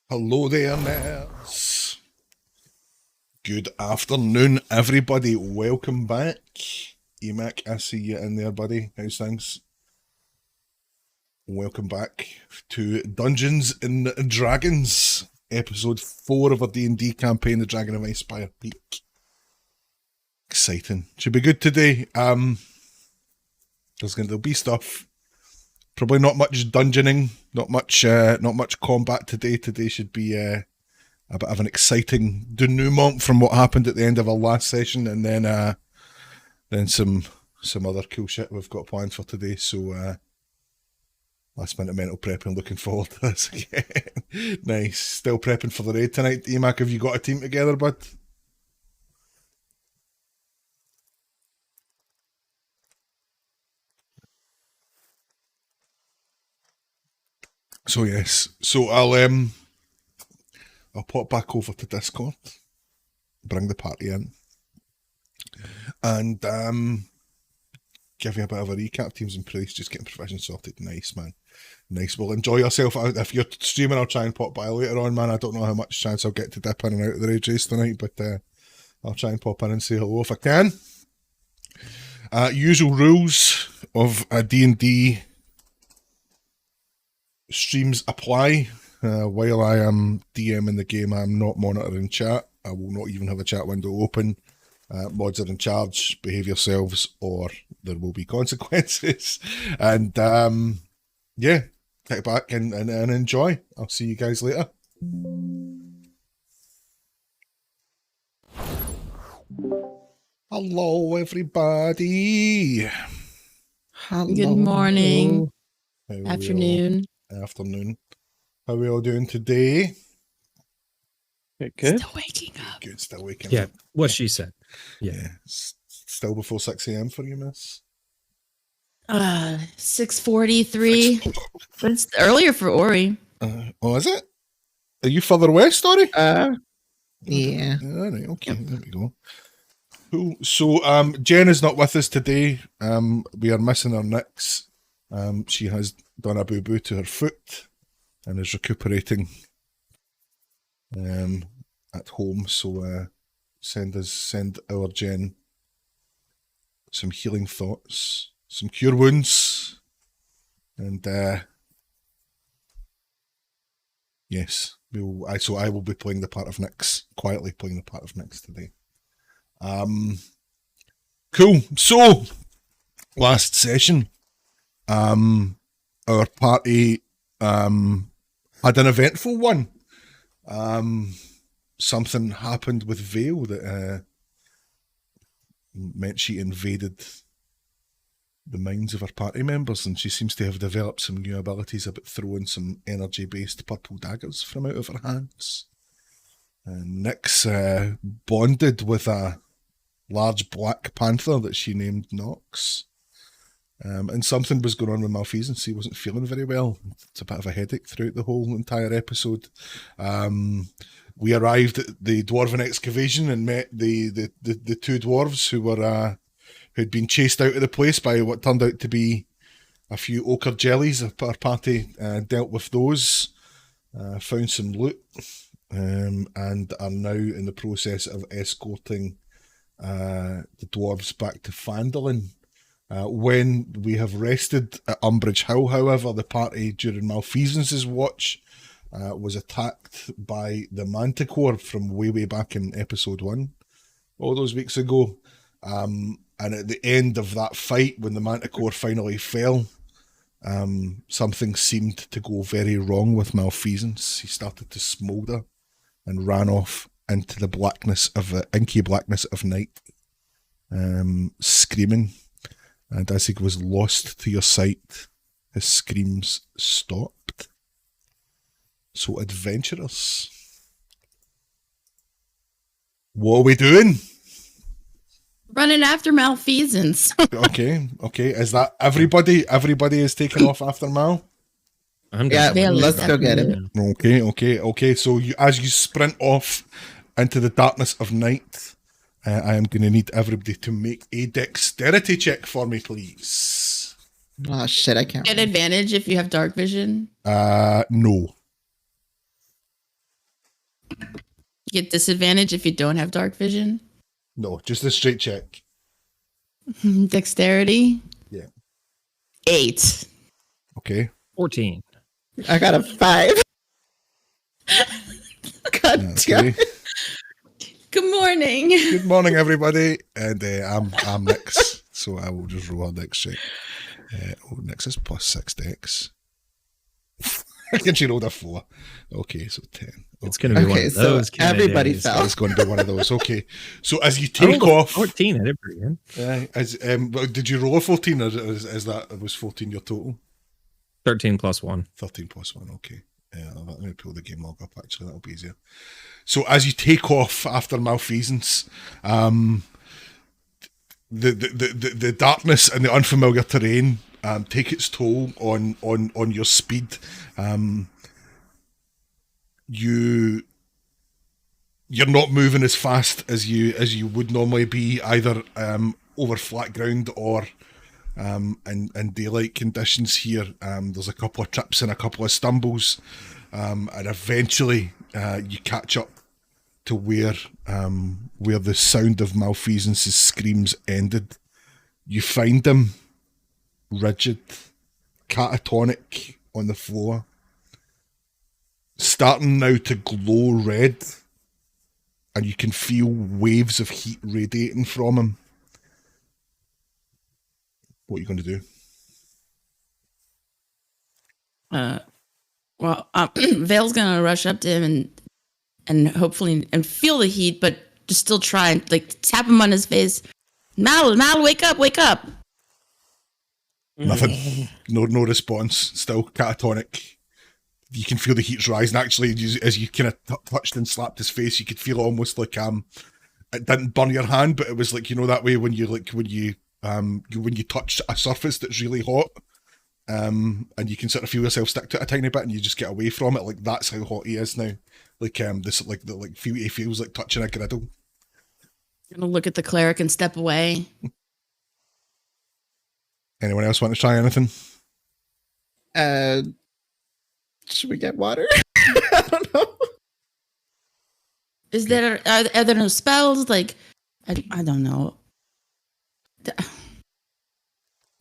Hello there, nerds. Good afternoon, everybody. Welcome back. Emac, I see you in there, buddy. How's things? Welcome back to Dungeons and Dragons, episode 4 of our D&D campaign, The Dragon of Icespire Peak. Exciting. Should be good today. There'll be stuff. Probably not much dungeoning, not much combat today. Today should be a bit of an exciting denouement from what happened at the end of our last session, and then some other cool shit we've got planned for today. So last minute mental prepping, looking forward to this again. Nice. Still prepping for the raid tonight. Emac, have you got a team together, bud? So yes, so I'll pop back over to Discord, bring the party in, and give you a bit of a recap. Teams in place, just getting provision sorted. Nice, man. Nice. Well, enjoy yourself. If you're streaming, I'll try and pop by later on, man. I don't know how much chance I'll get to dip in and out of the raid race tonight, but I'll try and pop in and say hello if I can. Usual rules of a D&D streams apply. While I am DMing the game, I'm not monitoring chat. I will not even have a chat window open. Mods are in charge. Behave yourselves or there will be consequences. And yeah, kick back and enjoy. I'll see you guys later. Hello, everybody. Hello. Good morning. Afternoon. Afternoon. How are we all doing today? Good. Still waking up. Good, still waking up. Yeah, what she said. Yeah. Still before 6 a.m. for you, miss? 6:43. But it's earlier for Ori. Is it? Are you further west, Ori? Yeah. All right, okay, there we go. Cool. So, Jen is not with us today. We are missing her Nix. She has done a boo-boo to her foot and is recuperating at home. So send our Jen some healing thoughts, some cure wounds, and yes, I will be playing the part of Nix, quietly playing the part of Nix today. Cool. So last session, our party had an eventful one. Something happened with Vale that meant she invaded the minds of her party members, and she seems to have developed some new abilities about throwing some energy-based purple daggers from out of her hands. And Nyx bonded with a large black panther that she named Nox. And something was going on with Malfeasance. He wasn't feeling very well. It's a bit of a headache throughout the whole entire episode. We arrived at the dwarven excavation and met the two dwarves who'd been chased out of the place by what turned out to be a few ochre jellies. Our party dealt with those, found some loot, and are now in the process of escorting the dwarves back to Phandalin. When we have rested at Umbridge Hill, however, the party during Malfeasance's watch was attacked by the Manticore from way back in episode 1, all those weeks ago. And at the end of that fight, when the Manticore finally fell, something seemed to go very wrong with Malfeasance. He started to smoulder and ran off into the blackness of the inky blackness of night, screaming. And as he was lost to your sight, his screams stopped. So, adventurers, what are we doing? Running after Malfeasance. Okay. Is that everybody? Everybody is taking off after Mal? Let's go get him. Okay. So, as you sprint off into the darkness of night, I am going to need everybody to make a dexterity check for me, please. Oh, shit, I can't. Get advantage if you have dark vision? No. You get disadvantage if you don't have dark vision. No, just a straight check. Dexterity. Yeah. 8. Okay. 14. I got a 5. God damn. Okay. Good morning. Good morning, everybody. And I'm Nix, so I will just roll a Nix check. Nix is plus 6 Dex. Can she roll a 4? Okay, so 10. It's going to be one of those. So everybody days. fell. It's going to be one of those. Okay, so as you I take rolled a off, 14. I did pretty good. did you roll a 14, or is that it was 14 your total? 13 plus 1. 13 plus 1. Okay. Let me pull the game log up. Actually, that'll be easier. So as you take off after malfeasance, the darkness and the unfamiliar terrain take its toll on your speed. You're not moving as fast as you would normally be, either over flat ground or in daylight conditions here. There's a couple of trips and a couple of stumbles, and eventually you catch up to where the sound of malfeasance's screams ended. You find them rigid, catatonic on the floor, starting now to glow red, and you can feel waves of heat radiating from him. What are you going to do? Vale's gonna rush up to him and hopefully feel the heat, but just still try and like tap him on his face. Mal, wake up! Nothing. No response. Still catatonic. You can feel the heat's rising. Actually, as you kind of touched and slapped his face, you could feel almost like it didn't burn your hand, but it was like, you know, that way when you touch a surface that's really hot, and you can sort of feel yourself stick to it a tiny bit, and you just get away from it. Like, that's how hot he is now. Like he feels like touching a griddle. I'm gonna look at the cleric and step away. Anyone else want to try anything? Should we get water? I don't know. Is there are there no spells? Like, I don't know.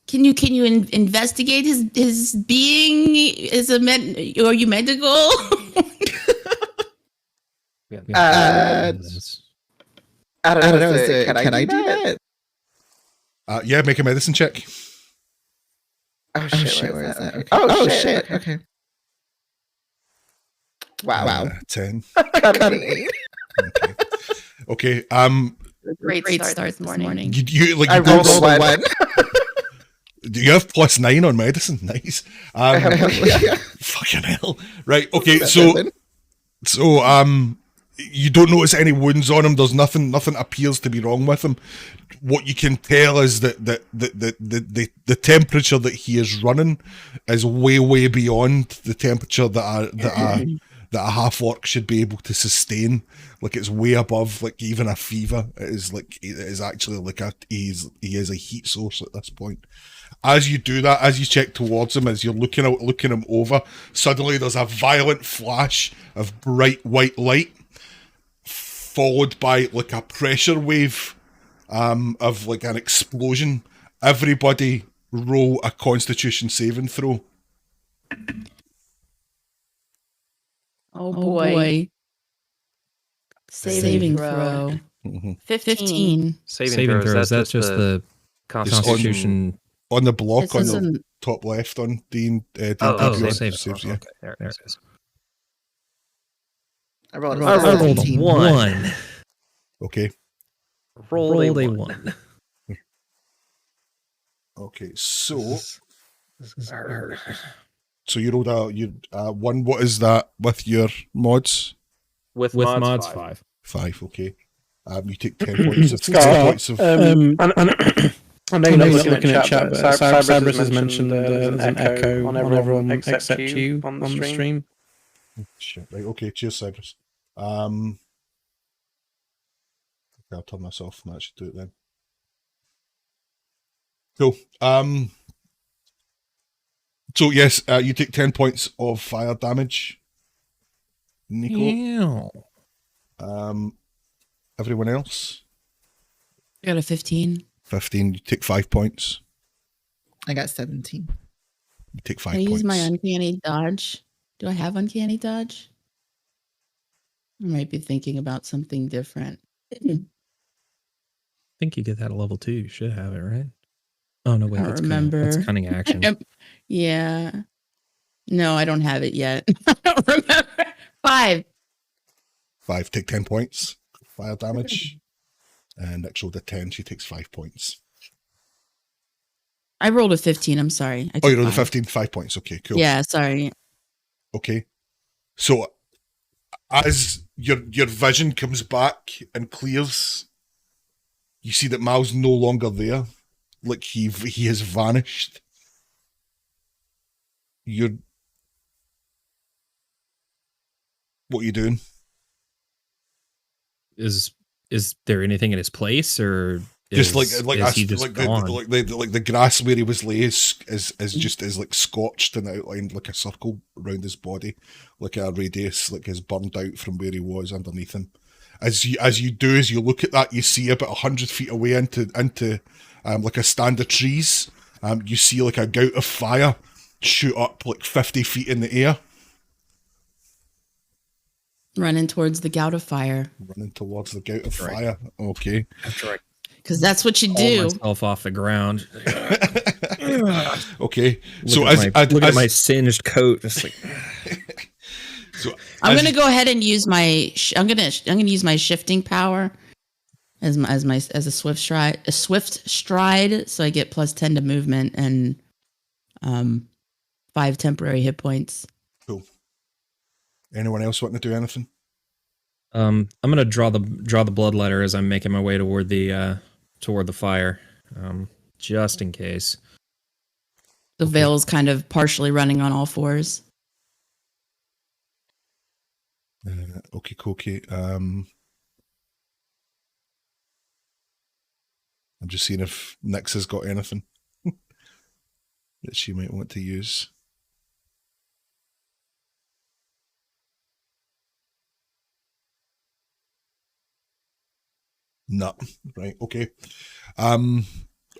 Can you investigate his being? Are you medical? I don't know. Can I do that? Yeah, make a medicine check. Oh shit! Where is that? Okay. Oh shit! Okay. Wow. 10. I got an 8. Okay. Great start this morning. I rolled a 1. You have plus 9 on medicine. Nice. Fucking hell. Right. Okay. So you don't notice any wounds on him. There's nothing appears to be wrong with him. What you can tell is that the temperature that he is running is way beyond the temperature that a half orc should be able to sustain. Like, it's way above like even a fever. It is actually like he is a heat source at this point. As you do that, as you check towards him, as you're looking him over, suddenly there's a violent flash of bright white light, followed by like a pressure wave of like an explosion. Everybody roll a Constitution saving throw. Oh boy. Saving throw. 15. Saving throws. That's just the Constitution. On the block on the isn't- top left on Dean. Save. Yeah. Okay, there it is. I rolled I rolled a 17. 1. Okay. Rolled a 1. Okay. So you rolled a 1. What is that with your mods? With mods 5. 5. Okay. You take 10 points of. Scott, 10 points of. I know you're not looking at chat, but Cybers has mentioned there's an echo on everyone except you on the stream. Shit. Right. Okay. Cheers, Cybers. Okay, I'll turn this off and that should do it then. Cool. So yes, you take 10 points of fire damage. Nico. Yeah. Everyone else? I got a 15. 15. You take 5 points. I got 17. You take 5 Can I points. use my uncanny dodge? Do I have uncanny dodge? I might be thinking about something different. I think you get that at level 2. You should have it, right? Oh, no, wait. I don't remember. That's cunning action. Yeah. No, I don't have it yet. I don't remember. 5. 5. Take 10 points. Fire damage. And Nick rolled a 10. She takes 5 points. I rolled a 15. I'm sorry. Oh, you rolled a 15. 5 points. Okay, cool. Yeah, sorry. Okay. So as your vision comes back and clears, you see that Mal's no longer there. Like he has vanished. What are you doing? Is there anything in his place, or Just is he just gone? the grass where he was laying is like scorched and outlined like a circle around his body, like a radius, like is burned out from where he was underneath him. As you look at that, you see about 100 feet away into like a stand of trees. You see like a gout of fire shoot up like 50 feet in the air. Running towards the gout of fire. Running towards the gout of fire. Okay. After I Because that's what you pull do. myself off the ground. Okay. Look at my singed coat. Just like. I'm gonna go ahead and use my. I'm gonna use my shifting power as a swift stride. So I get plus 10 to movement and 5 temporary hit points. Cool. Anyone else wanting to do anything? I'm gonna draw the bloodletter as I'm making my way toward the fire, just in case. The Veil's kind of partially running on all fours. Okay. I'm just seeing if Nyx has got anything that she might want to use. No. Right, okay.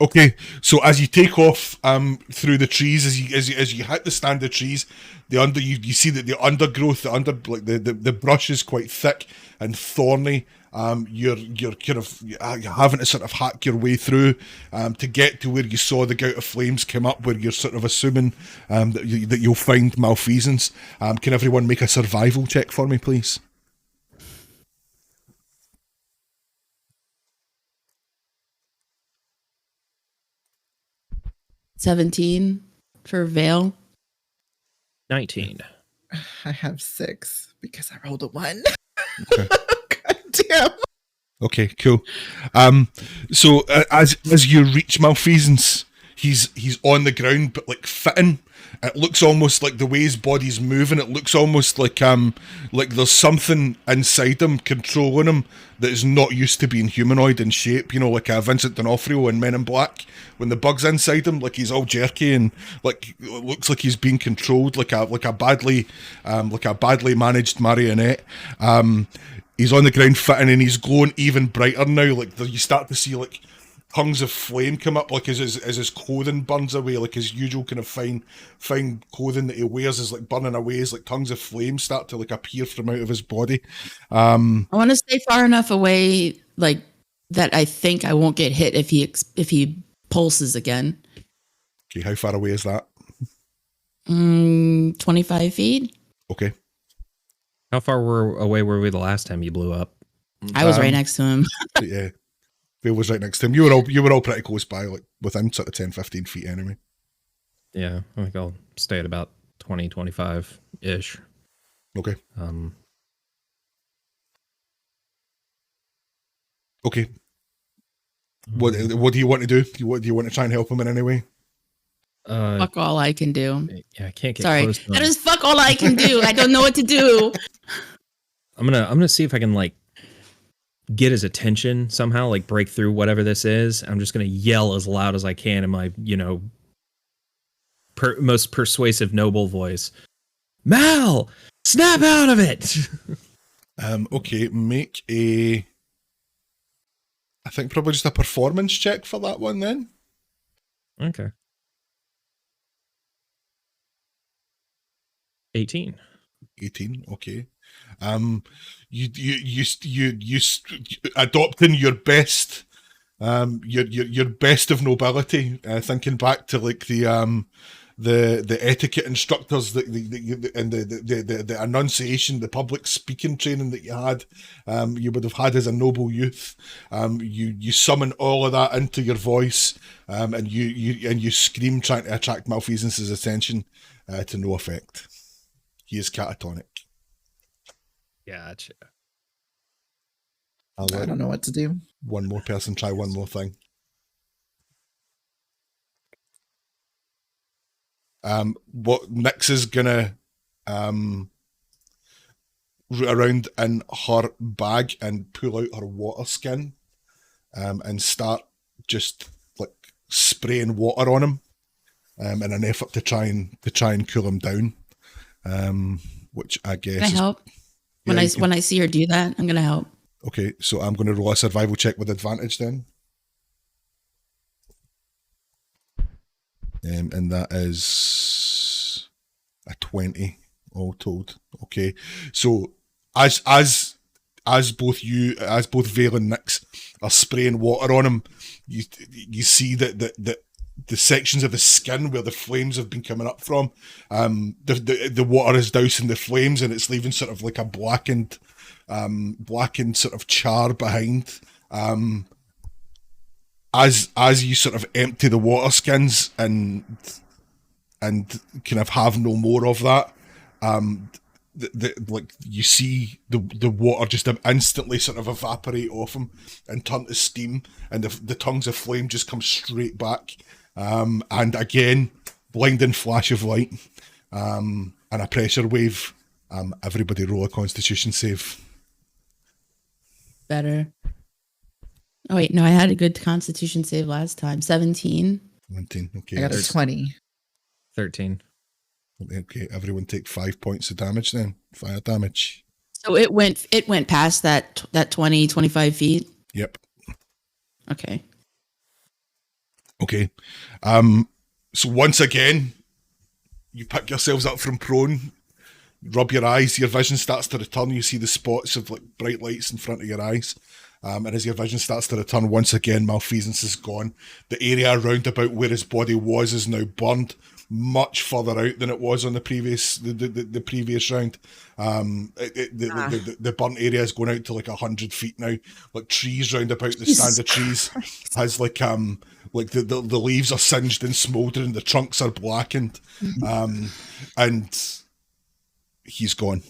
Okay, so as you take off through the trees, as you hit the stand of trees, you see that the undergrowth, the brush is quite thick and thorny. You're kind of having to sort of hack your way through to get to where you saw the gout of flames come up, where you're sort of assuming that you'll find malfeasance. Can everyone make a survival check for me, please? 17 for Veil. 19. I have 6 because I rolled a 1. Okay. God damn. Okay, cool. So as you reach malfeasance, he's on the ground, but like fitting. It looks almost like the way his body's moving. It looks almost like there's something inside him controlling him that is not used to being humanoid in shape. You know, like Vincent D'Onofrio in Men in Black, when the bug's inside him, like he's all jerky and like it looks like he's being controlled like a badly managed marionette. He's on the ground fitting and he's glowing even brighter now. Like you start to see like tongues of flame come up, like as his clothing burns away, like his usual kind of fine clothing that he wears is like burning away. As like tongues of flame start to like appear from out of his body. I want to stay far enough away, like that I think I won't get hit if he pulses again. Okay, how far away is that? 25 feet. Okay. How far away were we the last time you blew up? I was right next to him. Yeah. Bill was right next to him. You were all pretty close by, like within sort of 10-15 feet anyway. Yeah, I think I'll stay at about 20, 25-ish. Okay. Okay. What do you want to do? Do you want to try and help him in any way? Fuck all I can do. Yeah, I can't get Sorry. close to him. That is fuck all I can do. I don't know what to do. I'm gonna see if I can like get his attention somehow, like break through whatever this is. I'm just gonna yell as loud as I can in my, most persuasive noble voice. Mal, snap out of it. Okay, make a... I think probably just a performance check for that one then. Okay. 18. 18, okay. You adopting your best, your best of nobility. Thinking back to like the etiquette instructors and the enunciation, the public speaking training that you had, you would have had as a noble youth. You summon all of that into your voice, and you scream trying to attract Malfeasance's attention, to no effect. He is catatonic. Gotcha. I'll I let don't know what to do. one more person try one more thing. What Nyx is gonna root around in her bag and pull out her water skin, and start just like spraying water on him, in an effort to try and cool him down. Which I guess Can I help? When I see her do that, I'm gonna help. Okay, so I'm going to roll a survival check with advantage then. And that is a 20 all told. Okay, so as both Vale and Nyx are spraying water on him, you see that the sections of the skin where the flames have been coming up from, the water is dousing the flames and it's leaving sort of like a blackened sort of char behind. As you sort of empty the water skins and kind of have no more of that, like you see the water just instantly sort of evaporate off him and turn to steam, and the tongues of flame just come straight back, and again blinding flash of light, and a pressure wave. Everybody roll a Constitution save. Better. Oh wait, no, I had a good Constitution save last time. 17. 19. Okay. I got a 20. 13. Okay, everyone take 5 points of damage then. Fire damage. So it went past that 20, 25 feet. Yep. Okay. Okay. So once again, you pick yourselves up from prone, rub your eyes, your vision starts to return. You see the spots of like bright lights in front of your eyes. And as your vision starts to return, once again, Malfeasance is gone. The area around about where his body was is now burned, much further out than it was on the previous round. The burnt area is going out to like 100 feet now. Like trees round about the stand of trees has like the leaves are singed and smouldering, the trunks are blackened, and he's gone.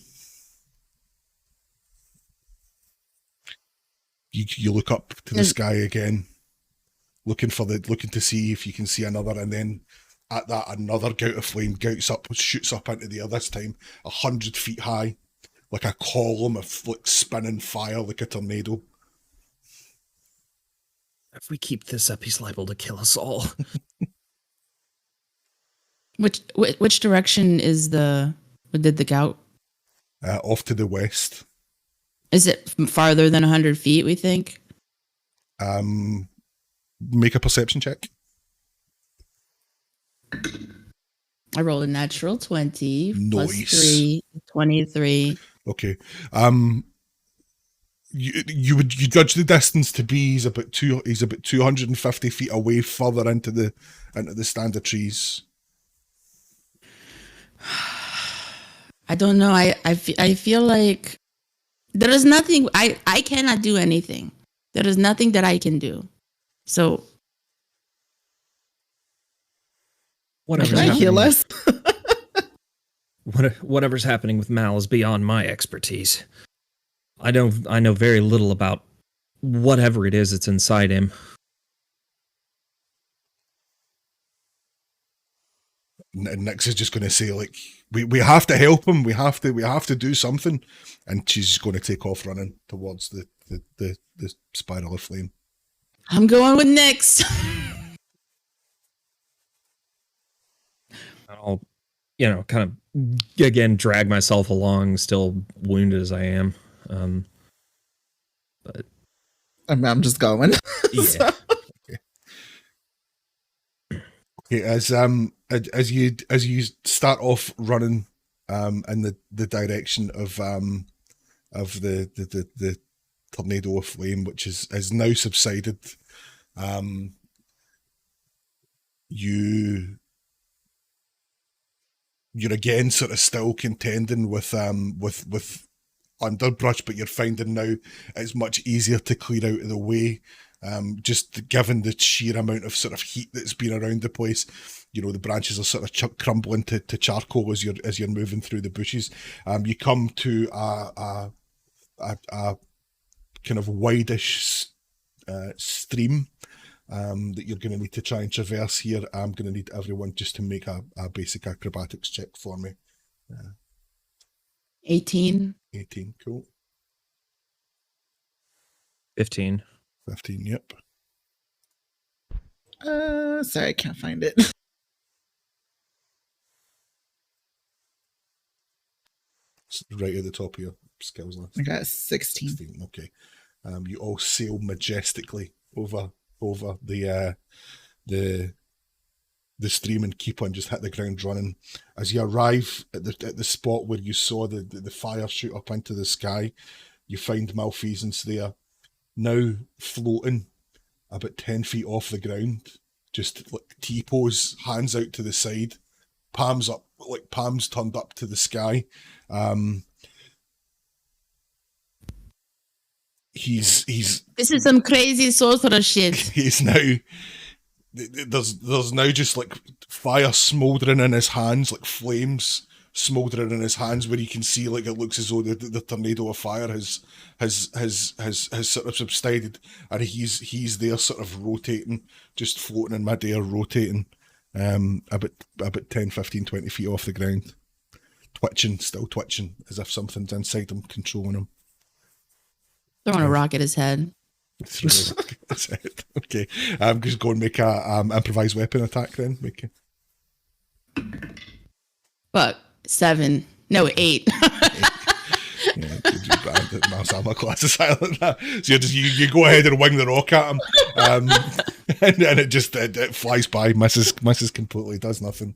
You look up to the sky again, looking to see if you can see another, and then at that another gout of flame shoots up into the air, this time 100 feet high, like a column of like spinning fire, like a tornado. If we keep this up, he's liable to kill us all. Which direction is did the gout? Off to the west. Is it farther than 100 feet, we think? Make a perception check. I rolled a natural 20 plus Nice. 3, 23. Okay. You judge the distance to be he's about 250 feet away, further into the stand of trees. I don't know. I feel like there is nothing. I cannot do anything. There is nothing that I can do. So Whatever's Can I heal happening, us? whatever's happening with Mal is beyond my expertise. I know very little about whatever it is that's inside him. Nyx is just going to say, like, we have to help him. We have to do something, and she's going to take off running towards the spiral of flame. I'm going with Nyx. I'll, kind of again drag myself along, still wounded as I am. But I'm just going. yeah. Okay, as you start off running in the direction of the tornado of flame, which is now subsided, you're again sort of still contending with underbrush, but you're finding now it's much easier to clear out of the way. Just given the sheer amount of sort of heat that's been around the place, the branches are sort of crumbling to charcoal as you're moving through the bushes. You come to a kind of wideish stream that you're going to need to try and traverse here. I'm going to need everyone just to make a basic acrobatics check for me. 18. 18, cool. 15. 15, yep. Sorry, I can't find it. It's right at the top of your skills list. I got 16. 16, okay. You all sail majestically over the stream and keep on just hit the ground running. As you arrive at the spot where you saw the fire shoot up into the sky, you find Malfeasance there, now floating about 10 feet off the ground, just like T-pose, hands out to the side, palms up, like palms turned up to the sky. He's This is some crazy sorcerer shit. he's now there's now just like fire smouldering in his hands, like flames smouldering in his hands, where you can see like it looks as though the tornado of fire has sort of subsided, and he's there sort of rotating, just floating in midair, rotating about 10, 15, 20 feet off the ground, still twitching as if something's inside him controlling him. Throwing a rock at his head. Okay, I'm just going to make a improvised weapon attack then. But 7. No, 8. Yeah, Mouse armor class is silent. So you go ahead and wing the rock at him, and it just it flies by, misses completely, does nothing.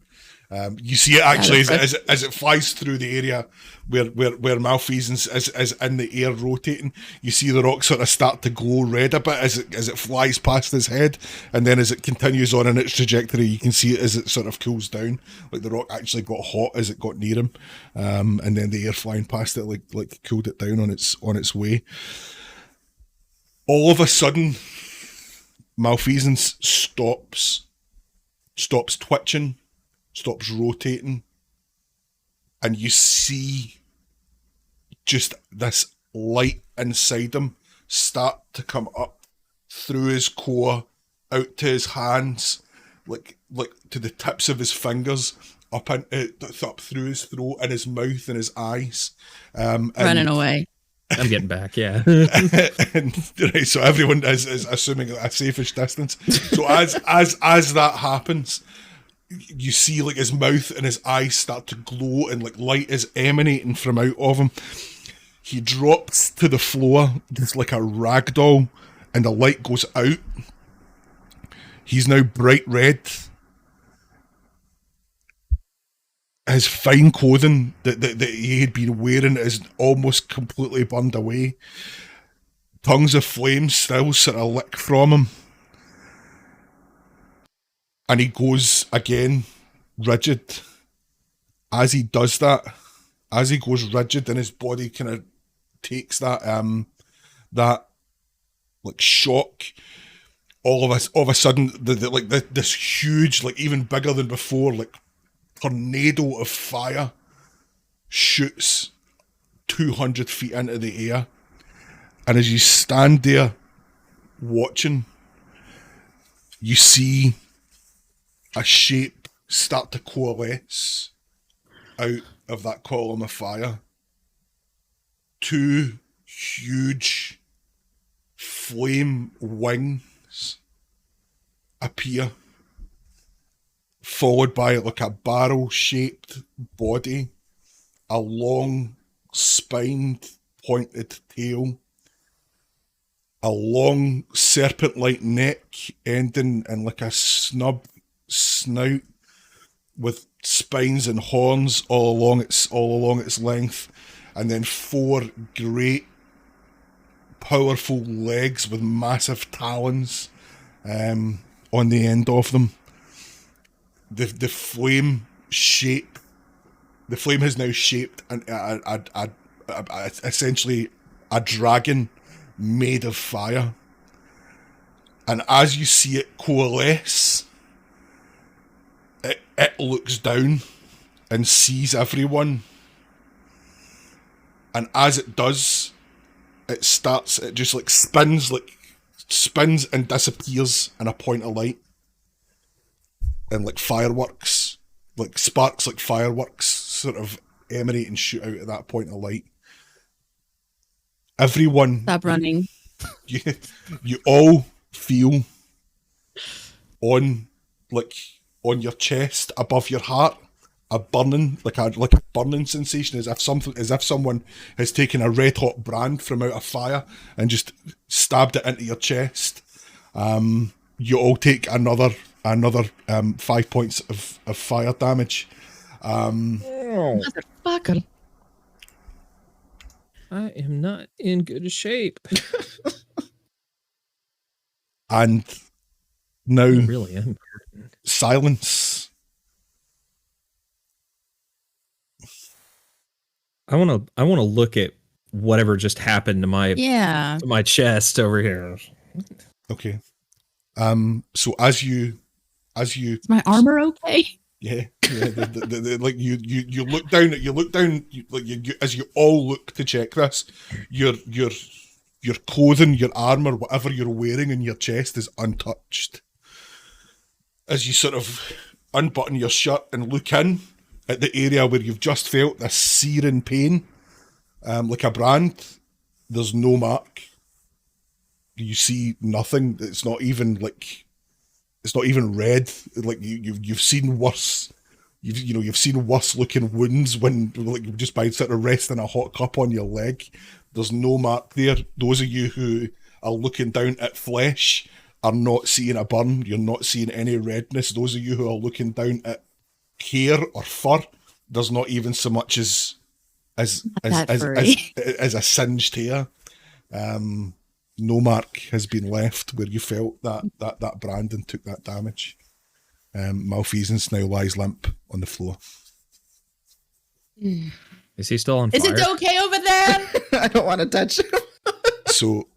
You see it actually as it flies through the area where Malfeasance is in the air rotating. You see the rock sort of start to glow red a bit as it flies past his head, and then as it continues on in its trajectory, you can see it as it sort of cools down. Like the rock actually got hot as it got near him, and then the air flying past it like cooled it down on its way. All of a sudden, Malfeasance stops twitching, stops rotating, and you see just this light inside him start to come up through his core, out to his hands, like to the tips of his fingers, up through his throat and his mouth and his eyes. Running away. I'm getting back, yeah. And right, so everyone is assuming a safe-ish distance. So as that happens, you see like his mouth and his eyes start to glow, and like light is emanating from out of him. He drops to the floor just like a rag doll, and the light goes out. He's now bright red. His fine clothing that he had been wearing is almost completely burned away. Tongues of flame still sort of lick from him. And he goes again rigid. As he does that, as he goes rigid and his body kind of takes that like shock, all of a sudden this huge, like even bigger than before, like tornado of fire shoots 200 feet into the air. And as you stand there watching, you see a shape start to coalesce out of that column of fire. 2 huge flame wings appear, followed by like a barrel-shaped body, a long spined pointed tail, a long serpent-like neck ending in like a snub snout with spines and horns all along its length, and then 4 great powerful legs with massive talons on the end of them. The flame has now shaped essentially a dragon made of fire. And as you see it coalesce, it looks down and sees everyone. And as it does, it just like spins and disappears in a point of light. And like fireworks, like sparks, like fireworks sort of emanate and shoot out at that point of light. Everyone... Stop running. You all feel on your chest, above your heart, a burning, like a burning sensation, as if someone has taken a red hot brand from out of fire and just stabbed it into your chest. You all take another 5 points of fire damage. Motherfucker. I am not in good shape. And now, I really am. silence. I want to look at whatever just happened to my chest over here. Okay. So as you, Is my armor okay? yeah, like you look down as you all look to check this, your clothing, your armor, whatever you're wearing in your chest is untouched. As you sort of unbutton your shirt and look in at the area where you've just felt this searing pain, like a brand, there's no mark. You see nothing. It's not even red. Like you've seen worse. You've seen worse looking wounds when, like, just by sort of resting a hot cup on your leg. There's no mark there. Those of you who are looking down at flesh are not seeing a burn. You're not seeing any redness. Those of you who are looking down at hair or fur, there's not even so much as a singed hair. No mark has been left where you felt that brand and took that damage. Malfeasance now lies limp on the floor. Is he still on fire? Is it okay over there? I don't want to touch him. So,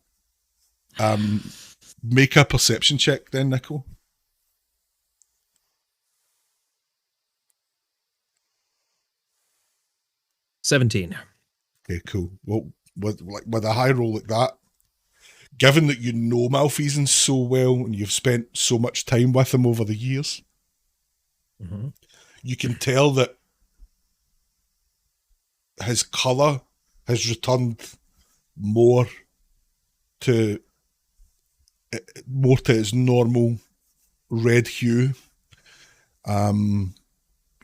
make a perception check then, Nicole. $17. Okay, cool. Well, with a high roll like that, given that you know Malfeasance so well and you've spent so much time with him over the years, you can tell that his colour has returned more to its normal red hue.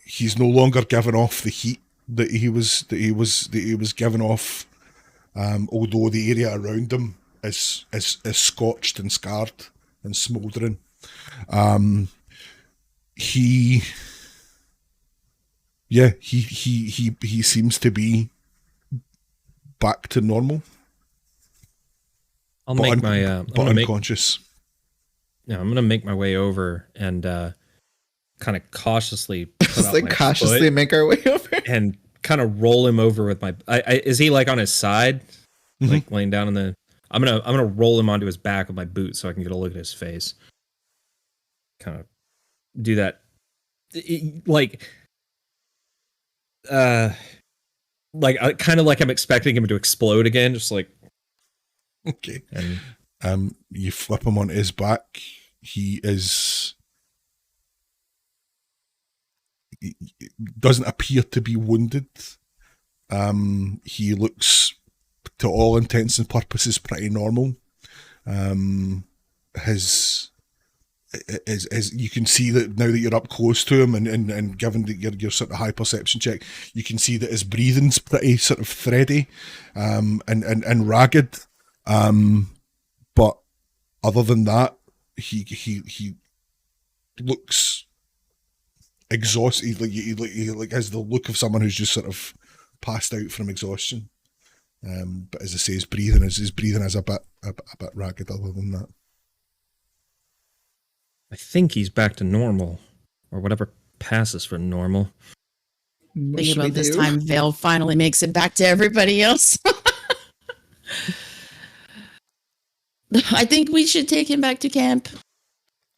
He's no longer giving off the heat that he was giving off, although the area around him is scorched and scarred and smouldering. He seems to be back to normal. I'll make my unconscious. I'm gonna make my way over and kind of cautiously make our way over and kind of roll him over with my. Is he like on his side, like laying down in the? I'm gonna roll him onto his back with my boot so I can get a look at his face. Kind of do that, like kind of like I'm expecting him to explode again, just like. Okay. And you flip him onto his back. He doesn't appear to be wounded. He looks, to all intents and purposes, pretty normal. His is you can see that now that you're up close to him, and given that your sort of high perception check, you can see that his breathing's pretty sort of thready, and ragged. But other than that, he looks exhausted. He has the look of someone who's just sort of passed out from exhaustion. But as I say, his breathing is a bit ragged. Other than that, I think he's back to normal, or whatever passes for normal. Thinking about this time, Vale finally makes it back to everybody else. I think we should take him back to camp.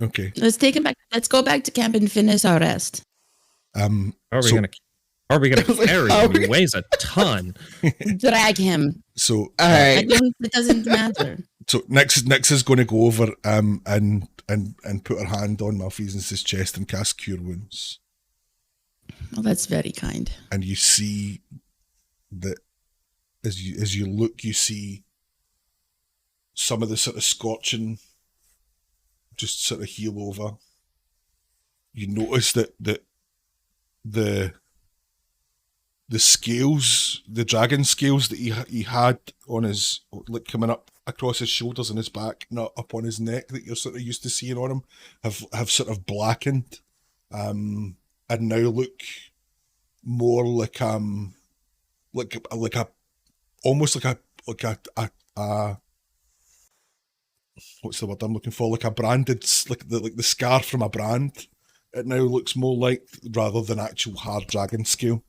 okay. Let's take him back. Let's go back to camp and finish our rest. How are we gonna carry him? He weighs a ton. Drag him. So All right. It doesn't matter. So Nyx is going to go over and put her hand on Malfeasance' chest and cast Cure Wounds. Well, that's very kind. And you see that as you look, you see some of the sort of scorching just sort of heal over. You notice that the scales, the dragon scales that he had on his, like, coming up across his shoulders and his back, not up on his neck, that you're sort of used to seeing on him, have sort of blackened, and now look more like almost like a what's the word I'm looking for? Like a branded, like the scar from a brand. It now looks more like, rather than actual hard dragon scale.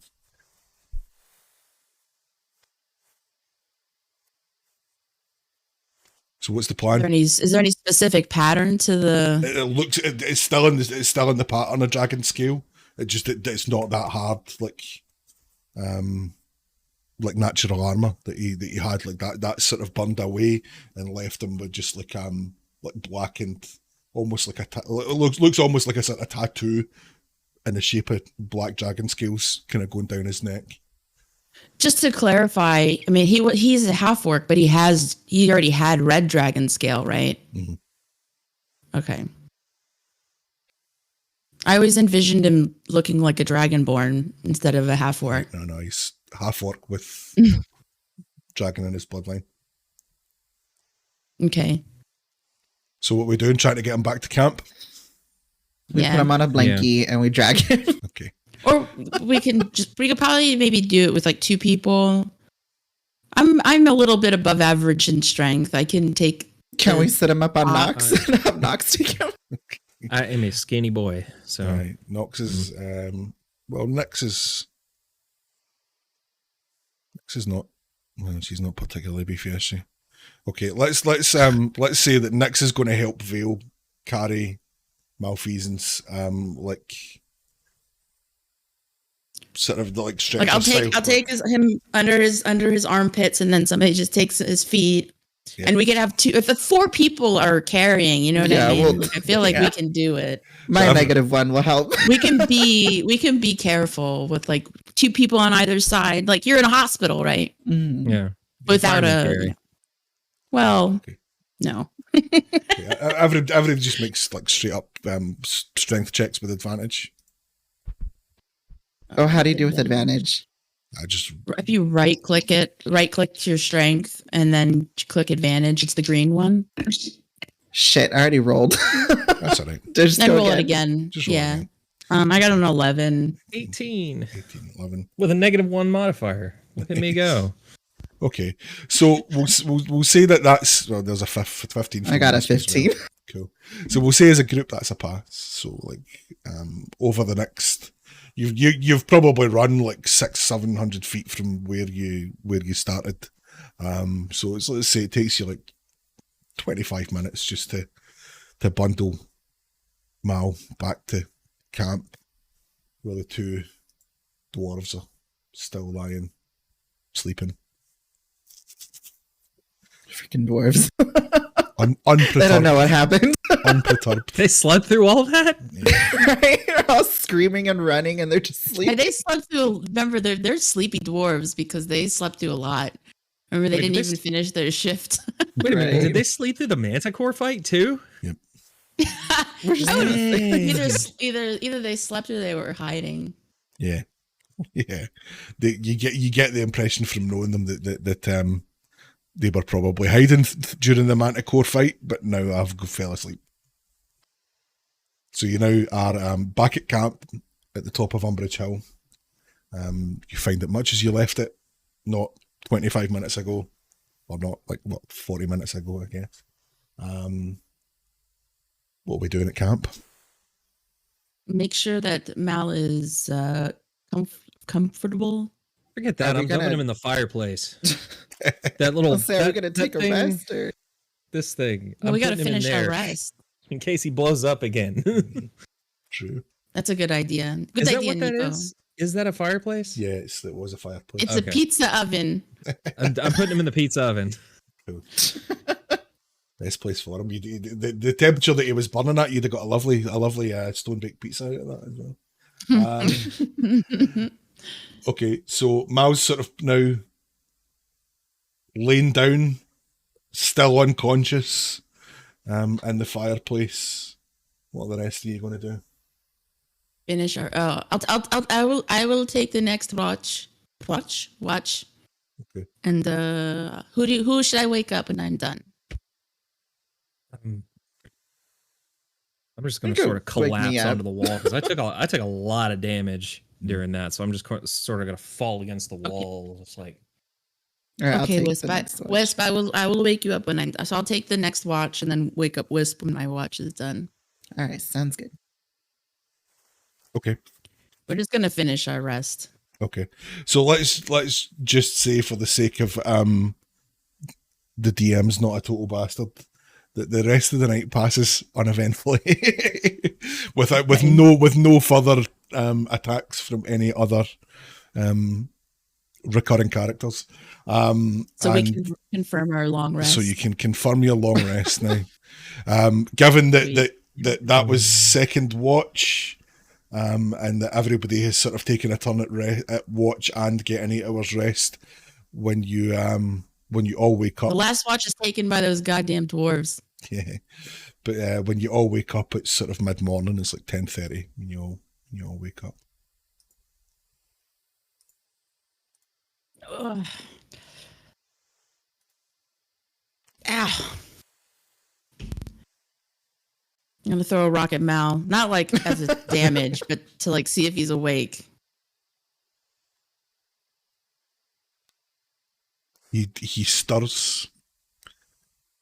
So what's the plan? Is there any specific pattern to the? It's still in the pattern of dragon scale. It's not that hard, like natural armor that he had, like that sort of burned away and left him with just like blackened, almost like it looks almost like a sort of tattoo in the shape of black dragon scales kind of going down his neck. Just to clarify, I mean, he's a half orc, but he already had red dragon scale, right? Mm-hmm. Okay. I always envisioned him looking like a dragonborn instead of a half orc. No, he's half orc with dragon in his bloodline. Okay. So what we're doing, trying to get him back to camp? We put him on a blankie and we drag him. Okay. Or we could probably maybe do it with like two people. I'm a little bit above average in strength. I can take. Can we set him up on Nox and have Nox take him? I am a skinny boy, so All right. Nox is Nyx is not. Well, she's not particularly beefy, is she? Okay, let's say that Nyx is going to help Vale carry Malfeasance, sort of like stretcher I'll take him under his armpits, and then somebody just takes his feet, and we could have two. If the four people are carrying, you know what I mean. I feel like we can do it. My -1 will help. we can be careful with like two people on either side. Like you're in a hospital, right? yeah. Without no. Average just makes like straight up strength checks with advantage. Oh, how do you do with advantage? If you right click your strength, and then click advantage. It's the green one. Shit, I already rolled. That's all right. Then roll it again. Just roll again. I got an 11. 18. 11. With a -1 modifier. Look at me go. Okay, so we'll say that's there's a 15. I got a 15. Cool. So we'll say as a group that's a pass. So like over the next, you've probably run like 600-700 feet from where you started. So let's say it takes you like 25 minutes just to bundle Mal back to camp, where the two dwarves are still lying, sleeping. Freaking dwarves. Unperturbed. They don't know what happened. Unperturbed. They slept through all that? Yeah. Right? They're all screaming and running and they're just sleeping. And they slept through. Remember, they're sleepy dwarves because they slept through a lot. Remember, they didn't even finish their shift. Wait a minute. Right. Did they sleep through the Manticore fight too? Yep. We're just I would gonna either they slept or they were hiding. Yeah, yeah. You get the impression from knowing them that they were probably hiding during the Manticore fight, but now I've fell asleep. So you now are back at camp at the top of Umbridge Hill. You find it much as you left it, not 25 minutes ago, or not 40 minutes ago, I guess. What are we doing at camp? Make sure that Mal is comfortable. Forget that. I'm dumping him in the fireplace. That little. Are we gonna take a rest or this thing? Well, we got to finish our rest in case he blows up again. True. That's a good idea. Good is idea, that what Nico. that is? Is that a fireplace? Yes, it was a fireplace. It's a pizza oven. I'm putting him in the pizza oven. Cool. Best place for him. The temperature that he was burning at, you'd have got a lovely stone baked pizza out of that as well. Okay, so Mal's sort of now laying down, still unconscious, in the fireplace. What are the rest of you going to do? Finish our. I will take the next watch. Okay. And who should I wake up when I'm done? I'm just going to sort of collapse onto the wall because I took a lot of damage during that, so I'm just sort of going to fall against the wall. Okay. It's like, right, okay, Wisp. I will wake you up when I'm. So I'll take the next watch and then wake up Wisp when my watch is done. All right, sounds good. Okay. We're just gonna finish our rest. Okay, so let's just say, for the sake of the DM's not a total bastard, that the rest of the night passes uneventfully, with no further attacks from any other recurring characters. So we can confirm our long rest. So you can confirm your long rest now. Given that was second watch. And that everybody has sort of taken a turn at watch and getting 8 hours rest when you all wake up. The last watch is taken by those goddamn dwarves. Yeah, but when you all wake up, it's sort of mid morning. It's like 10:30 when you all wake up. Ugh. Ow. I'm gonna throw a rock at Mal, not like as a damage, but to like see if he's awake. He stirs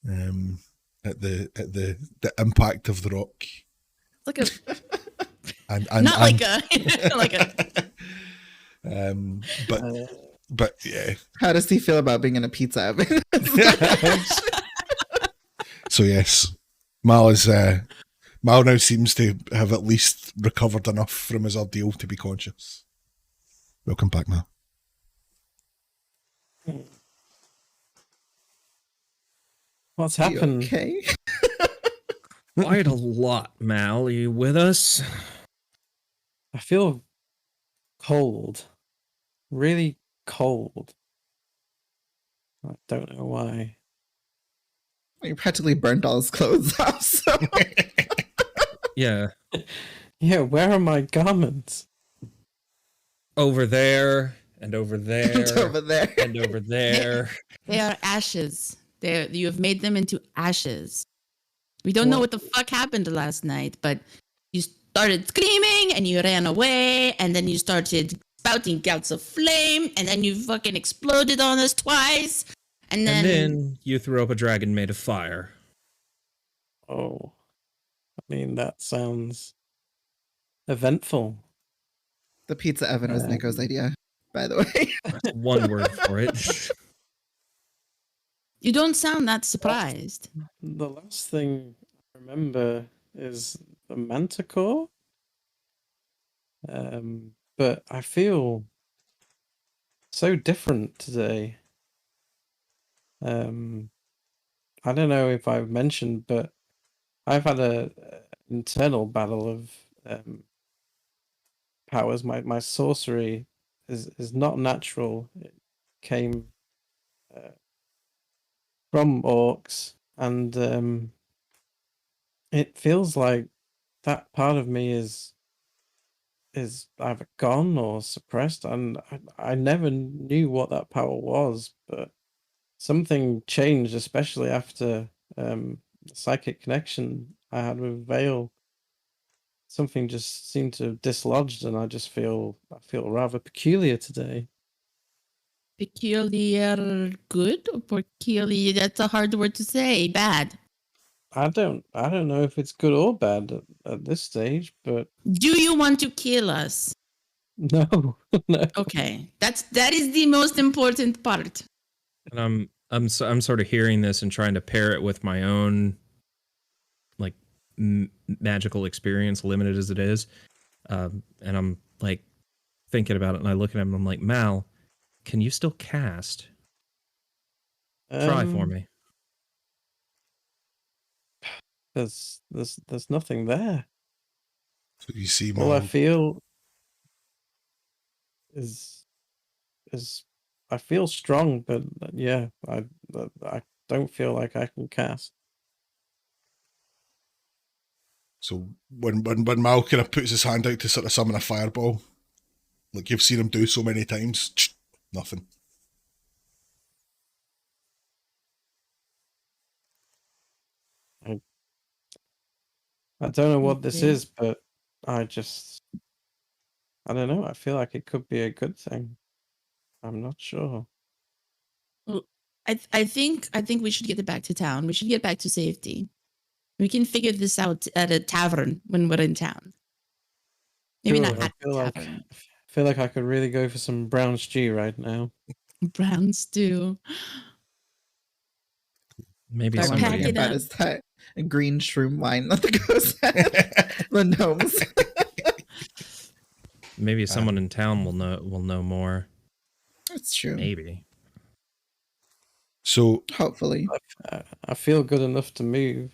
at the impact of the rock. Like a not like a but yeah. How does he feel about being in a pizza oven? So yes, Mal now seems to have at least recovered enough from his ordeal to be conscious. Welcome back, Mal. What's happened? Okay. quite a lot, Mal. Are you with us? I feel cold. Really cold. I don't know why. You practically burned all his clothes off, so... Yeah. Yeah, where are my garments? Over there, and over there, And over there. and over there. They are ashes. You have made them into ashes. We don't know what the fuck happened last night, but you started screaming and you ran away, and then you started spouting gouts of flame, and then you fucking exploded on us twice, and then you threw up a dragon made of fire. Oh. I mean, that sounds eventful. The pizza oven was Nico's idea, by the way. That's one word for it. You don't sound that surprised. The last thing I remember is the manticore. But I feel so different today. I don't know if I've mentioned, but I've had a internal battle of powers. My sorcery is not natural. It came from orcs, and It feels like that part of me is either gone or suppressed, and I never knew what that power was, but something changed, especially after the psychic connection I had with Vale. Something just seemed to have dislodged, and I feel rather peculiar today. Peculiar good or peculiar? That's a hard word to say. Bad. I don't know if it's good or bad at this stage, but Do you want to kill us? no, no. Okay, that is the most important part. And I'm sort of hearing this and trying to pair it with my own like magical experience, limited as it is. And I'm like thinking about it, and I look at him and I'm like, Mal, can you still cast? Try for me. There's nothing there. So you see, All I Mal, feel is I feel strong, but yeah, I don't feel like I can cast. so when Mal kind of puts his hand out to sort of summon a fireball, like you've seen him do so many times, nothing. I don't know what this Okay. is, but I don't know. I feel like it could be a good thing. I'm not sure. Well, I think we should get back to town. We should get back to safety. We can figure this out at a tavern when we're in town. Maybe Sure, not at a tavern. I feel like I could really go for some brown stew right now. Brown stew. Maybe Start somebody. packing About up. is that green shroom wine that the ghost had? The gnomes. Maybe someone in town will know more. That's true. Maybe. So Hopefully. I feel good enough to move.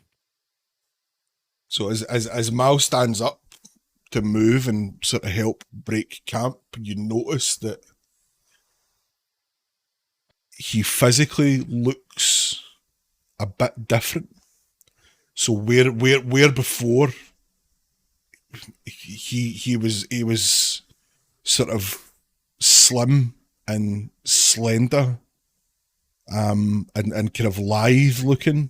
So as Mal stands up to move and sort of help break camp, you notice that he physically looks a bit different. So where before he was sort of slim and slender, and kind of lithe looking,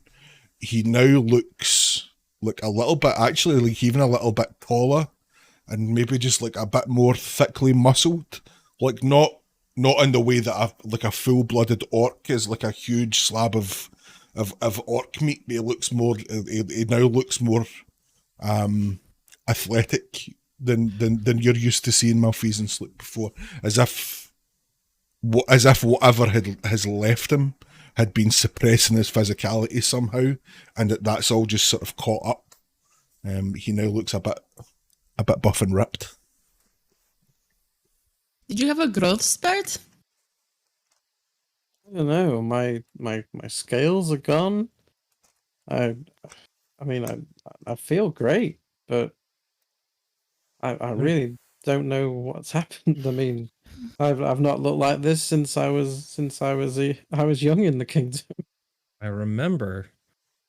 he now looks like a little bit, actually, like even a little bit taller, and maybe just like a bit more thickly muscled, like not in the way that a full-blooded orc is, like a huge slab of orc meat. But he now looks more athletic than you're used to seeing Malfeasance look before, as if whatever has left him had been suppressing his physicality somehow, and that's all just sort of caught up. He now looks a bit buff and ripped. Did you have a growth spurt? I don't know. My scales are gone. I mean, I feel great, but I really don't know what's happened. I mean, I've not looked like this since I was young in the kingdom. I remember.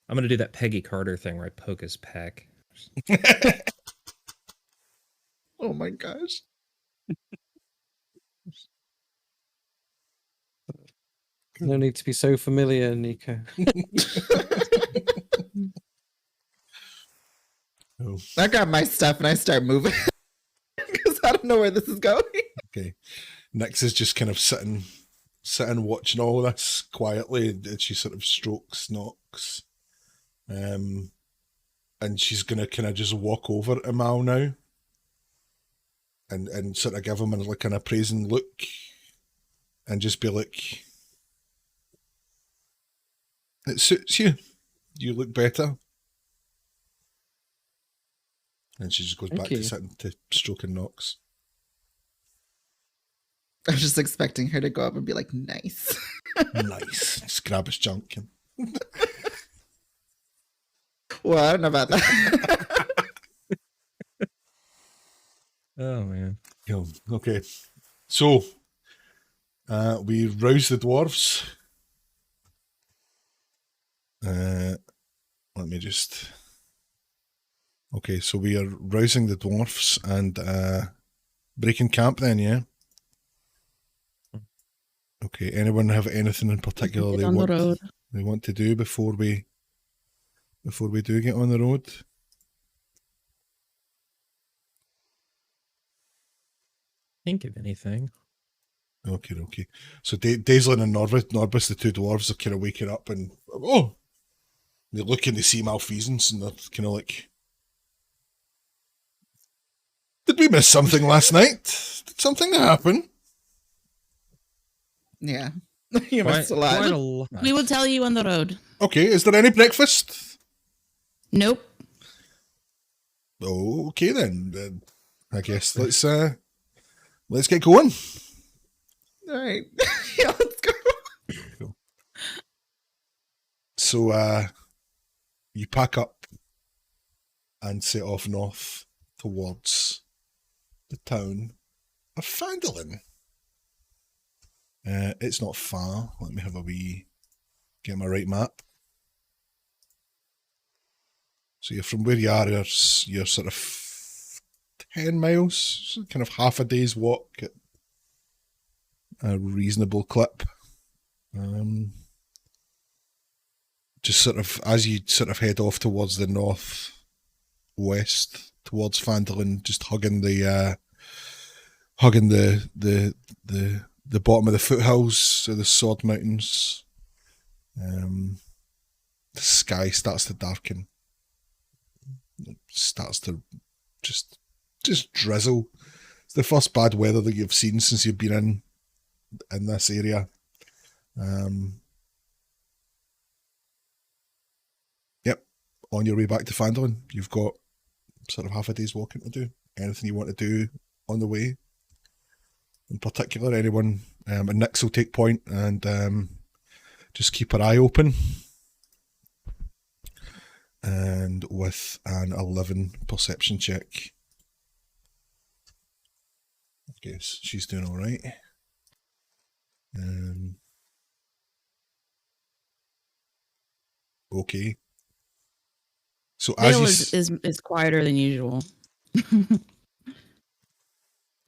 I'm gonna do that Peggy Carter thing where I poke his peck. Oh my gosh. No need to be so familiar, Nico. Oh, I grab my stuff and I start moving because I don't know where this is going. okay. Nyx is just kind of sitting watching all this quietly as she sort of strokes Nox. And she's gonna kind of just walk over to Mal now and sort of give him like an appraising look and just be like, it suits you. You look better. And she just goes Thank back you. to sitting to stroking Nox. I was just expecting her to go up and be like, nice. Nice. Just grab his junk. Well, I don't know about that. Oh man. Okay. So, we rouse the dwarves. Let me just Okay, so we are rousing the dwarfs and breaking camp then, yeah? Okay, anyone have anything in particular Get they on the road. want to do before we do get on the road? Think of anything. Okay. So Daislin and Norbus, the two dwarves, are kind of waking up and they look and they see malfeasance and they're kind of like, did we miss something last night? Did something happen? Yeah. You missed a lot. Quite a lot. We will tell you on the road. Okay, is there any breakfast? Nope. Oh, okay then. I guess let's get going. All right. Yeah, let's go. So you pack up and set off north towards the town of Fandolin. It's not far. Let me have a get my right map. So you're from where you are, you're sort of 10 miles, so kind of half a day's walk at a reasonable clip. Just sort of, as you sort of head off towards the northwest, towards Fandolin, just hugging the bottom of the foothills of the Sword Mountains. The sky starts to darken. It starts to just drizzle. It's the first bad weather that you've seen since you've been in this area. Yep, on your way back to Fandolin, you've got sort of half a day's walking to do. Anything you want to do on the way? In particular, anyone, and Nix will take point and just keep her eye open. And with an 11 perception check, I guess she's doing all right. Okay. So Dale as you is quieter than usual.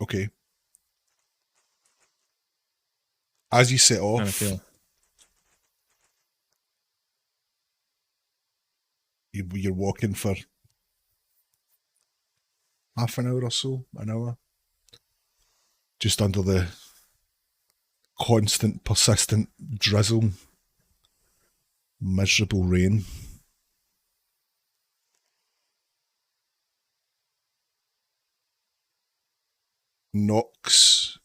okay, as you set Kind of off, feel. you're walking for half an hour or so, an hour, just under the constant, persistent drizzle, miserable rain. Nix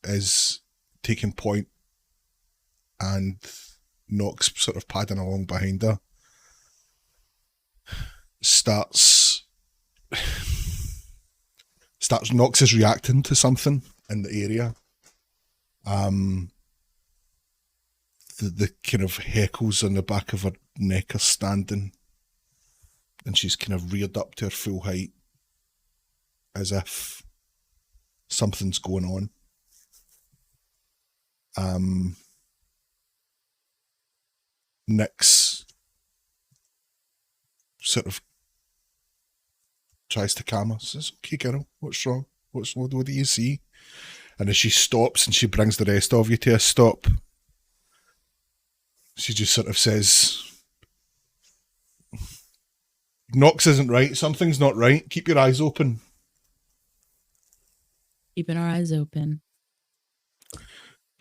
is taking point, and Nox sort of padding along behind her starts Nox is reacting to something in the area. The kind of heckles on the back of her neck are standing, and she's kind of reared up to her full height as if something's going on. Nix sort of tries to calm her. Says, "Okay, girl, what's wrong? What do you see?" And as she stops and she brings the rest of you to a stop, she just sort of says, "Nox isn't right. Something's not right. Keep your eyes open." Keeping our eyes open.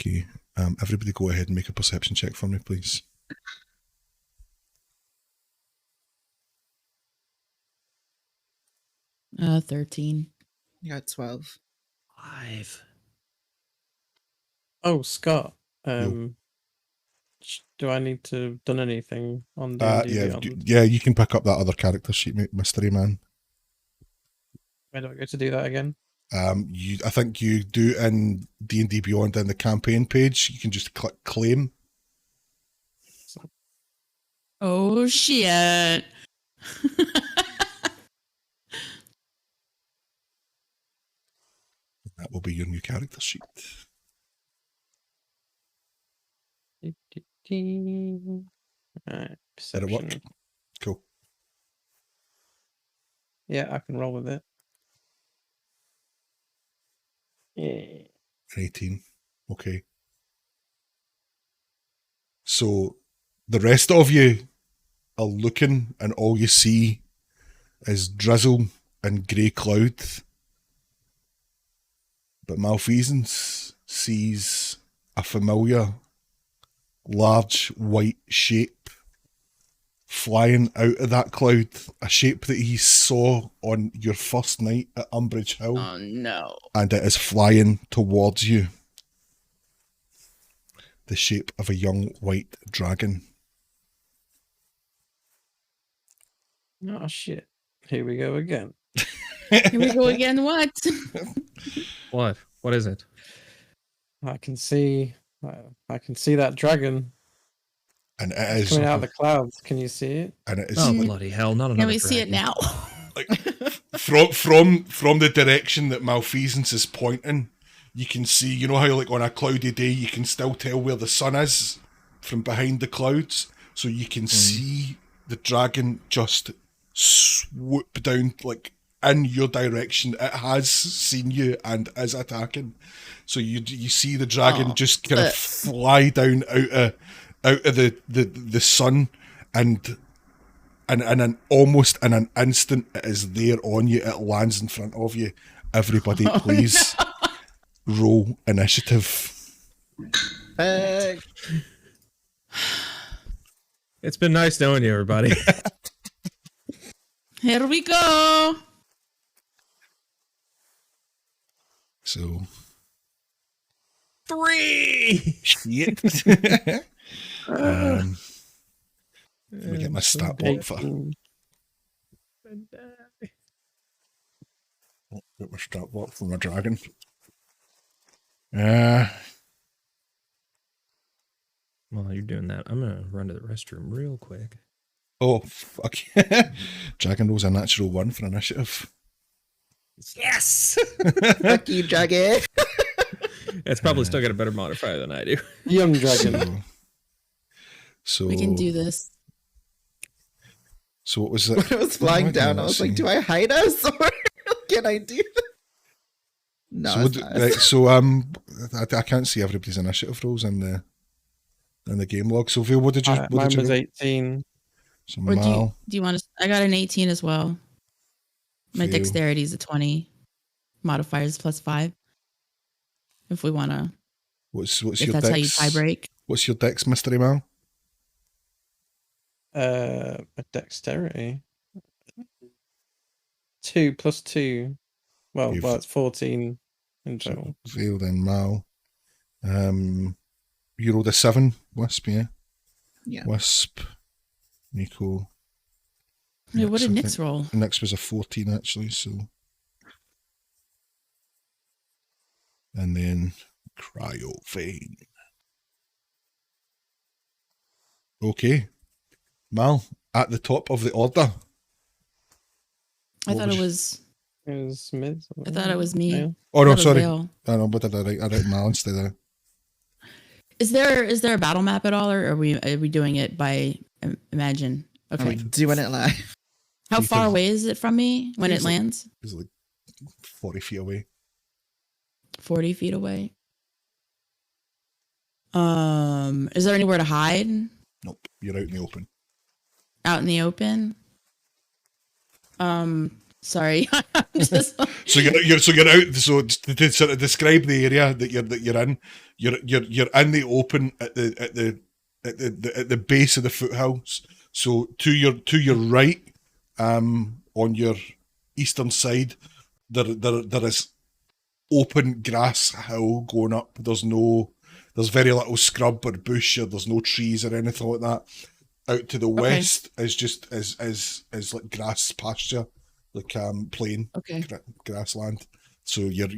Okay. Everybody go ahead and make a perception check for me, please. Uh, 13. You got 12. 5. Oh, Scott. Yo. Do I need to have done anything on D&D Beyond? Yeah, you can pick up that other character sheet, Mystery Man. Where do I get to do that again? I think you do in D&D Beyond in the campaign page. You can just click claim. Oh, shit. That will be your new character sheet. All right, Did it work? perception. Cool. Yeah, I can roll with it. Yeah. 18. Okay. So the rest of you are looking, and all you see is drizzle and grey cloud. But Malfeasance sees a familiar, large white shape flying out of that cloud, a shape that he saw on your first night at Umbridge Hill, Oh no. and it is flying towards you. The shape of a young white dragon. Oh shit! Here we go again. Here we go again. What? What? What is it? I can see. I can see that dragon And it it's is, coming out of the clouds. Can you see it? and it is Oh, like, bloody hell. Not Can another we see it dragon. now? from the direction that Malfeasance is pointing, you can see, you know how like on a cloudy day you can still tell where the sun is from behind the clouds, so you can see the dragon just swoop down like in your direction. It has seen you and is attacking, so you see the dragon just kind of fly down out of the sun, and almost in an instant it is there on you. It lands in front of you. Everybody, please roll initiative. It's been nice knowing you, everybody. Here we go. So 3! shit. Let me get my stat block for. 18. Get my stat block for my dragon. While you're doing that, I'm gonna run to the restroom real quick. Oh fuck! Dragon rolls a natural 1 for initiative. Yes! Fuck you, dragon. It's probably still got a better modifier than I do. Young dragon. So We can do this. So what was it? When it was flying down, I was like, do I hide us or can I do that? No, So, it's not. right, so I can't see everybody's initiative rolls in the game log. So Phil, what did you? What Mine did you was roll? 18. So Or Mal, do you want to? I got an 18 as well. My Phil. dexterity is a 20. Modifiers +5. If we want to, What's if your that's dex? how you tie break. What's your dex, Mystery Mal? A dexterity. 2 plus 2. Well, You've- it's 14 in total. So Phil, then Mal. You rolled a 7, Wisp, yeah. Yeah. Wisp, Nico. Wait, what did I Nyx think. roll? Nyx was a 14 actually, so. And then Cryo Vein. Okay. Mal, at the top of the order. I What thought was- it was. It was Smith. I thought it was me. Yeah. Oh I no, thought it was sorry. Vale. I know, what did I write? I wrote Mal instead of. Is there a battle map at all, or are we doing it by Imagine? Are we Okay. doing it live? How You far can- away is it from me when it It's like- lands? It's like 40 feet away. 40 feet away. Is there anywhere to hide Nope, you're out in the open. out in the open? Sorry. I'm just So you're out. So to sort of describe the area that you're in, you're in the open at the base of the foothills. So to your right, on your eastern side, there is open grass hill going up. There's very little scrub or bush, or there's no trees or anything like that. Out to the west is just is like grass pasture, like plain okay. grassland. So you're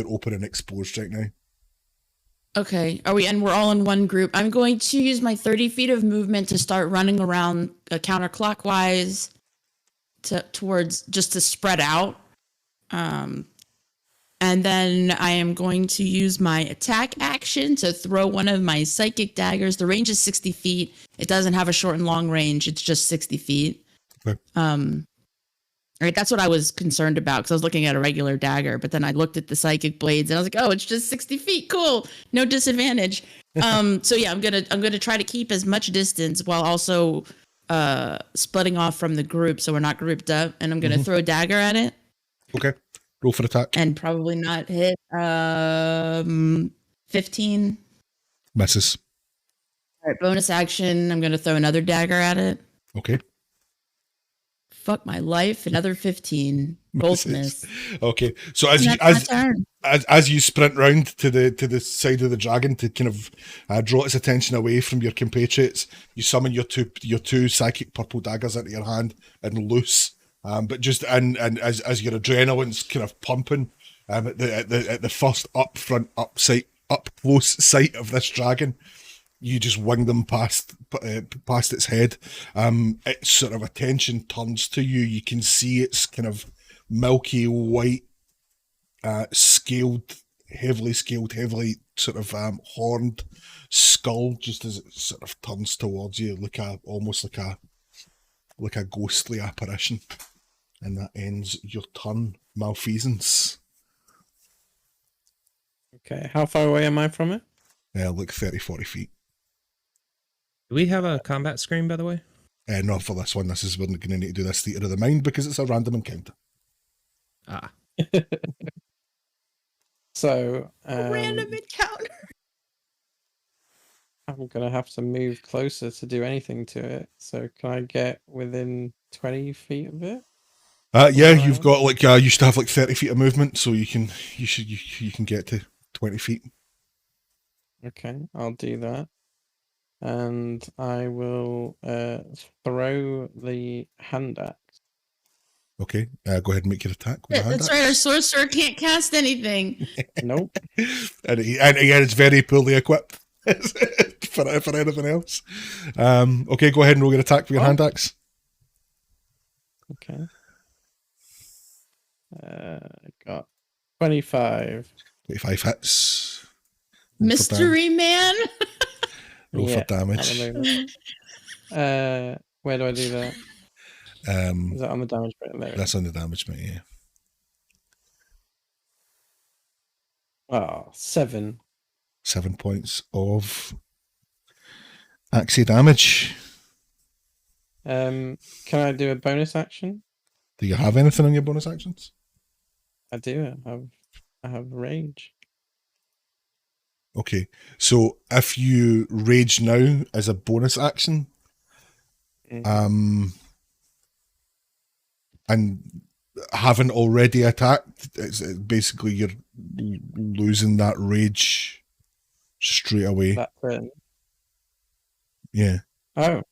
open and exposed right now. Okay. We're all in one group. I'm going to use my 30 feet of movement to start running around counterclockwise towards just to spread out. And then I am going to use my attack action to throw one of my psychic daggers. The range is 60 feet. It doesn't have a short and long range. It's just 60 feet. Okay. Right, that's what I was concerned about because I was looking at a regular dagger, but then I looked at the psychic blades and I was like, oh, it's just 60 feet. Cool. No disadvantage. So yeah, I'm gonna try to keep as much distance while also splitting off from the group so we're not grouped up. And I'm gonna throw a dagger at it. Okay. Roll for attack. And probably not hit 15. Misses. All right, bonus action. I'm gonna throw another dagger at it. Okay. Fuck my life. Another 15. Both miss. Okay. So as you sprint round to the side of the dragon to kind of draw its attention away from your compatriots, you summon your two psychic purple daggers into your hand and loose. But just and as your adrenaline's kind of pumping, at the first up close sight of this dragon, you just wing them past its head. Its sort of attention turns to you. You can see its kind of milky white, heavily scaled, sort of horned skull, just as it sort of turns towards you, almost like a ghostly apparition. And that ends your turn, Malfeasance. Okay, how far away am I from it? Like 30, 40 feet. Do we have a combat screen, by the way? Not for this one. We're going to need to do this theatre of the mind because it's a random encounter. Ah. So Random encounter. I'm gonna have to move closer to do anything to it. So can I get within 20 feet of it? Yeah, you've got you should have 30 feet of movement, so you can get to 20 feet. Okay, I'll do that. And I will throw the hand axe. Okay, go ahead and make your attack with the hand That's axe. right. Our sorcerer can't cast anything. Nope. and again, it's very poorly equipped for anything else. Okay, go ahead and roll your attack with your hand axe. Okay. I got 25. 25 hits. Mystery man. Roll for at the damage. moment. Where do I do that? Is that on the damage bit? There. That's on the damage bit, yeah. Oh, 7. 7 points of axie damage. Can I do a bonus action? Do you have anything on your bonus actions? I do. I have rage. Okay, so if you rage now as a bonus action, and haven't already attacked, it's basically you're losing that rage straight away. That turn. Yeah. Oh,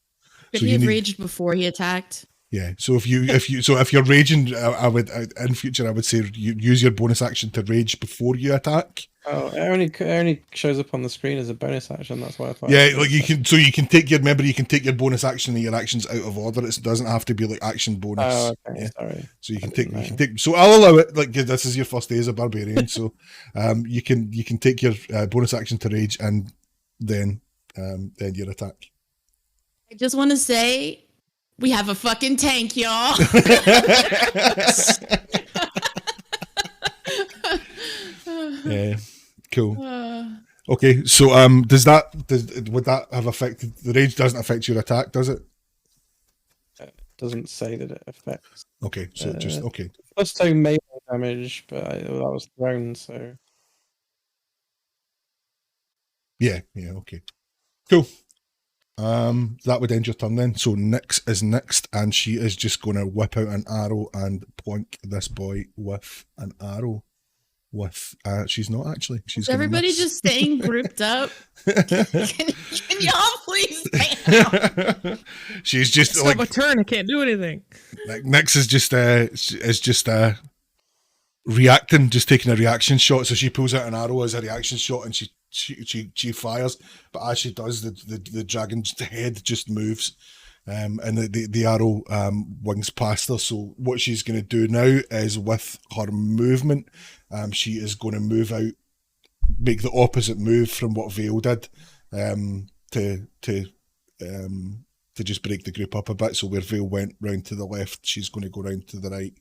Could So he you have need- raged before he attacked? Yeah. So if you're raging, I would in future I would say you use your bonus action to rage before you attack. oh, it only shows up on the screen as a bonus action. That's why I thought. Yeah, like you can take your bonus action and your actions out of order. It doesn't have to be like action bonus. Oh, okay. Yeah. Sorry. So you I can didn't take know. so I'll allow it. Like this is your first day as a barbarian, so you can take your bonus action to rage and then your attack. I just want to say we have a fucking tank, y'all. Yeah, cool. Okay, so would that have affected the rage? Doesn't affect your attack, does it? Doesn't say that it affects. Okay, so just okay. +2 melee damage, but that was thrown. So Yeah, okay. Cool. That would end your turn then. So Nyx is next, and she is just going to whip out an arrow and plonk this boy with an arrow. With she's not actually. She's Is everybody miss. just staying grouped up? Can y'all please stay out? She's just It's like not my turn. I can't do anything. Nyx is just reacting, just taking a reaction shot. So she pulls out an arrow as a reaction shot, and she fires. But as she does, the dragon's head just moves And the arrow wings past her. So what she's going to do now is, with her movement, she is going to move out, make the opposite move from what Vale did, to just break the group up a bit. So where Vale went round to the left, she's going to go round to the right,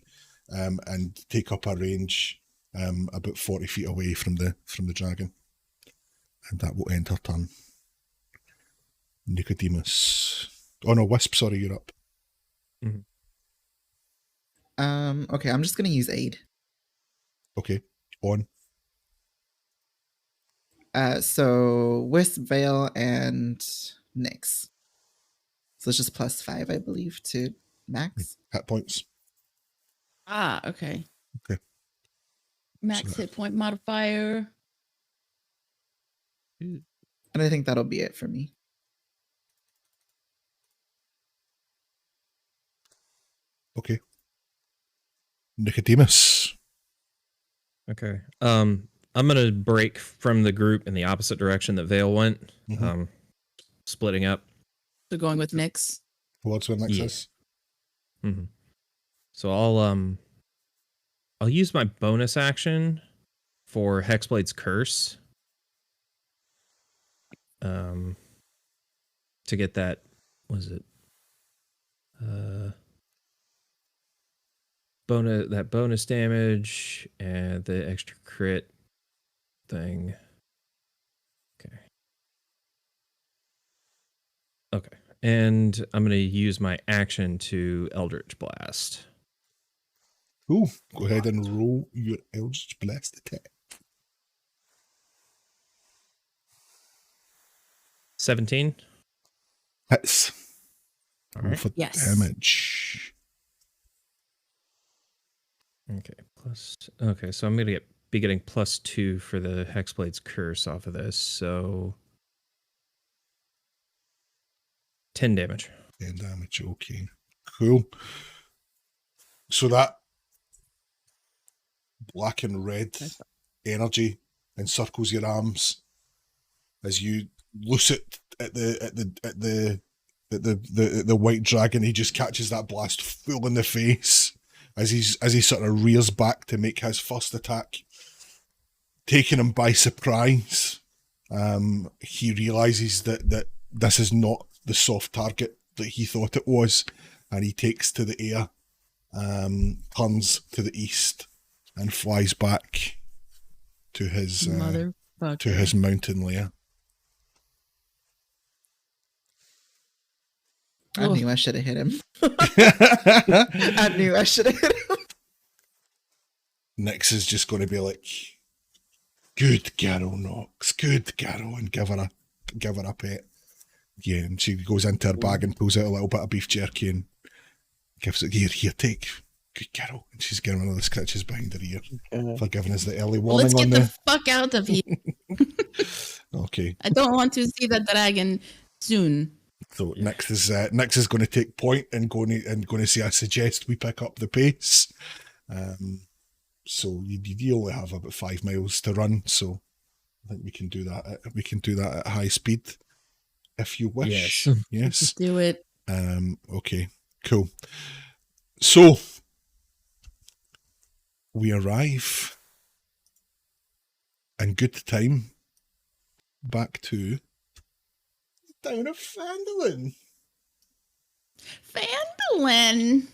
and take up a range about 40 feet away from the dragon. And that will end her turn. Nicodemus. Oh no, Wisp, sorry, you're up. Okay, I'm just gonna use aid. Okay, on. So Wisp, Vale, and Nyx. So it's just +5, I believe, to max. Hit points. Ah, okay. Okay. Max hit point modifier. And I think that'll be it for me. Okay. Nicodemus. Okay. I'm gonna break from the group in the opposite direction that Vale went. Splitting up. So going with Nyx. Towards where Nyx is. Mm-hmm. So I'll use my bonus action for Hexblade's Curse. To get that, was it? Bonus damage and the extra crit thing. Okay. And I'm gonna use my action to Eldritch Blast. Ooh, go ahead and roll your Eldritch Blast attack. 17. Hits. All Roll right. for Yes. damage. Okay, so I'm gonna be getting +2 for the Hexblade's Curse off of this, so 10 damage. 10 damage, okay. Cool. So that black and red energy encircles your arms as you loose it at the white dragon. He just catches that blast full in the face as he sort of rears back to make his first attack, taking him by surprise. He realizes that this is not the soft target that he thought it was, and he takes to the air, turns to the east, and flies back to his mountain lair. I knew I should have hit him. I knew I should have hit him. Nyx is just going to be like, "Good girl, Nox. Good girl," and give her a pet. Yeah, and she goes into her bag and pulls out a little bit of beef jerky and gives it. Here, take. Good girl. And she's getting one of the scratches behind her ear for giving us the early warning. Let's on get the fuck out of here. Okay. I don't want to see the dragon soon. So Nyx is going to take point and going to say, "I suggest we pick up the pace." So you only have about 5 miles to run, so I think we can do that. We can do that at high speed, if you wish. Yes. Let's do it. Okay. Cool. So we arrive in good time back to the town of Phandalin. Phandalin.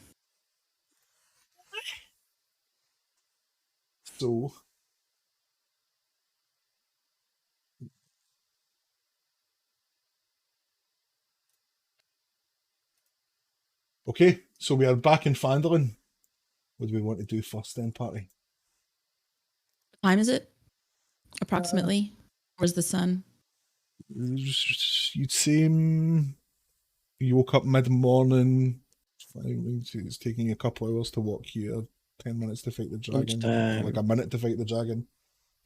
So okay, so we are back in Phandalin. What do we want to do first then, party? What time is it? Approximately. Where's the sun? You'd say you woke up mid-morning. It's taking a couple hours to walk here. 10 minutes to fight the dragon. Lunchtime. Like a minute to fight the dragon.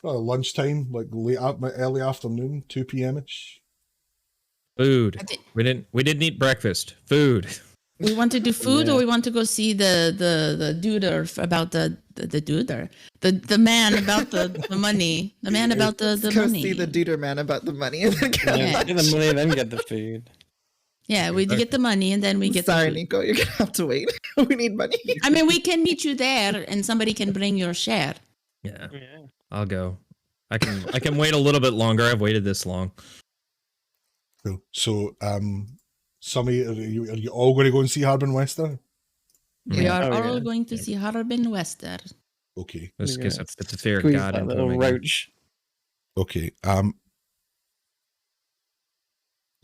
Lunchtime, like early afternoon, 2 p.m.ish. Food. We didn't eat breakfast. Food. We want to do food, or we want to go see the duder about the duder, the man about the money, the man about the Go money. see the duder man about the money and then go Yeah, get the money and then get the food. Yeah, we get the money and then we get Sorry, the food. Nico, you're gonna have to wait. We need money. I mean, we can meet you there and somebody can bring your share. Yeah, Yeah. I'll go. I can wait a little bit longer. I've waited this long. Cool. So, Sammy, are you all going to go and see Harbin Wester? We are Oh, all yeah. going to see Harbin Wester. Okay. Just guess it's a fear of Squeeze God that into little him again. roach. Okay.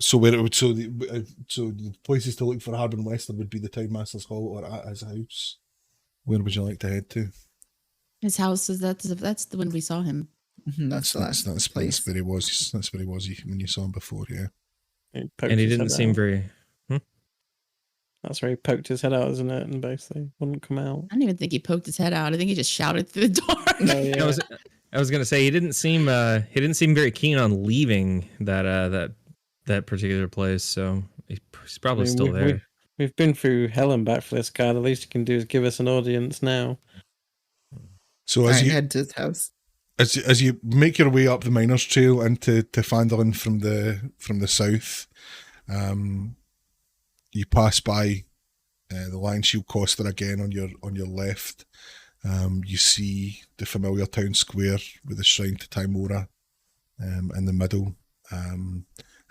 So where it would so the places to look for Harbin Wester would be the Town Master's Hall or at his house. Where would you like to head to? His house is that's the when we saw him. That's the last That's place. where he was. That's where he was when you saw him before. Yeah. Poked And he his didn't head seem out. very. That's where he poked his head out, isn't it? And basically wouldn't come out. I don't even think he poked his head out. I think he just shouted through the door. Oh, yeah. I was gonna say he didn't seem very keen on leaving that particular place. So he's probably still there. We've been through hell and back for this guy. The least he can do is give us an audience now. So All as right, you head to his house. as you make your way up the miners' trail into Fandolin from the south, you pass by the Lion Shield Coster again on your left. You see the familiar town square with the shrine to Timora in the middle.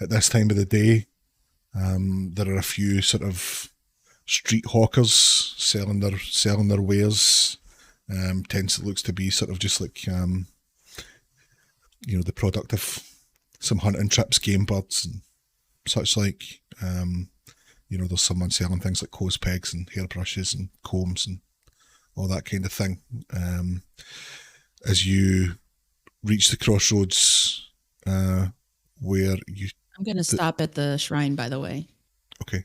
At this time of the day, there are a few sort of street hawkers selling their wares. Looks to be sort of just like the product of some hunting trips, game birds and such like. There's someone selling things like hose pegs and hairbrushes and combs and all that kind of thing. As you reach the crossroads, where you I'm gonna stop at the shrine, by the way. okay,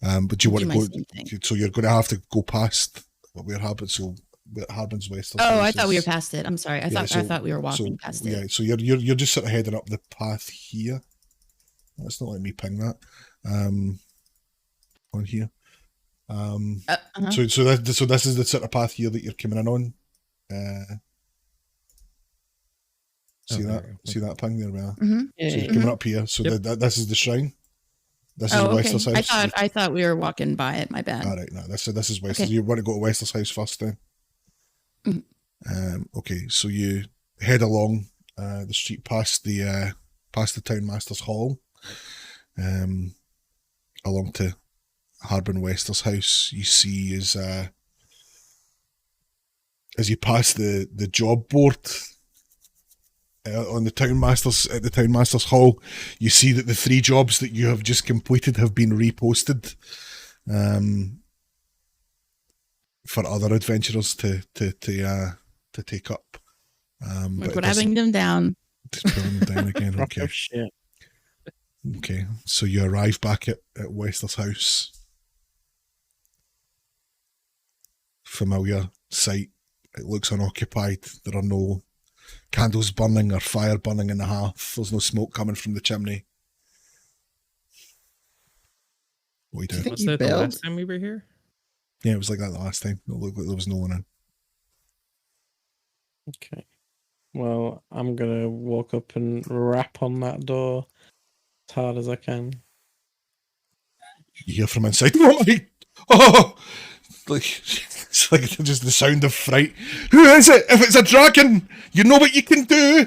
but do you want to Do go? my same thing. So you're going to have to go past where Harbin's. So where Harbin's West. Oh, I thought we were past it. I'm sorry. I thought we were walking past it. Yeah, so you're just sort of heading up the path here. That's not letting me ping that. On here. Uh-huh. So this is the sort of path here that you're coming in on. See that? Okay. See that ping there, man? Mm-hmm. Yeah. So you're coming up here. So Yep. this is the shrine. This is Oh, okay. Wester's house. I thought we were walking by it. My bad. All right, no, this is Wester's. Okay. You want to go to Wester's house first, then? Mhm. Okay, so you head along the street past the Town Master's Hall, along to Harbin Wester's house. You see as you pass the job board on the Town Master's Hall, you see that the 3 jobs that you have just completed have been reposted for other adventurers to take up. We're but it grabbing them down. doesn't- just pulling them down again. Proper Okay. shit. Okay, so you arrive back at Wester's house. Familiar sight. It looks unoccupied. There are no candles burning or fire burning in the hearth. There's no smoke coming from the chimney. What are you Do you doing? think Was you that the bailed? last time we were here? Yeah, it was like that the last time. It looked like there was no one in. Okay. Well, I'm gonna walk up and rap on that door as hard as I can. You hear from inside. Oh my! Oh! It's like just the sound of fright. Who is it? If it's a dragon, you know what you can do.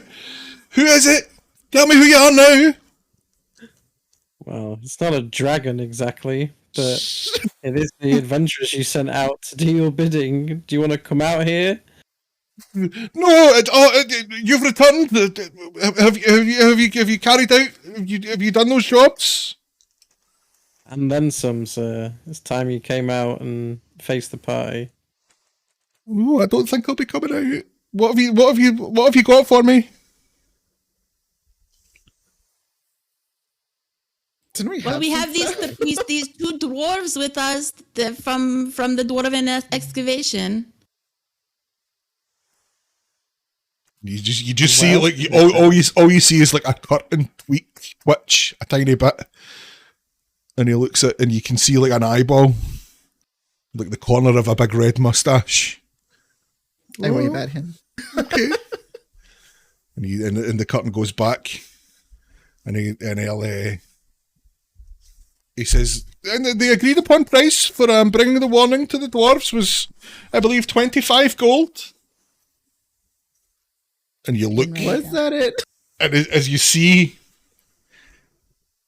Who is it? Tell me who you are now. Well, it's not a dragon exactly, but it is the adventurers you sent out to do your bidding. Do you want to come out here? No, you've returned. Have you carried out? Have you done those jobs? And then some, sir. It's time you came out and faced the party. Oh, I don't think I'll be coming out. What have you got for me? Didn't we Well, we have some stuff? these 2 dwarves with us from the dwarven excavation. You just see like all you see is like a curtain twitch a tiny bit, and he looks at and you can see like an eyeball, like the corner of a big red mustache. I wave at him. Okay. and the curtain goes back, and he'll he says, and the agreed upon price for bringing the warning to the dwarves was, I believe, 25 gold. And you look, Was that it? and as you see,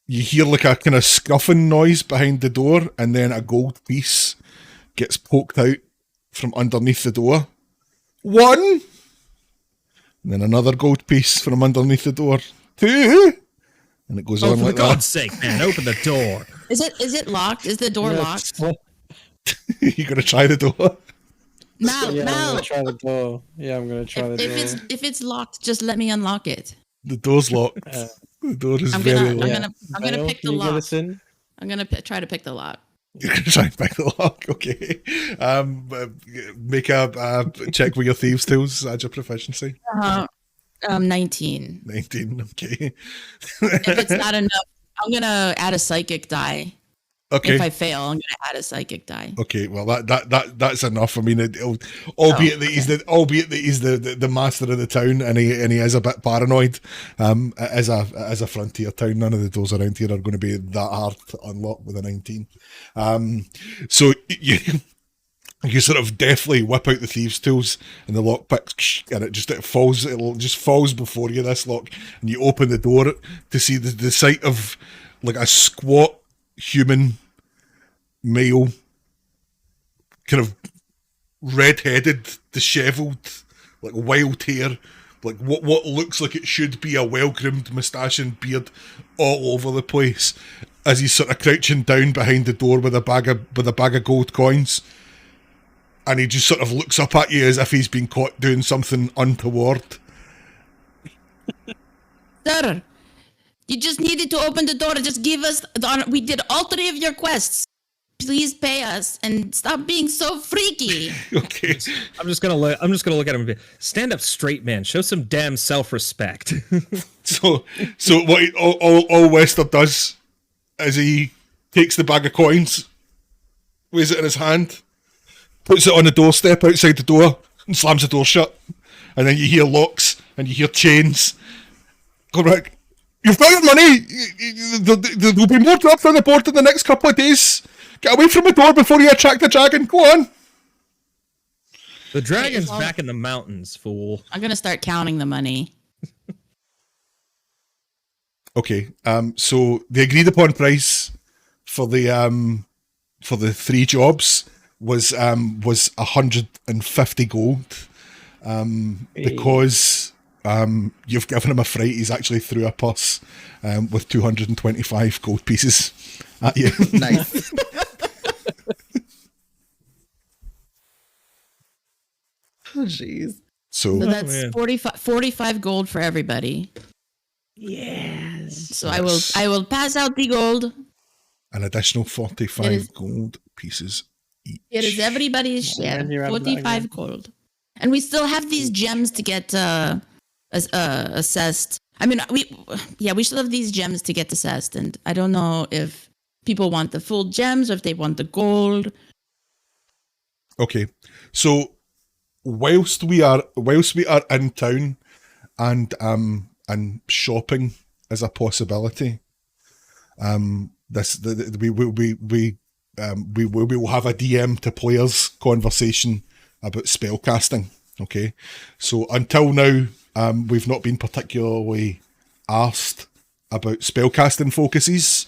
you hear like a kind of scuffing noise behind the door, and then a gold piece gets poked out from underneath the door. 1! And then another gold piece from underneath the door. 2! And it goes Oh, on for like God's sake, man, open the door. Is it locked? Is the door locked? that. You're going to try the door? Mal, Yeah, I'm Mal. gonna try the door. Yeah, I'm gonna try the door. If it's locked, just let me unlock it. The door's locked. Uh, The door is I'm very gonna locked. I'm gonna Vale, pick the can you get lock. us in? I'm gonna try to pick the lock. You're going to try and pick the lock, okay. Make a check with your thieves' tools. Add your proficiency. 19. 19, okay. If it's not enough, I'm gonna add a psychic die. Okay. If I fail, I'm gonna add a psychic die. Okay, well that's enough. I mean, albeit that he's the master of the town, and he is a bit paranoid. As a frontier town, none of the doors around here are going to be that hard to unlock with a 19. So you sort of deftly whip out the thieves' tools, and the lock picks, and it just falls before you. This lock, and you open the door to see the sight of like a squat human male, kind of red-headed, dishevelled, like wild hair, like what looks like it should be a well-groomed moustache and beard all over the place, as he's sort of crouching down behind the door with a bag of gold coins, and he just sort of looks up at you as if he's been caught doing something untoward. Sir, you just needed to open the door and just give us the honor. We did all 3 of your quests. Please pay us and stop being so freaky. Okay. I'm just gonna look at him and be, stand up straight, man. Show some damn self-respect. So what all Wester does is he takes the bag of coins, weighs it in his hand, puts it on the doorstep outside the door, and slams the door shut. And then you hear locks and you hear chains. Go back. You've got your money. There'll be more dropped on the board in the next couple of days. Get away from the door before you attract the dragon. Go on. The dragon's well- back in the mountains, fool. I'm gonna start counting the money. Okay. So the agreed upon price for the 3 jobs was 150 gold. Because you've given him a fright, he's actually threw a purse with 225 gold pieces at you. Nice. Oh, jeez. So So that's man. 45 gold for everybody. Yes. So I will pass out the gold. an additional 45 It is- gold pieces each. It is everybody's share. then you're out of that 45 again. gold. And we still have these gems to get assessed. I mean, we still have these gems to get assessed, and I don't know if people want the full gems or if they want the gold. Okay, so whilst we are in town and shopping is a possibility, we will have a DM to players conversation about spell casting. Okay, so until now, we've not been particularly asked about spellcasting focuses.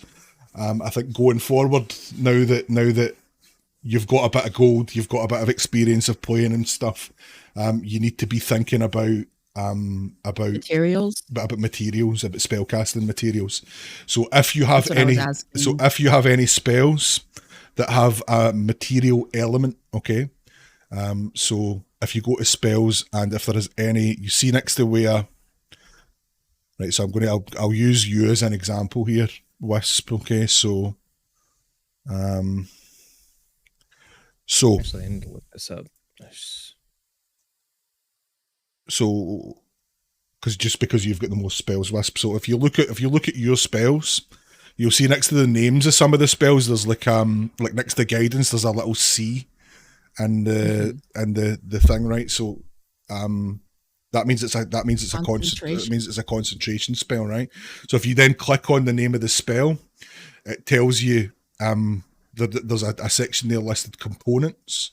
I think going forward, now that you've got a bit of gold, you've got a bit of experience of playing and stuff, you need to be thinking about Materials. materials, about spellcasting materials. So if you have That's what I was any, asking. if you have any spells that have a material element, okay. So if you go to spells and if there is any, you see next to where, right? So I'll use you as an example here, Wisp. Okay, so, Actually, I need to look this up. So because you've got the most spells, Wisp. So if you look at your spells, you'll see next to the names of some of the spells, there's like next to guidance, there's a little C, and the thing, right? So that means it's a concentration spell, right? So if you then click on the name of the spell, it tells you there's a section there listed components,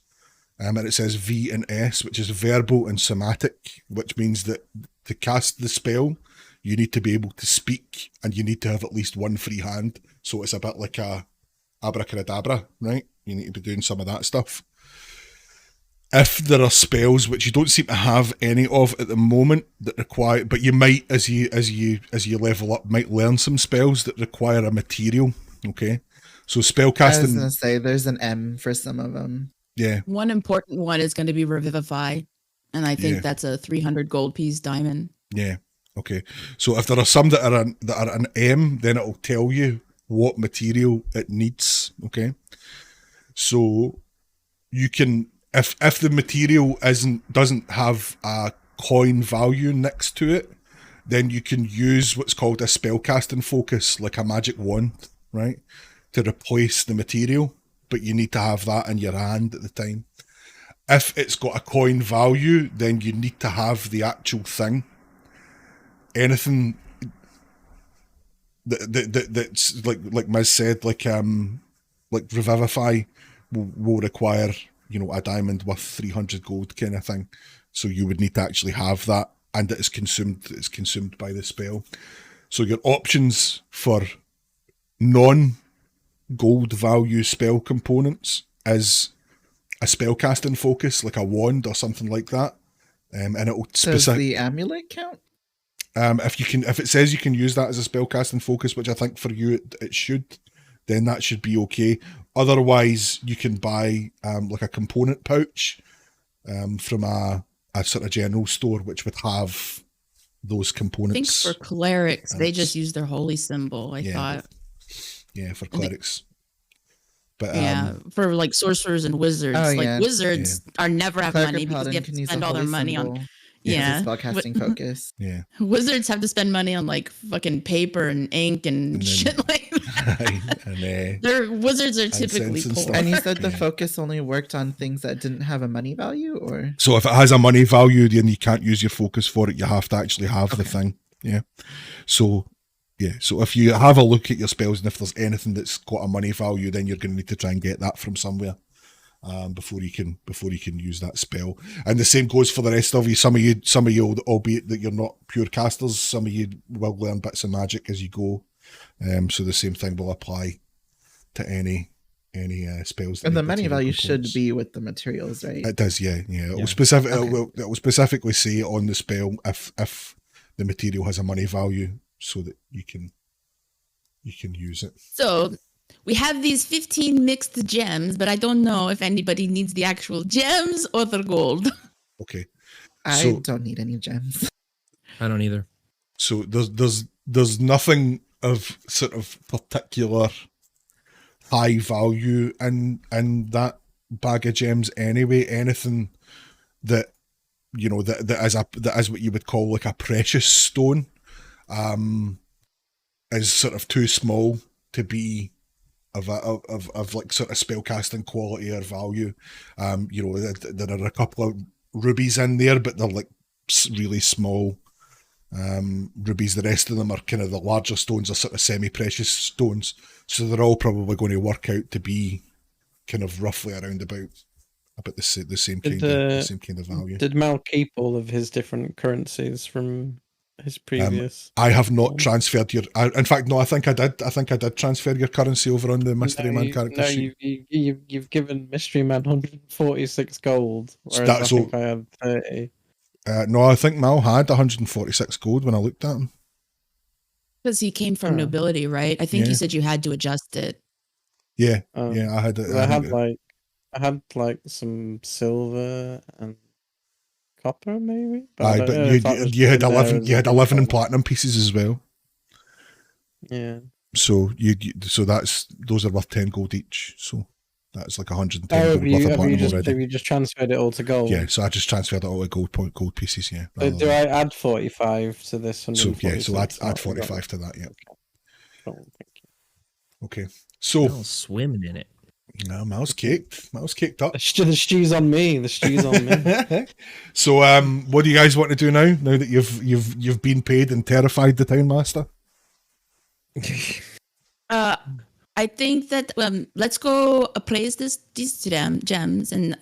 and it says V and S, which is verbal and somatic, which means that to cast the spell, you need to be able to speak, and you need to have at least one free hand. So it's a bit like a abracadabra, right? You need to be doing some of that stuff. If there are spells which you don't seem to have any of at the moment that require, but you might, as you level up, might learn some spells that require a material. Okay, so spell I was casting. gonna say there's an M for some of them. Yeah, One important one is going to be Revivify, and I think Yeah. that's a 300 gold piece diamond. yeah. Okay, so if there are some that are an M, then it'll tell you what material it needs. Okay, so you can, if the material doesn't have a coin value next to it, then you can use what's called a spellcasting focus, like a magic wand, right, to replace the material. But you need to have that in your hand at the time. If it's got a coin value, then you need to have the actual thing. Anything that's like Miz said, like Revivify will require, a diamond worth 300 gold kind of thing. So you would need to actually have that, and it's consumed by the spell. So your options for non-gold value spell components is a spellcasting focus, like a wand or something like that, and it'll Does the amulet count? if it says you can use that as a spellcasting focus, which I think for you it should, then that should be okay. Otherwise, you can buy like a component pouch from a sort of general store, which would have those I think components. for clerics, they It's- just use their holy symbol. I Yeah. thought, Yeah, for clerics. But yeah, for like sorcerers and wizards. Oh, like yeah. wizards are never have Cleric or money because paladin they have can to use spend a all their holy money on. symbol. Yeah, It's a spellcasting focus. yeah, wizards have to spend money on like fucking paper and ink and, And then- shit like that. and Their wizards are typically incense and poor. stuff. And you said the Yeah. focus only worked on things that didn't have a money value, or so if it has a money value, then you can't use your focus for it. You have to actually have the thing. Yeah. So yeah. So if you have a look at your spells, and if there's anything that's got a money value, then you're going to need to try and get that from somewhere. Before you can use that spell, and the same goes for the rest of you. Some of you, albeit that you're not pure casters, some of you will learn bits of magic as you go. So the same thing will apply to any spells. that and the need money material value should components. be with the materials, right? It does, yeah. It Yeah. will specifically say on the spell if the material has a money value, so that you can use it. So we have these 15 mixed gems, but I don't know if anybody needs the actual gems or the gold. Okay. I So- don't need any gems. I don't either. So there's nothing of sort of particular high value in that bag of gems anyway. Anything that that is what you would call like a precious stone is sort of too small to be of like sort of spellcasting quality or value. There are a couple of rubies in there, but they're like really small rubies. The rest of them are kind of the larger stones, are sort of semi-precious stones, so they're all probably going to work out to be kind of roughly around about the same kind of value. Did Mal keep all of his different currencies from his previous? I have not transferred your. In fact, no. I think I did. I think I did transfer your currency over on the Mystery Man character No, sheet. you've given Mystery Man 146 gold, whereas That's I think I had 30. No, I think Mal had 146 gold when I looked at him. Because he came from Oh. nobility, right? I think Yeah. you said you had to adjust it. Yeah, Um, yeah, I had it. I had like some silver and copper, maybe. I Aye, don't but know if that was you had in there 11. as You a had 11 in gold. platinum pieces as well. Yeah. So so those are worth 10 gold each. So that's like 110 Oh, gold have worth you, of have you platinum just already. have you just transferred it all to gold? Yeah, so I just transferred it all to gold pieces. Yeah. So rather do than- I add 45 to this? So yeah, so 146? add 45 to that. Yeah. Cool, thank you. Okay. So All swimming in it. Mal's caked. Mal's caked up. The stew's on me. The stew's on me. So what do you guys want to do now? Now that you've been paid and terrified the town master? I think that let's go appraise these gems, and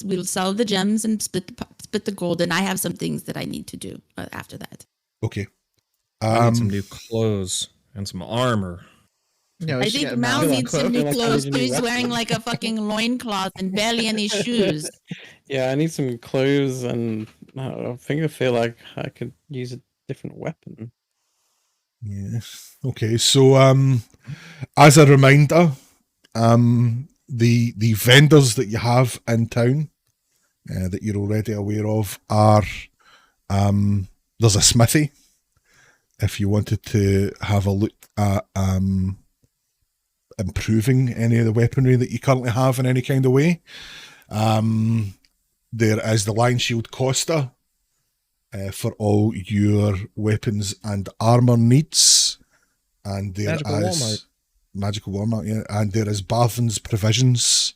we'll sell the gems and split the gold. And I have some things that I need to do after that. Okay. I need some new clothes and some armor. No, I think Mal needs some new clothes. He's wearing like a fucking loincloth and barely any shoes. Yeah, I need some clothes, and I feel like I could use a different weapon. Yeah. Okay. So, as a reminder, the vendors that you have in town that you're already aware of are there's a smithy. If you wanted to have a look at improving any of the weaponry that you currently have in any kind of way, there is the Lion Shield Costa for all your weapons and armor needs, and there is Magical Walmart, yeah, and there is Barthen's Provisions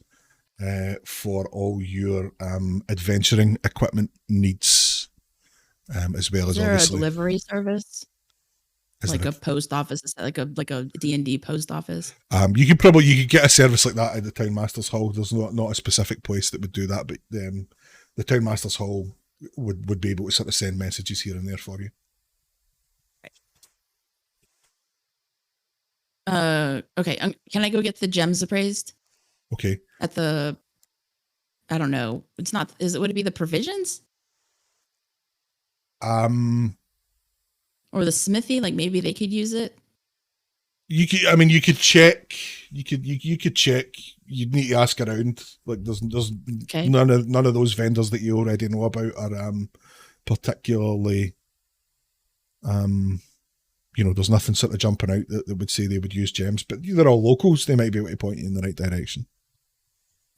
for all your adventuring equipment needs, as well as there obviously a delivery service, like a post office, like a D&D post office. You could get a service like that at the Town Master's Hall. There's not a specific place that would do that, but the Town Master's Hall would be able to sort of send messages here and there for you. Okay. Can I go get the gems appraised? Okay. At the, I don't know. It's not. Would it be the provisions? Or the smithy? Like maybe they could use it. You could check. You could check. You'd need to ask around. Like there's okay. none of those vendors that you already know about are particularly there's nothing sort of jumping out that would say they would use gems, but they're all locals. They might be able to point you in the right direction.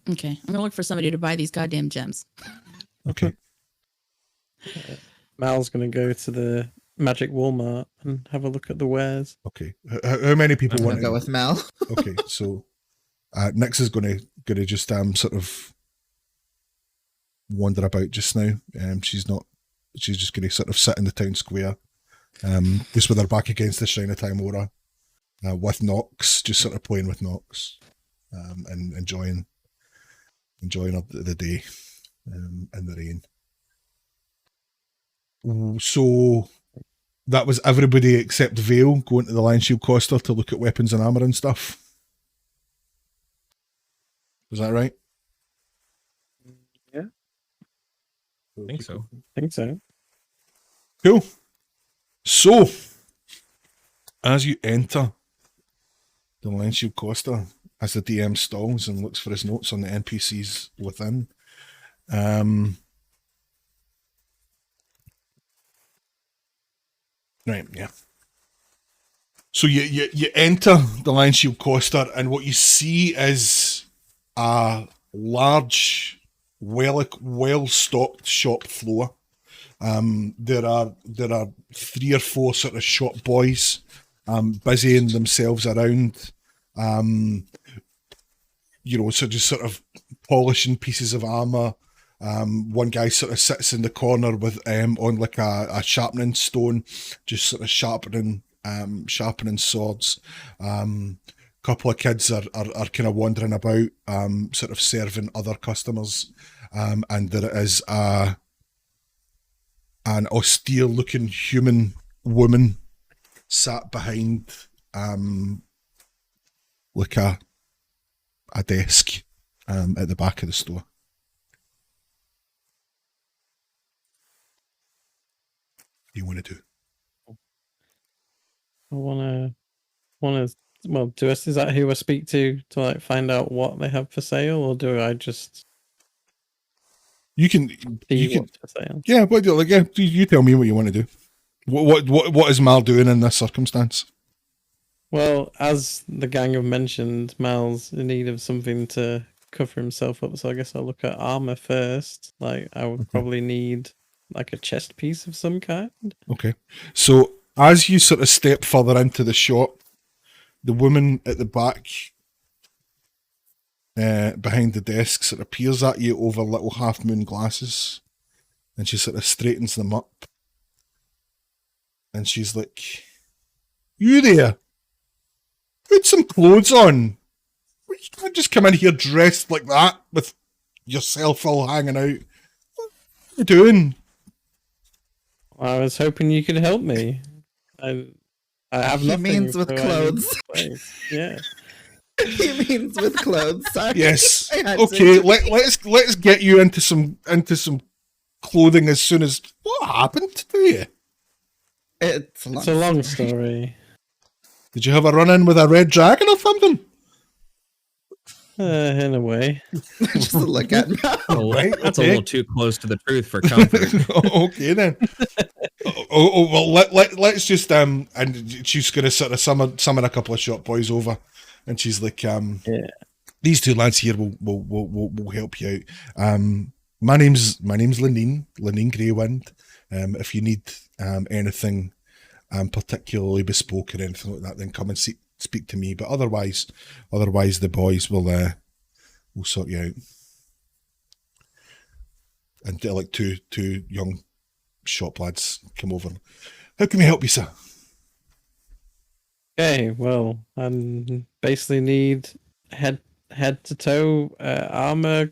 Okay, I'm gonna look for somebody to buy these goddamn gems. Okay. Mal's gonna go to the Magic Walmart and have a look at the wares. Okay. How many people want to go with Mal? Okay, so Nix is gonna just sort of wander about just now. She's just gonna sort of sit in the town square, just with her back against the Shrine of Timora, with Nox, just sort of playing with Nox, and enjoying the day in the rain. So that was everybody except Vale going to the Lion Shield Costa to look at weapons and armor and stuff. Was that right? Yeah. I think so. Cool. So, as you enter the Lion Shield Costa, as the DM stalls and looks for his notes on the NPCs within, right, yeah. So you enter the Lion Shield Costa, and what you see is a large, well-stocked shop floor. There are 3 or 4 sort of shop boys busying themselves around, so just sort of polishing pieces of armor. One guy sort of sits in the corner with on like a sharpening stone, just sort of sharpening swords. Couple of kids are kind of wandering about, sort of serving other customers, and there is an austere looking human woman sat behind like a desk at the back of the store. What do you want to do? I want to. Well, is that who I speak to like find out what they have for sale, or do I just? You can what's for sale? Yeah, you tell me what you want to do. What is Mal doing in this circumstance? Well, as the gang have mentioned, Mal's in need of something to cover himself up, so I guess I'll look at armor first. Like I would probably need like a chest piece of some kind. Okay. So as you sort of step further into the shop, the woman at the back behind the desk sort of peers at you over little half moon glasses, and she sort of straightens them up, and she's like, "You there? put some clothes on. You can't just come in here dressed like that with yourself all hanging out. What are you doing? I was hoping you could help me. I have He nothing. means with so I need clothes. place. Yeah. He means with clothes. Sorry. Yes. I had Okay. to- Let's get you into some clothing as soon as. What happened to you? It's It's a long story. Did you have a run in with a red dragon or something? In a way. Just look at me. Right, That's okay. a little too close to the truth for comfort. Okay then. Well, let's just and she's gonna sort of summon a couple of shop boys over, and she's like, these two lads here will help you out. My name's Lenine Greywind. If you need anything particularly bespoke or anything like that, then come and speak to me. But otherwise the boys will sort you out. And like two young shop lads come over. How can we help you, sir? Okay, well, I basically need head to toe armor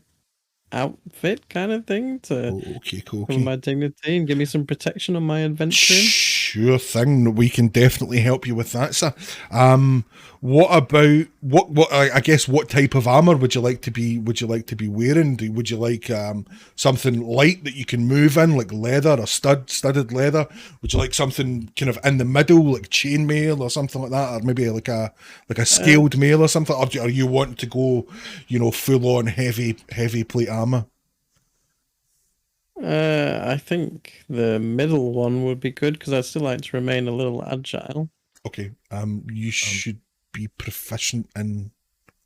outfit kind of thing to Oh, okay, cool. cover Okay. my dignity and give me some protection on my adventuring. Sure thing. We can definitely help you with that, sir. What about what? I guess what type of armor would you like to be? Would you like to be wearing? Would you like something light that you can move in, like leather or studded leather? Would you like something kind of in the middle, like chainmail or something like that, or maybe like a scaled mail or something? Or are you wanting to go, full on heavy plate armor? I think the middle one would be good because I'd still like to remain a little agile. Okay. You should be proficient in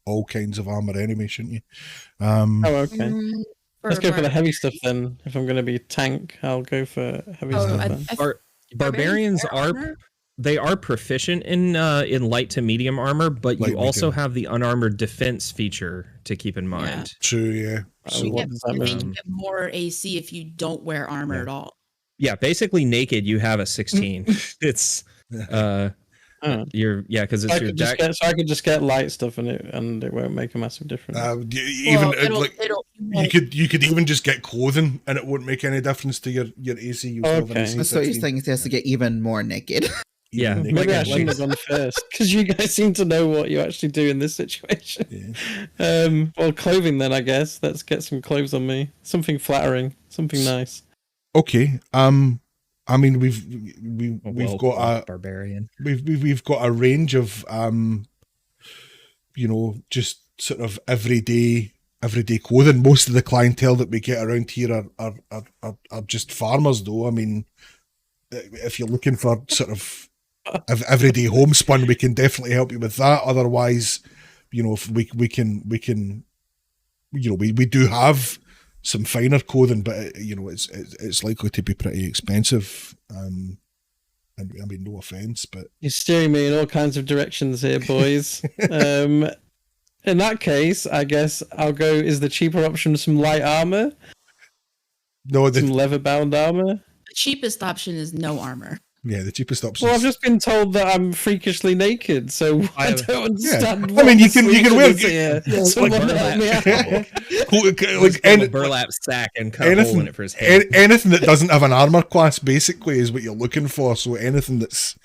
all kinds of armor anyway, shouldn't you? Oh, okay. Mm, Let's go for the bar- heavy stuff then. If I'm going to be tank, I'll go for heavy Oh, stuff I- then. I- Barbarians wear are armor? they are proficient in light to medium armor, but Light you also medium. have the unarmored defense feature to keep in mind. True, yeah. So You what get, does that I think mean? you get more AC if you don't wear armor Yeah. at all. Yeah, basically naked, you have a 16. It's Oh. because So it's I your could just deck. get, just get light stuff in it, and it won't make a massive difference. Even Well, like you you won't- could even just get clothing and it won't make any difference to your AC. You still have an Okay. AC So you're 16. saying he has to get even more naked. Yeah, Even Maybe I naked. shouldn't have gone first because you guys seem to know what you actually do in this situation. Yeah. Well, clothing then, I guess. Let's get some clothes on me. Something flattering, something nice. Okay. I mean we've got a barbarian. we've got a range of just sort of everyday clothing. Most of the clientele that we get around here are just farmers, though. I mean, if you're looking for sort of everyday homespun, we can definitely help you with that. Otherwise, if we can we do have some finer clothing, but it's likely to be pretty expensive. And I mean, no offense, but You're steering me in all kinds of directions here, boys. In that case, I guess I'll go. Is the cheaper option some light armor, no, some leather-bound armor? The cheapest option is no armor. the cheapest option. Well, I've just been told that I'm freakishly naked, so I don't understand. I what mean, the you can solution wear is here. like Someone help me out. like A burlap sack and cut a hole in it for his head. anything that doesn't have an armor class basically is what you're looking for. So anything that's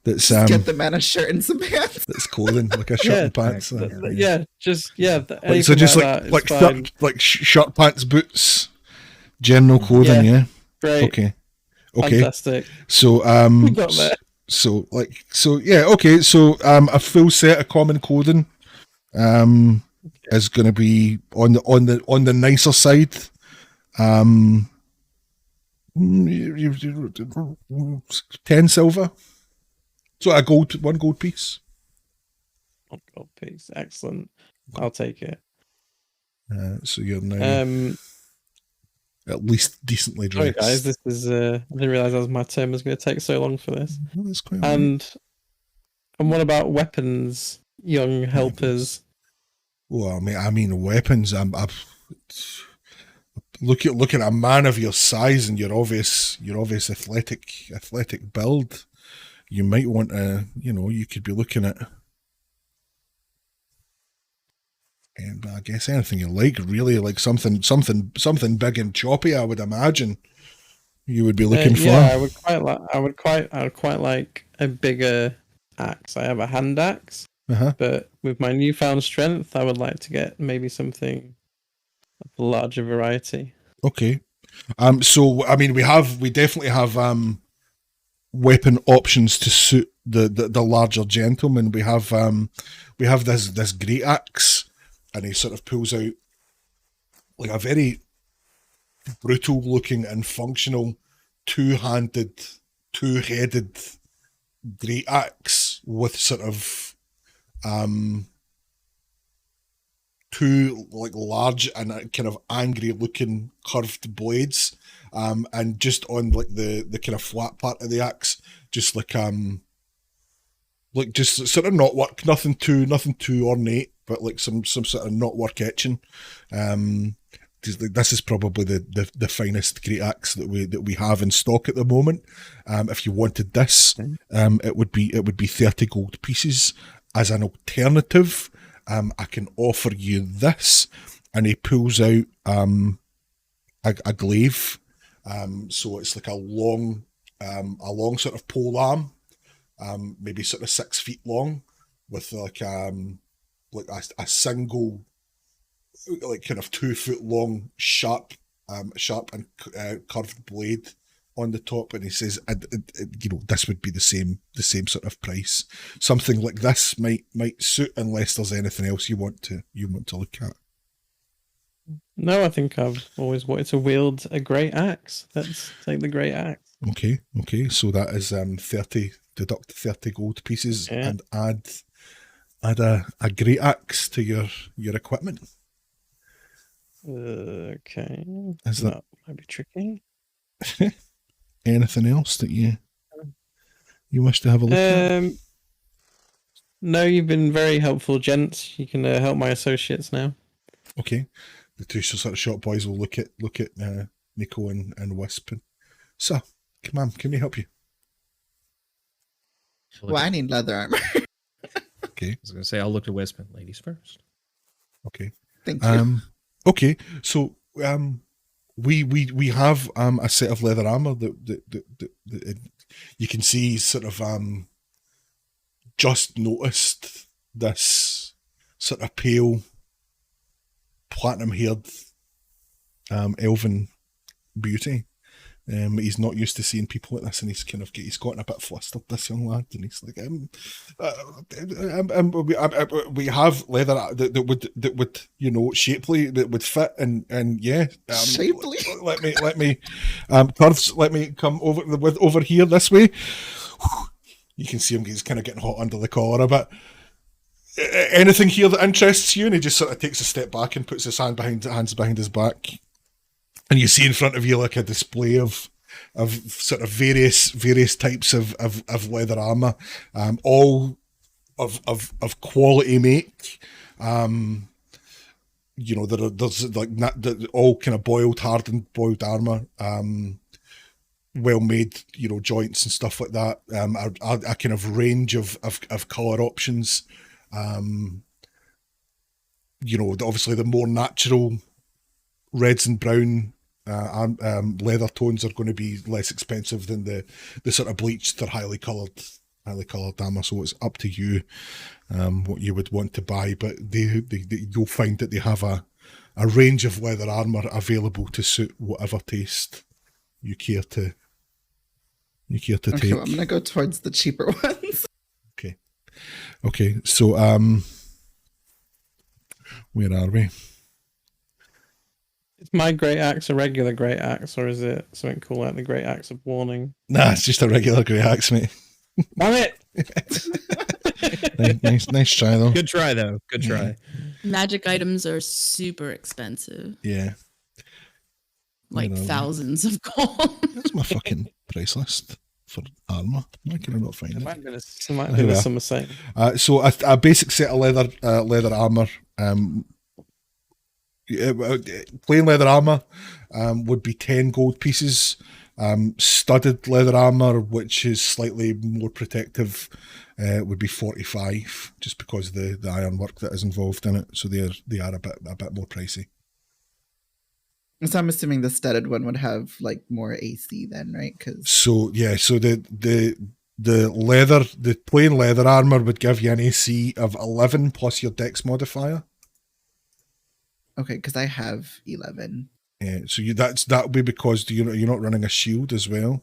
Get the man a shirt and some pants. that's clothing, like a shirt Yeah. and pants. Yeah, just So just like fine. shirt, pants, boots, general clothing. Yeah. Great, Okay. fantastic. So We got there. okay. So a full set of common clothing is going to be on the nicer side. 10 silver. So one gold piece. Oh, gold piece, excellent. I'll take it. So you're now at least decently Sorry, dressed. guys. This is. I didn't realize my turn was going to take so long for this. Oh, that's quite all right. And what about weapons, young helpers? Well, I mean, weapons. Look at a man of your size and your obvious athletic build. You might want to, you could be looking at And I guess anything you like, really, like something big and choppy. I would imagine you would be looking yeah, for. I would quite like a bigger axe. I have a hand axe, Uh-huh. but with my newfound strength, I would like to get maybe something of a larger variety. Okay. So I mean, we definitely have weapon options to suit the larger gentleman. We have this great axe, and he sort of pulls out like a very brutal looking and functional two-headed great axe with sort of two like large and kind of angry looking curved blades, and just on like the kind of flat part of the axe, just like just sort of knotwork, nothing too ornate, but like some sort of knotwork etching. This is probably the finest great axe that we have in stock at the moment. If you wanted this, it would be 30 gold pieces. As an alternative, I can offer you this, and he pulls out a glaive. So it's like a long sort of pole arm, maybe sort of 6 feet long, with like a single, like kind of 2 foot long sharp and curved blade on the top. And he says, this would be the same sort of price. Something like this might suit, unless there's anything else you want to look at. No, I think I've always wanted to wield a great axe. Let's take the great axe. Okay. So that is 30. Deduct 30 gold pieces, Yeah. and add a great axe to your equipment. Okay. Is that might be tricky. Anything else that you wish to have a look at? No, you've been very helpful, gents. You can help my associates now. Okay. The two sort of shop boys will look at Nico and Wisp. So, come on, can we help you? Well, I need leather armor. Okay. I was going to say, I'll look to Wisp, ladies first. Okay. Thank you. Okay. So, we have a set of leather armor that you can see sort of just noticed this sort of pale platinum haired elven beauty. He's not used to seeing people like this, and he's gotten a bit flustered, this young lad, and he's like, we have leather that would shapely, that would fit, and yeah, Shapely. Let me Curves, let me come over here this way. You can see him, he's kind of getting hot under the collar a bit. Anything here that interests you? And he just sort of takes a step back and puts his hands behind his back. And you see in front of you like a display of sort of various types of leather armor, all of quality make. There's like all kind of hardened boiled armor, well made, joints and stuff like that. A kind of range of color options. Obviously the more natural reds and brown leather tones are going to be less expensive than the sort of bleached or highly coloured armor. So it's up to you what you would want to buy, but you'll find that they have a range of leather armor available to suit whatever taste you care to take. Well, I'm gonna go towards the cheaper ones. Okay. So where are we? Is my great axe a regular great axe, or is it something cool like the great axe of warning? Nah, it's just a regular grey axe, mate. Damn it! nice try though. Good try, though. Good try. Magic items are super expensive, Yeah. like thousands of gold. That's my fucking price list for armor. Why can I not find It it? might be the summer sale. So a basic set of leather armor, plain leather armor, would be 10 gold pieces. Studded leather armor, which is slightly more protective, would be 45, just because of the ironwork that is involved in it. So they are a bit more pricey. So I'm assuming the studded one would have like more AC then, right? So the leather, the plain leather armor would give you an AC of 11 plus your Dex modifier. Okay, because I have 11. Yeah, so that would be because you're not running a shield as well.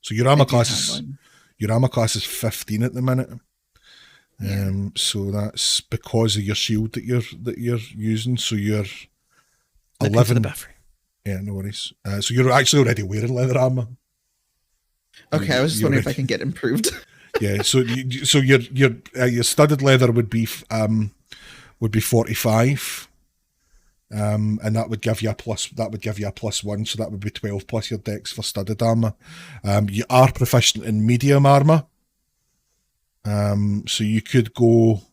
So your armor class is 15 at the minute. Yeah. So that's because of your shield that you're using. So you're Look 11. into the buffer. Yeah, no worries. So you're actually already wearing leather armor. Okay, I was just wondering if I can get improved. Yeah, so your studded leather would be 45. And that would give you a +1, so that would be 12 plus your Dex for studded armor. You are proficient in medium armor. So you could go.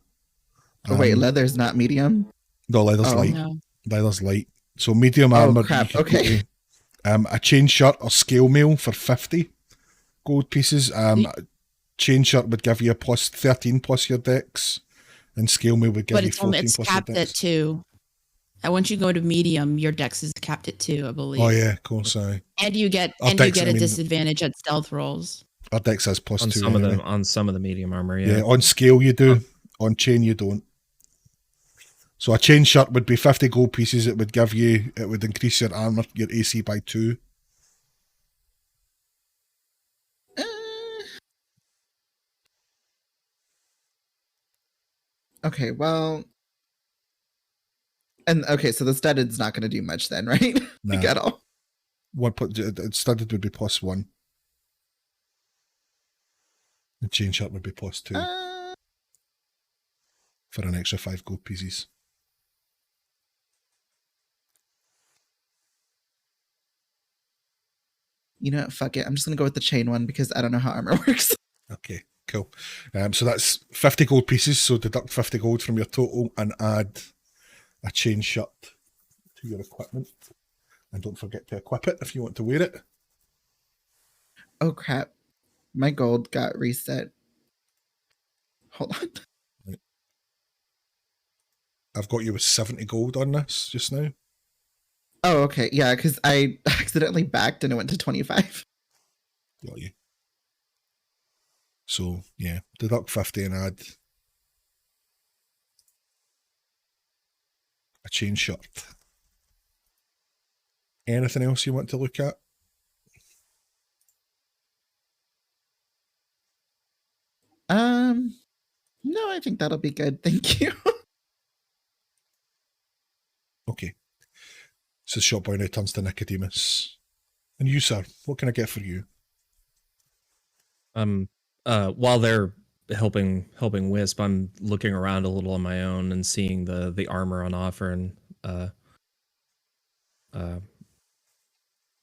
Oh wait, leather's not medium? No, leather's light. No. Leather's light. So medium armor. Crap. Okay. A chain shirt or scale mail for 50 gold pieces. A chain shirt would give you a +13 plus your Dex, and scale mail would give you 14 it's plus your capped at Dex. 2. And once you go to medium, your Dex is capped at 2, I believe. Oh yeah, cool. Sorry. And you get Our a Dex, I mean, disadvantage at stealth rolls. Our Dex has +2 On some anyway. of them, on some of the medium armor. Yeah, Yeah. on scale you do. On chain you don't. So a chain shirt would be 50 gold pieces. It would increase your armor, your AC by 2. Okay, well, and okay, so the studded's not going to do much then, right? Nah. Like at all. Studded would be +1. The chain shirt would be +2 for an extra 5 gold pieces. You know what? Fuck it. I'm just going to go with the chain one because I don't know how armor works. Okay, cool. So that's 50 gold pieces. So deduct 50 gold from your total and add a chain shirt to your equipment. And don't forget to equip it if you want to wear it. Oh crap. My gold got reset. Hold on. Right. I've got you with 70 gold on this just now. Oh, okay. Yeah, because I accidentally backed and it went to 25. Got you. So, yeah, deduct 50 and add a chain shirt. Anything else you want to look at? No, I think that'll be good. Thank you. Okay. So Shopboy now turns to Nicodemus. And you, sir, what can I get for you? While they're helping Wisp, I'm looking around a little on my own and seeing the armor on offer, and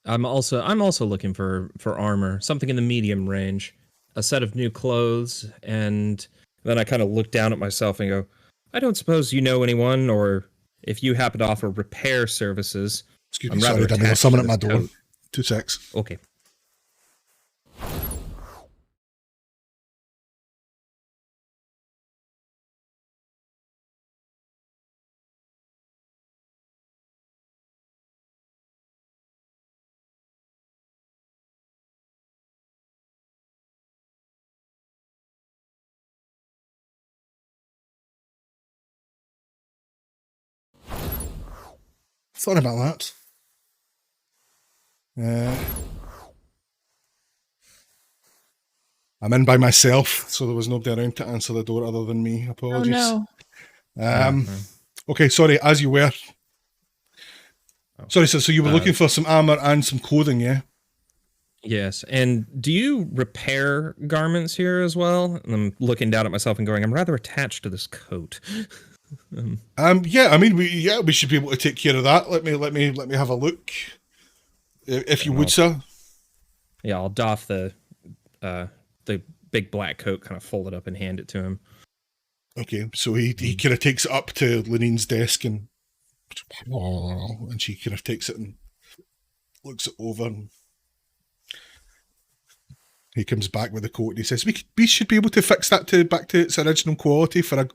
I'm also looking for armor, something in the medium range, a set of new clothes, and then I kind of look down at myself and go, I don't suppose you know anyone, or if you happen to offer repair services. Excuse I'm me, rather sorry, Danny, there's attached someone to at my this door. coat. 2 secs. Okay. Sorry about that. I'm in by myself, so there was nobody around to answer the door other than me. Apologies. Oh no. Okay, sorry, as you were. Oh. Sorry, so you were looking for some armor and some clothing, yeah? Yes, and do you repair garments here as well? And I'm looking down at myself and going, I'm rather attached to this coat. Yeah, I mean, we should be able to take care of that. Let me have a look, if you would, sir. Yeah, I'll doff the big black coat, kind of fold it up and hand it to him. Okay, so he kind of takes it up to Lenine's desk and she kind of takes it and looks it over and He comes back with the coat and he says, "We should be able to fix that back to its original quality for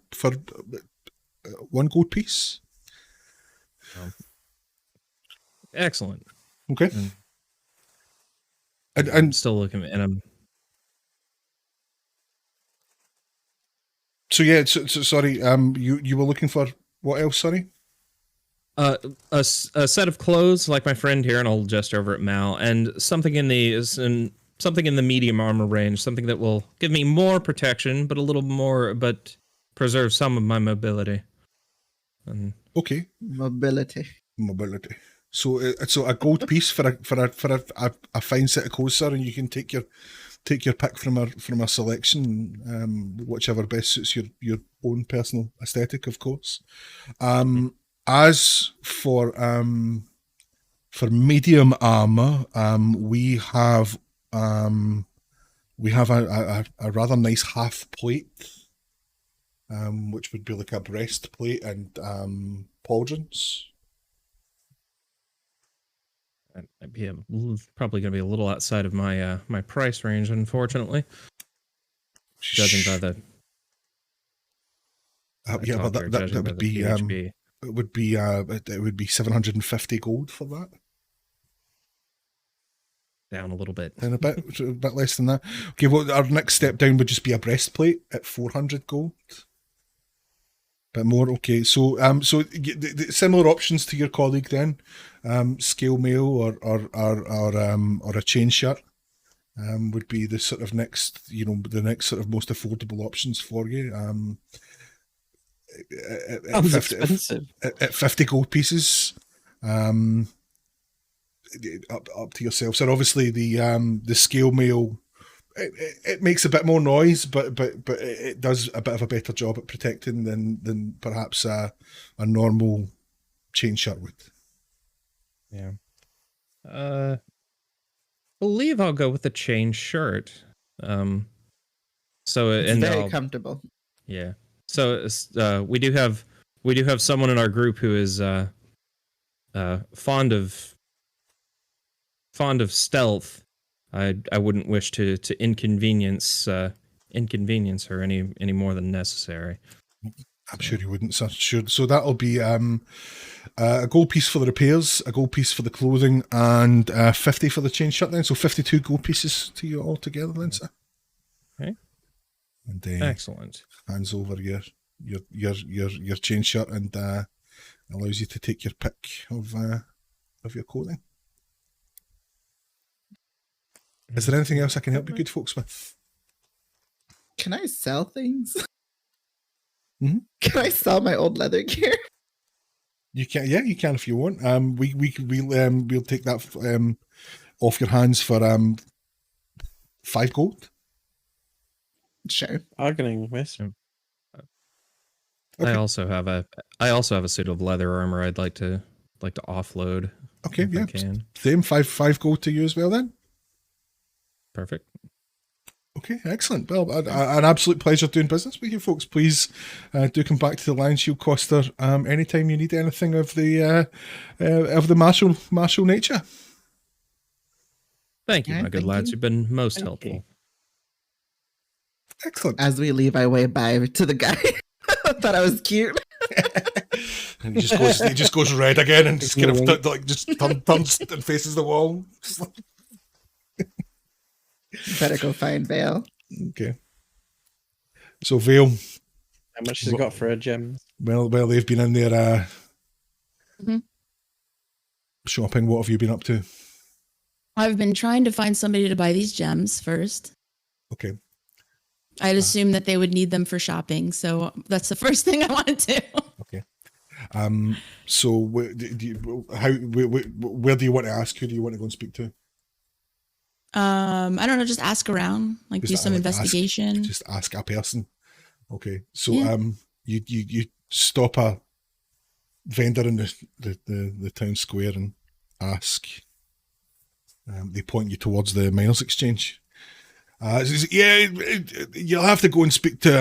1 gold piece." Excellent. Okay. I'm And still looking, and I'm so yeah. So sorry. You were looking for what else? Sorry. a set of clothes like my friend here, and I'll gesture over at Mal, and something in the medium armor range, something that will give me more protection, but a little more, but preserve some of my mobility. And Okay. Mobility. So a gold piece for a fine set of clothes, sir, and you can take your pick from our selection, whichever best suits your own personal aesthetic, of course. As for medium armor, we have a rather nice half plate, which would be like a breastplate and pauldrons. I'd be probably going to be a little outside of my my price range, unfortunately. Judging by the yeah, but that would be it would be 750 gold for that. Down a little bit. And a bit less than that. Okay, well, our next step down would just be a breastplate at 400 gold. Bit more, okay. So similar options to your colleague then, scale mail or a chain shirt, would be the sort of next sort of most affordable options for you. That was expensive. At 50 gold pieces, up to yourself. So obviously the scale mail, it makes a bit more noise, but it does a bit of a better job at protecting than perhaps a normal chain shirt would. Yeah. Believe I'll go with the chain shirt. So It's and very comfortable. Yeah. So we do have someone in our group who is fond of stealth. I wouldn't wish to inconvenience her any more than necessary. I'm sure you wouldn't, sir. Sure. So that'll be a gold piece for the repairs, a gold piece for the clothing, and 50 for the chain shirt. Then, so 52 gold pieces to you all together, then, sir. Okay. And excellent. Hands over your chain shirt and allows you to take your pick of your clothing. Is there anything else I can help you good folks with? Can I sell things? Mm-hmm. Can I sell my old leather gear? You can, yeah, you can if you want. We'll take that off your hands for 5 gold. Sure. Bargaining with. Okay. I also have a suit of leather armor I'd like to offload. Okay, if yeah. I can. Same 5 gold to you as well then. Perfect. Okay, excellent. Well, an absolute pleasure doing business with you folks. Please do come back to the Lion Shield Coster anytime you need anything of the martial nature. Thank you, Yeah, my good thank lads. you. You've been most Thank helpful. you. Excellent. As we leave, I wave bye to the guy. I thought I was cute. And he just goes red again and just kind of just turns and faces the wall. Better go find Vale. Okay. So Vale, How much has it got for a gem? well, they've been in there Mhm. shopping. What have you been up to? I've been trying to find somebody to buy these gems first. Okay. I'd assume that they would need them for shopping, so that's the first thing I want to do. Okay. So where do you want to ask? Who do you want to go and speak to? I don't know, just ask around, like do some investigation. Just ask a person. Okay. So Yeah. you stop a vendor in the town square and ask. They point you towards the miners' exchange. Says, yeah, you'll have to go and speak to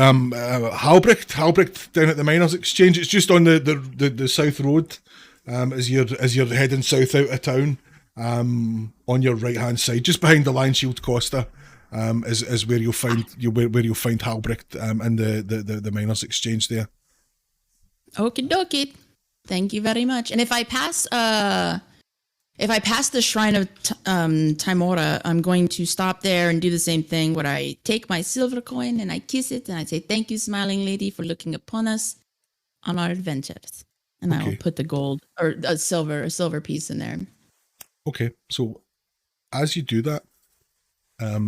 Halbrecht down at the miners' exchange. It's just on the south road, as you're heading south out of town. On your right hand side, just behind the Lion Shield Costa. is where you'll find where you'll find Halbrecht in the miners' exchange there. Okie dokie. Thank you very much. And if I pass the shrine of Timora, I'm going to stop there and do the same thing where I take my silver coin and I kiss it and I say, "Thank you, smiling lady, for looking upon us on our adventures." And I will put the gold or a silver piece in there. Okay, so as you do that, a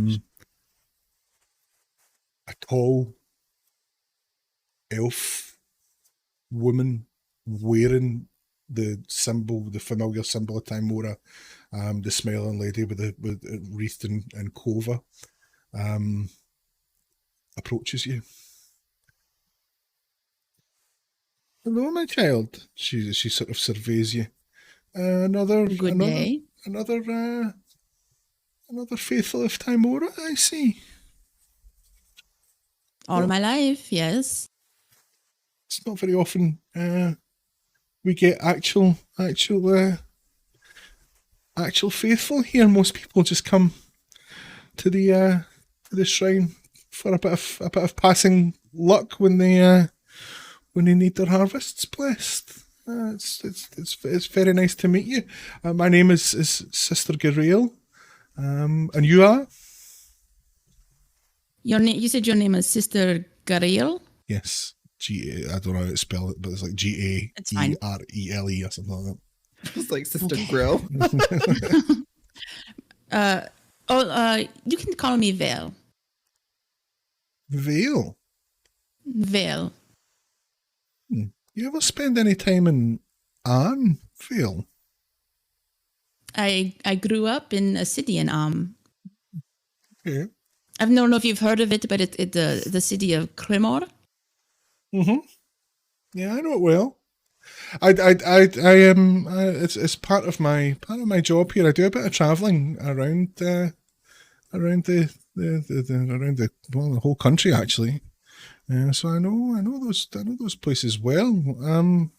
tall elf woman wearing the familiar symbol of Timora, the smiling lady with the wreathed and cova, approaches you. "Hello, my child." She sort of surveys you. Another faithful of Timora, I see. All my life, yes. It's not very often we get actual faithful here. Most people just come to the shrine for a bit of passing luck when they need their harvests blessed. It's very nice to meet you. My name is Sister Garael, and you are? You said your name is Sister Garael? Yes. I don't know how to spell it, but it's like Garele or something like that. It was like Sister Grill. You can call me Vale. Vale? Vale. You ever spend any time in Arn, Vale? I grew up in a city in Okay. I don't know if you've heard of it, but it's the city of Cremor. Mm-hmm. Yeah, I know it well. I am. It's part of my job here. I do a bit of travelling around the whole country actually. So I know those places well.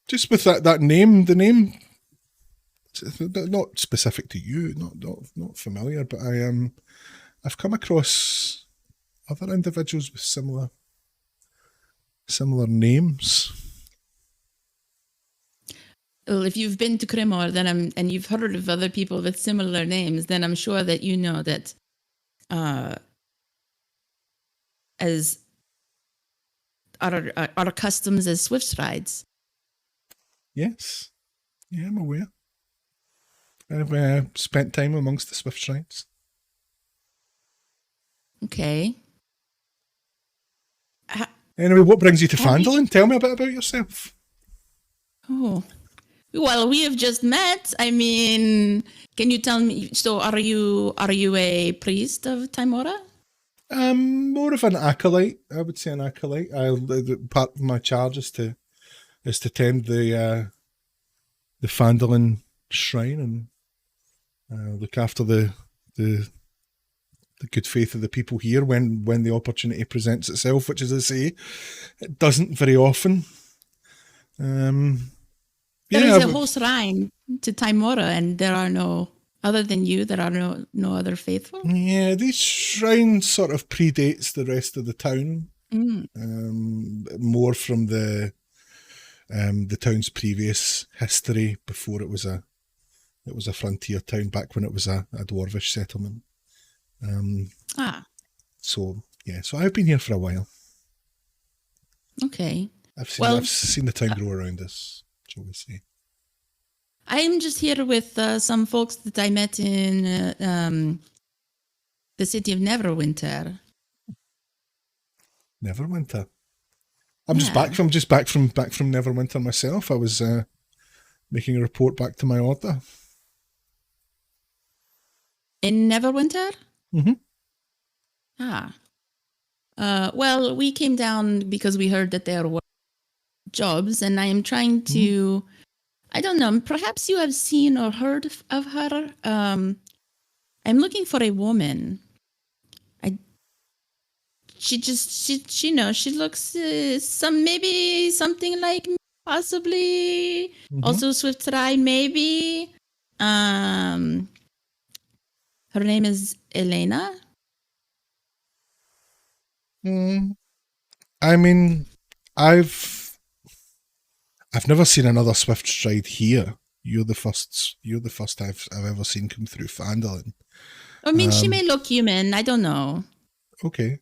Just with that name, the name, not specific to you, not familiar, but I've come across other individuals with similar names. Well, if you've been to Cremor, and you've heard of other people with similar names, then I'm sure that you know that as our customs as Swift rides. Yes. Yeah, I'm aware. I've spent time amongst the Swift rides. Okay. Anyway, what brings you to Phandalin? Tell me a bit about yourself. Oh, well, we have just met. I mean, can you tell me? So, are you a priest of Timora? More of an acolyte. I would say an acolyte. Part of my charge is to tend the Phandalin shrine and look after the good faith of the people here when the opportunity presents itself, which, as I say, it doesn't very often. There is a whole shrine to Timora, and there are no, other than you, there are no other faithful. Yeah, these shrines sort of predates the rest of the town. More from the town's previous history before it was a frontier town, back when it was a dwarvish settlement. So I've been here for a while. Okay. I've seen the town grow around us, shall we say. I'm just here with some folks that I met in the city of Neverwinter. Neverwinter. I'm just back from Neverwinter myself. I was making a report back to my order. In Neverwinter? Mm-hmm. Well, we came down because we heard that there were jobs, and I am trying to, I don't know, perhaps you have seen or heard of her. I'm looking for a woman. She looks maybe something like me, possibly also Swift Ride, maybe. Her name is Elena. I mean, I've never seen another Swift Stride here. You're the first I've ever seen come through Fandolin. I mean, she may look human. I don't know. Okay.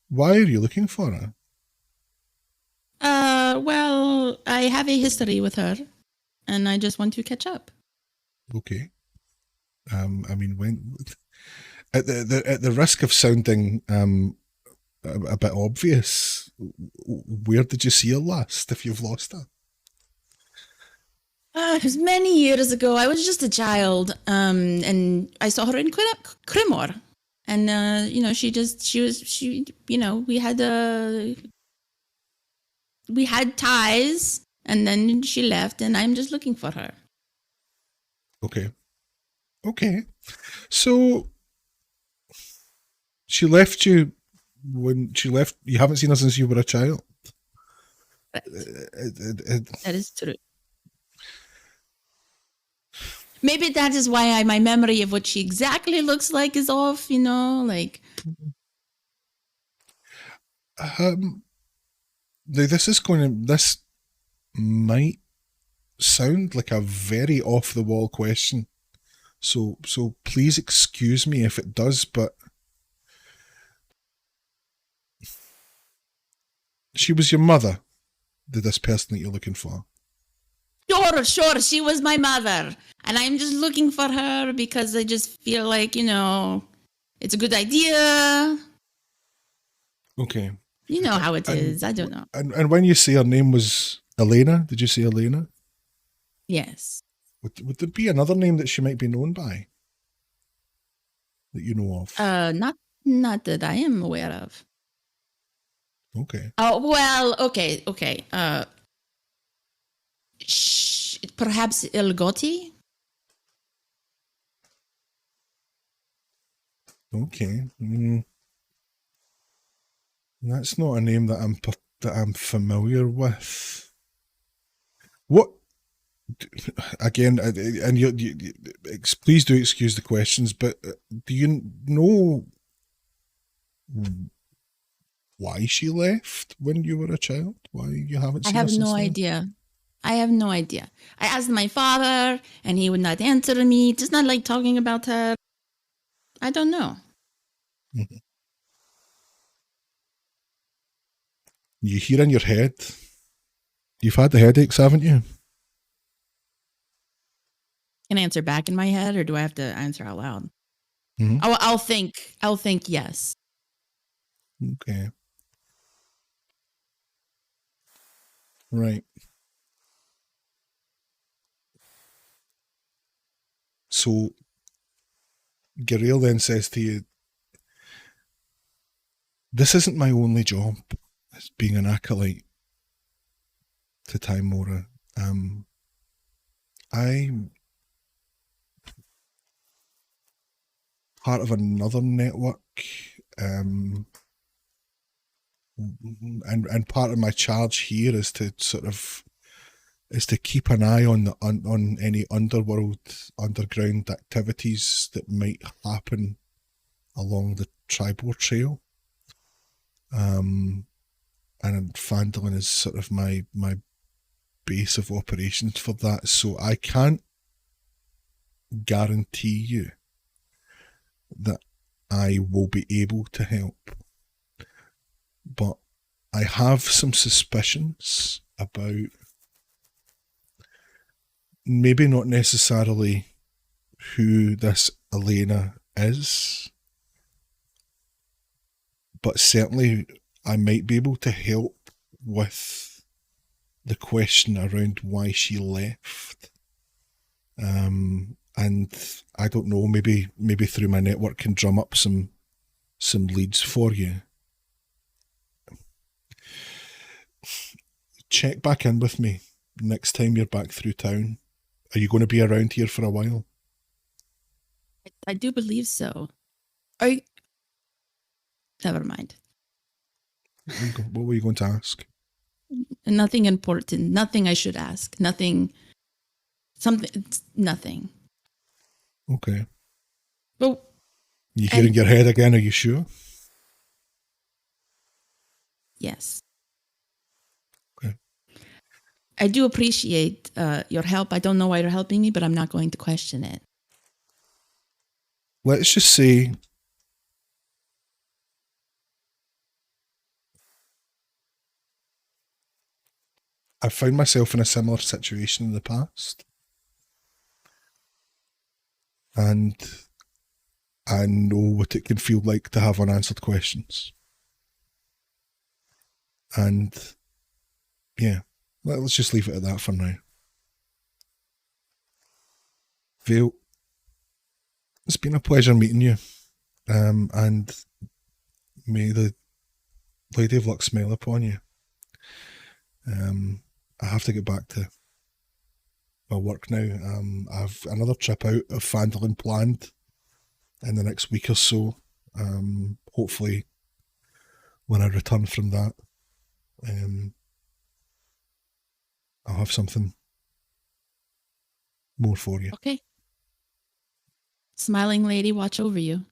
Why are you looking for her? Well, I have a history with her, and I just want to catch up. Okay. I mean, when at the risk of sounding a bit obvious, where did you see her last? If you've lost her, It was many years ago. I was just a child, and I saw her in Crimor, and we had ties, and then she left, and I'm just looking for her. Okay. So she left you when she left. You haven't seen her since you were a child. Right. That is true. Maybe that is why my memory of what she exactly looks like is off. Like. This might sound like a very off the wall question. So please excuse me if it does, but she was your mother, this person that you're looking for. Sure, she was my mother, and I'm just looking for her because I just feel like, it's a good idea. Okay. You know how it is. I don't know. And when you say her name was Elena, did you say Elena? Yes. Would there be another name that she might be known by that you know of? Not that I am aware of. Okay. Oh, well, okay. Perhaps Ilgoti? Okay. That's not a name that I'm familiar with. What? Again, and please do excuse the questions, but do you know why she left when you were a child? Why you haven't seen her since then? Idea. I have no idea. I asked my father, and he would not answer me. Just not like talking about her. I don't know. Mm-hmm. You hear in your head. You've had the headaches, haven't you? Can I answer back in my head, or do I have to answer out loud? Mm-hmm. I'll think yes. Okay. Right. So Garael then says to you, this isn't my only job as being an acolyte to Time Mora. I'm part of another network, and part of my charge here is to keep an eye on any underground activities that might happen along the Tribor Trail. And Fandolin is sort of my base of operations for that, so I can't guarantee you that I will be able to help, but I have some suspicions about maybe not necessarily who this Elena is, but certainly I might be able to help with the question around why she left. And I don't know, maybe through my network can drum up some leads for you. Check back in with me next time you're back through town. Are you going to be around here for a while? I do believe so. Never mind. What were you going to ask? Nothing important. Nothing I should ask. Nothing. Nothing. Okay. Well, You hearing your head again? Are you sure? yes. Okay. I do appreciate your help. I don't know why you're helping me, but I'm not going to question it. Let's just say I found myself in a similar situation in the past. And I know what it can feel like to have unanswered questions. And yeah, let's just leave it at that for now. Vale, it's been a pleasure meeting you. And may the Lady of Luck smile upon you. I have to get back to my work now. I have another trip out of Fandolin planned in the next week or so. Hopefully, when I return from that, I'll have something more for you. Okay. Smiling lady, watch over you.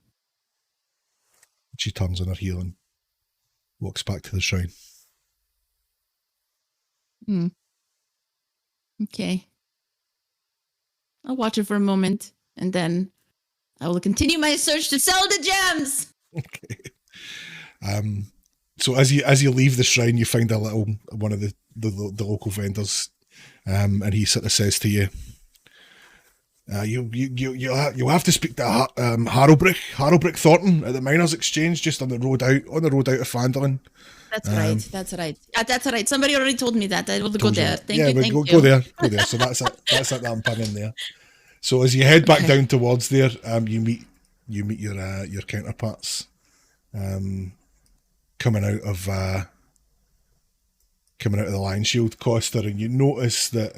She turns on her heel and walks back to the shrine. Okay. I'll watch it for a moment, and then I will continue my search to sell the gems. Okay. So as you leave the shrine, you find one of the local vendors, and he sort of says to you, "You have to speak to Harrowbrick Thornton at the Miners Exchange, just on the road out of Fandolin." That's right. That's right. That's right. Somebody already told me that. I will go there. Thank you. Thank you. Go there. So that's it. That's it. I'm pinning there. So as you head back down towards there, you meet your counterparts, coming out of the Lion Shield Costa, and you notice that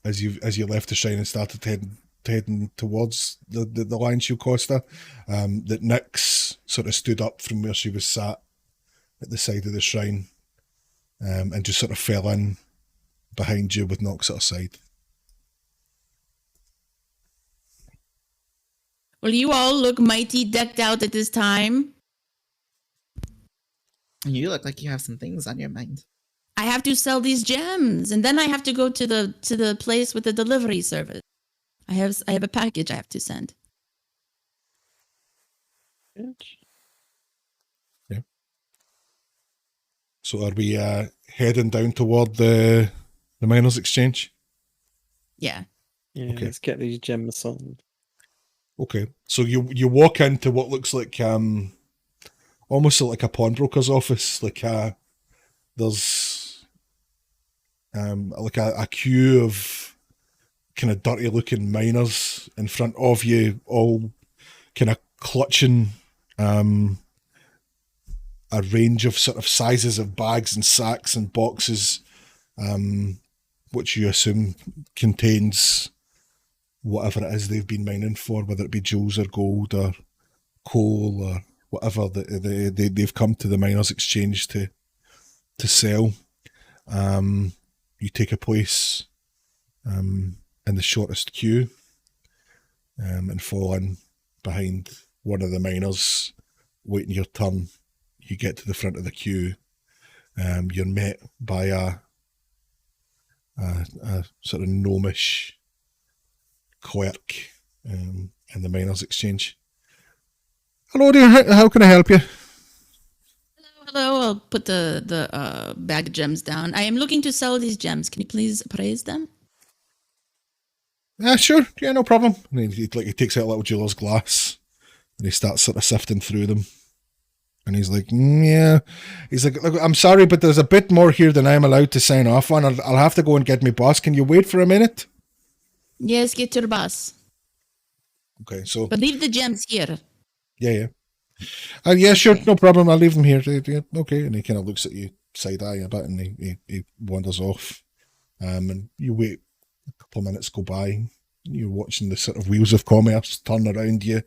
as you left the shrine and started heading towards the Lion Shield Costa, that Nyx sort of stood up from where she was sat at the side of the shrine, and just sort of fell in behind you with Nox at her side. Well, you all look mighty decked out at this time. You look like you have some things on your mind. I have to sell these gems, and then I have to go to the place with the delivery service. I have a package I have to send. Yeah. So are we heading down toward the Miners Exchange? Yeah. Yeah, Okay. let's get these gems sold. Okay. So you walk into what looks like almost like a pawnbroker's office. Like there's like a queue of kind of dirty looking miners in front of you, all kind of clutching a range of sort of sizes of bags and sacks and boxes, which you assume contains whatever it is they've been mining for, whether it be jewels or gold or coal or whatever they've come to the Miners Exchange to sell. You take a place in the shortest queue, and fall in behind one of the miners, waiting your turn. You get to the front of the queue. You're met by a sort of gnomish clerk in the Miners Exchange. Hello dear, how can I help you? Hello. I'll put the bag of gems down. I am looking to sell these gems. Can you please appraise them? Sure, yeah, no problem. And he takes out a little jeweler's glass and he starts sort of sifting through them. And he's like, yeah. He's like, look, I'm sorry, but there's a bit more here than I'm allowed to sign off on. I'll have to go and get my boss. Can you wait for a minute? Yes, get your boss. Okay, so... But leave the gems here. Yeah. Yeah, sure, no problem. I'll leave them here. Yeah, okay, and he kind of looks at you side-eye a bit and he wanders off. And you wait a couple of minutes go by. You're watching the sort of wheels of commerce turn around you.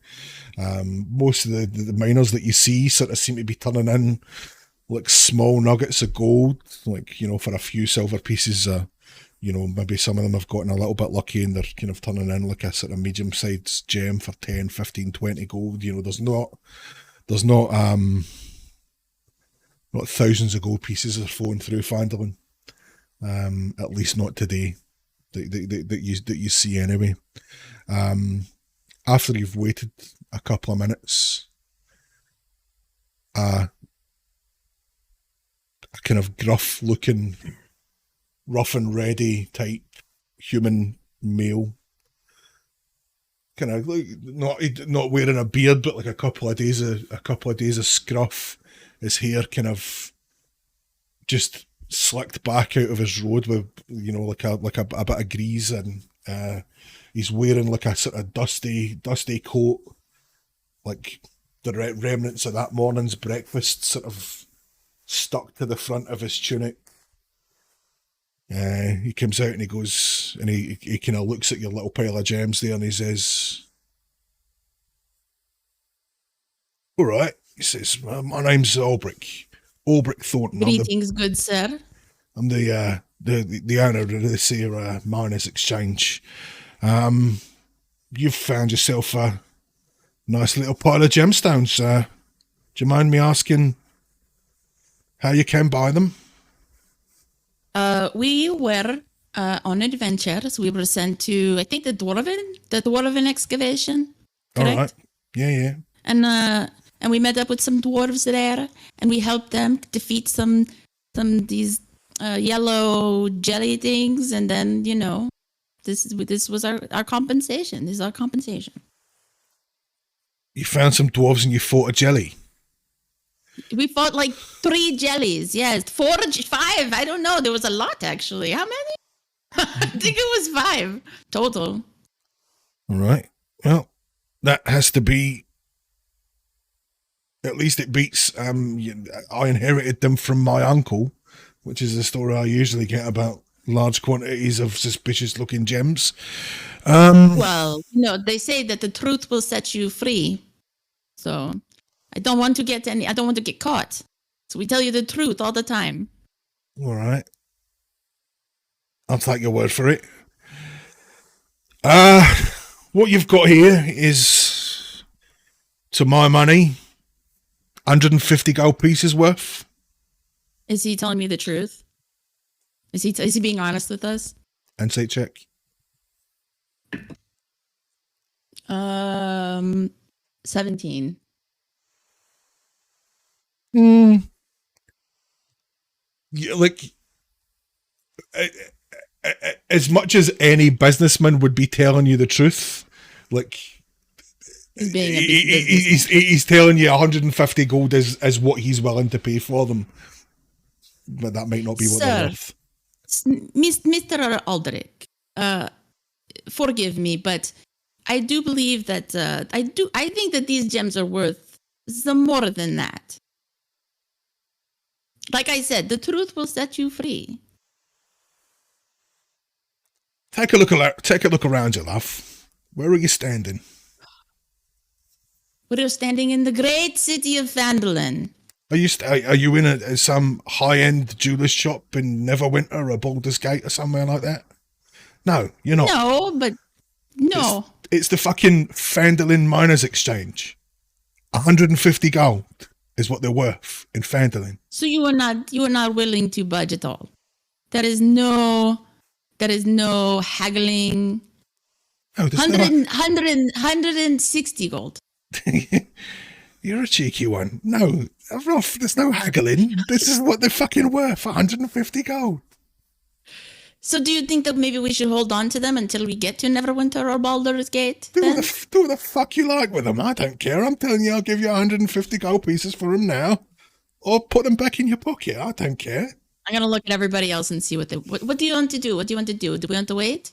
Most of the miners that you see sort of seem to be turning in like small nuggets of gold, like, for a few silver pieces, maybe some of them have gotten a little bit lucky and they're kind of turning in like a sort of medium-sized gem for 10, 15, 20 gold. There's not thousands of gold pieces are flowing through Phandalin. At least not today that you see anyway. After you've waited a couple of minutes, a kind of gruff looking, rough and ready type human male, kind of like not wearing a beard, but like a couple of days of scruff. His hair kind of just slicked back out of his road with like a bit of grease, and he's wearing like a sort of dusty coat, like the remnants of that morning's breakfast sort of stuck to the front of his tunic. He comes out and he goes and he kind of looks at your little pile of gems there and he says, "All right," he says, "my name's Ulbrich Thornton. Greetings, good sir. I'm the owner of this here Miners Exchange. You've found yourself a nice little pile of gemstones. Do you mind me asking how you came by them?" We were on adventures. We were sent to, I think, the Dwarven excavation. Correct? All right. Yeah. And we met up with some dwarves there, and we helped them defeat some these yellow jelly things, and then this was our compensation. This is our compensation. You found some dwarves and you fought a jelly. We fought like 3 jellies. Yes, 4, 5. I don't know. There was a lot actually. How many? I think it was 5 total. All right. Well, that has to be. At least it beats. I inherited them from my uncle, which is a story I usually get about large quantities of suspicious-looking gems. Well, they say that the truth will set you free. So I don't want to get caught. So we tell you the truth all the time. All right. I'll take your word for it. What you've got here is, to my money, 150 gold pieces worth. Is he telling me the truth? Is he being honest with us? Insight check. 17. Yeah, like as much as any businessman would be telling you the truth, like he's telling you 150 gold is what he's willing to pay for them, but that might not be what they're worth. Mr. Aldrich, forgive me, but I do believe that I think that these gems are worth some more than that. Like I said, the truth will set you free. Take a look around you, love. Where are you standing? We're standing in the great city of Phandalin. Are you in some high-end jeweler's shop in Neverwinter or Baldur's Gate or somewhere like that? No, you're not. No, but no. It's the fucking Phandalin Miners Exchange. 150 gold is what they're worth in Phandalin. So you are not willing to budge at all. There is no haggling. Oh, 160 gold. You're a cheeky one. No, Rolf, there's no haggling. This is what they're fucking worth, 150 gold. So do you think that maybe we should hold on to them until we get to Neverwinter or Baldur's Gate? Do what the fuck you like with them. I don't care. I'm telling you, I'll give you 150 gold pieces for them now. Or put them back in your pocket. I don't care. I'm going to look at everybody else and see what do you want to do? What do you want to do? Do we want to wait?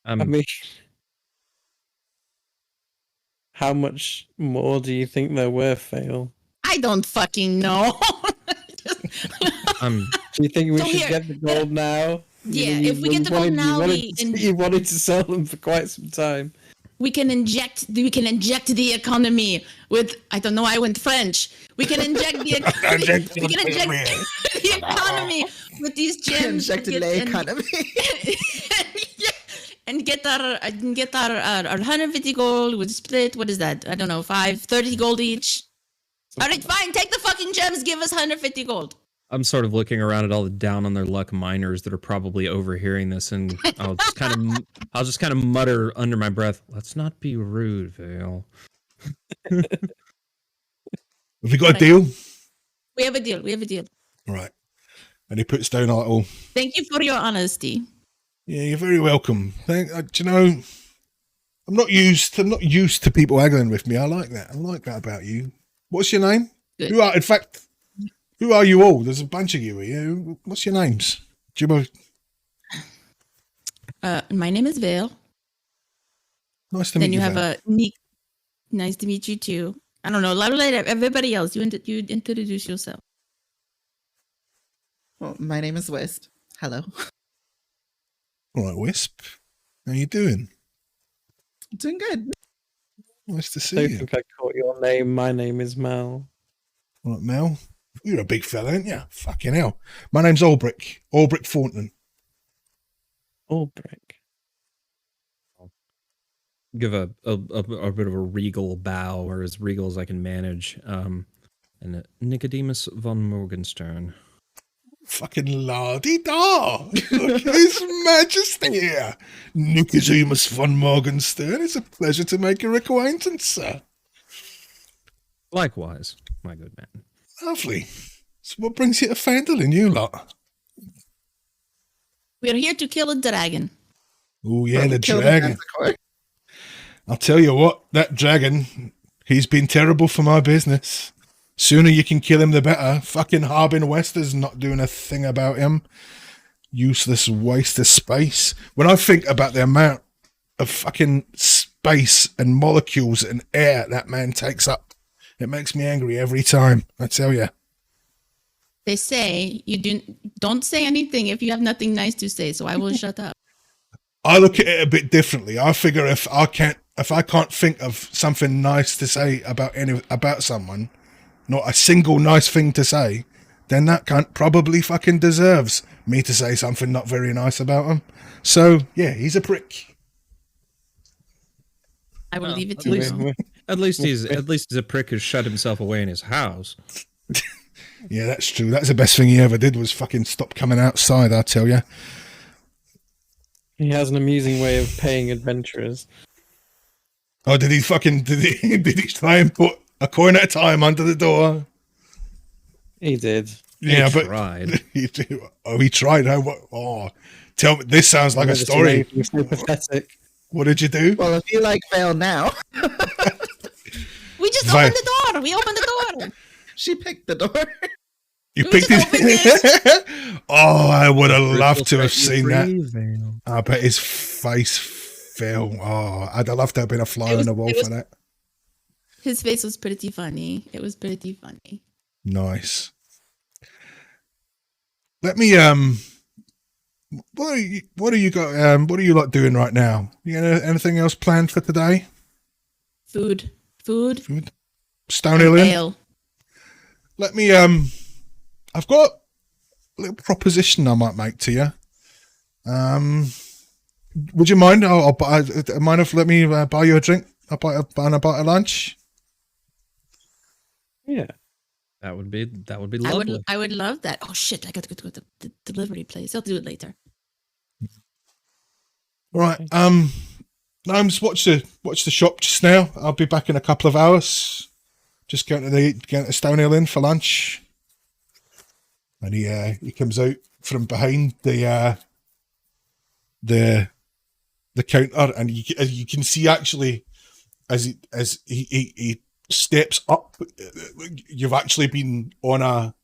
I mean, how much more do you think they're worth, Fail? I don't fucking know. Do you think we should get the gold now? Yeah, if we get the gold now, you wanted to sell them for quite some time. we can inject the economy with, I don't know, I went French. We can inject the the economy with these gems Injected the economy. and get our 150 gold. We'll split. What is that? I don't know. 30 gold each. All right, fine. Take the fucking gems. Give us 150 gold. I'm sort of looking around at all the down on their luck miners that are probably overhearing this, and I'll just kind of mutter under my breath, "Let's not be rude, Vale." Have we got a deal? We have a deal. Right. And he puts down a little. Thank you for your honesty. Yeah, you're very welcome. Do you know? I'm not used to people haggling with me. I like that. About you. What's your name? Good. Who are you all? There's a bunch of you here. What's your names? Do you both? My name is Vale. Nice to meet you. Then you have a Nick. Nice to meet you too. I don't know. Everybody else, you introduce yourself. Well, my name is Wisp. Hello. All right, Wisp. How you doing? Doing good. Nice to I see don't you. think I caught your name. My name is Mel. All right, Mel. You're a big fella, aren't you? Fucking hell. My name's Ulbrich. Ulbrich Thornton. Ulbrich. Give a bit of a regal bow, or as regal as I can manage. And Nicodemus von Morgenstern. Fucking la-di-da. Look, His Majesty here. Nicodemus von Morgenstern. It's a pleasure to make your acquaintance, sir. Likewise, my good man. Lovely. So what brings you to Phandalin, you lot? We are here to kill a dragon. Oh, yeah, the Kill dragon. Manticore. I'll tell you what, that dragon, he's been terrible for my business. Sooner you can kill him, the better. Fucking Harbin Wester's not doing a thing about him. Useless waste of space. When I think about the amount of fucking space and molecules and air that man takes up, it makes me angry every time, I tell you. They say you don't say anything if you have nothing nice to say, so I will shut up. I look at it a bit differently. I figure if I can't think of something nice to say about someone, not a single nice thing to say, then that cunt probably fucking deserves me to say something not very nice about him. So yeah, he's a prick. I will leave it At to least, you. at least he's a prick who's shut himself away in his house. Yeah, that's true. That's the best thing he ever did was fucking stop coming outside, I tell you. He has an amusing way of paying adventurers. Oh, did he try and put a coin at a time under the door? He did. Yeah, He but tried. he tried. Tell me, this sounds like a Never seen story. anything so pathetic. What did you do? Well, if you like Vale now, We just Fine. opened the door. We opened the door. she picked the door. You We picked just opened it. Oh, I would have loved to have seen that. Vale. I bet his face fell. Oh, I'd have loved to have been a fly on the wall for that. His face was pretty funny. It was pretty funny. Nice. Let me what are you lot doing right now? You got anything else planned for today? Food. Stone Hill Inn? Ale. Let me I've got a little proposition I might make to you. Would you mind? I'll buy. Mind if let me buy you a drink? I'll buy a lunch. Yeah. That would be lovely. I would love that. Oh shit! I got to go to the delivery place. I'll do it later. All right. Gnomes, watch the shop just now. I'll be back in a couple of hours. Just going to Stone Hill Inn for lunch. And he comes out from behind the counter, and you can see actually as he steps up, you've actually been on a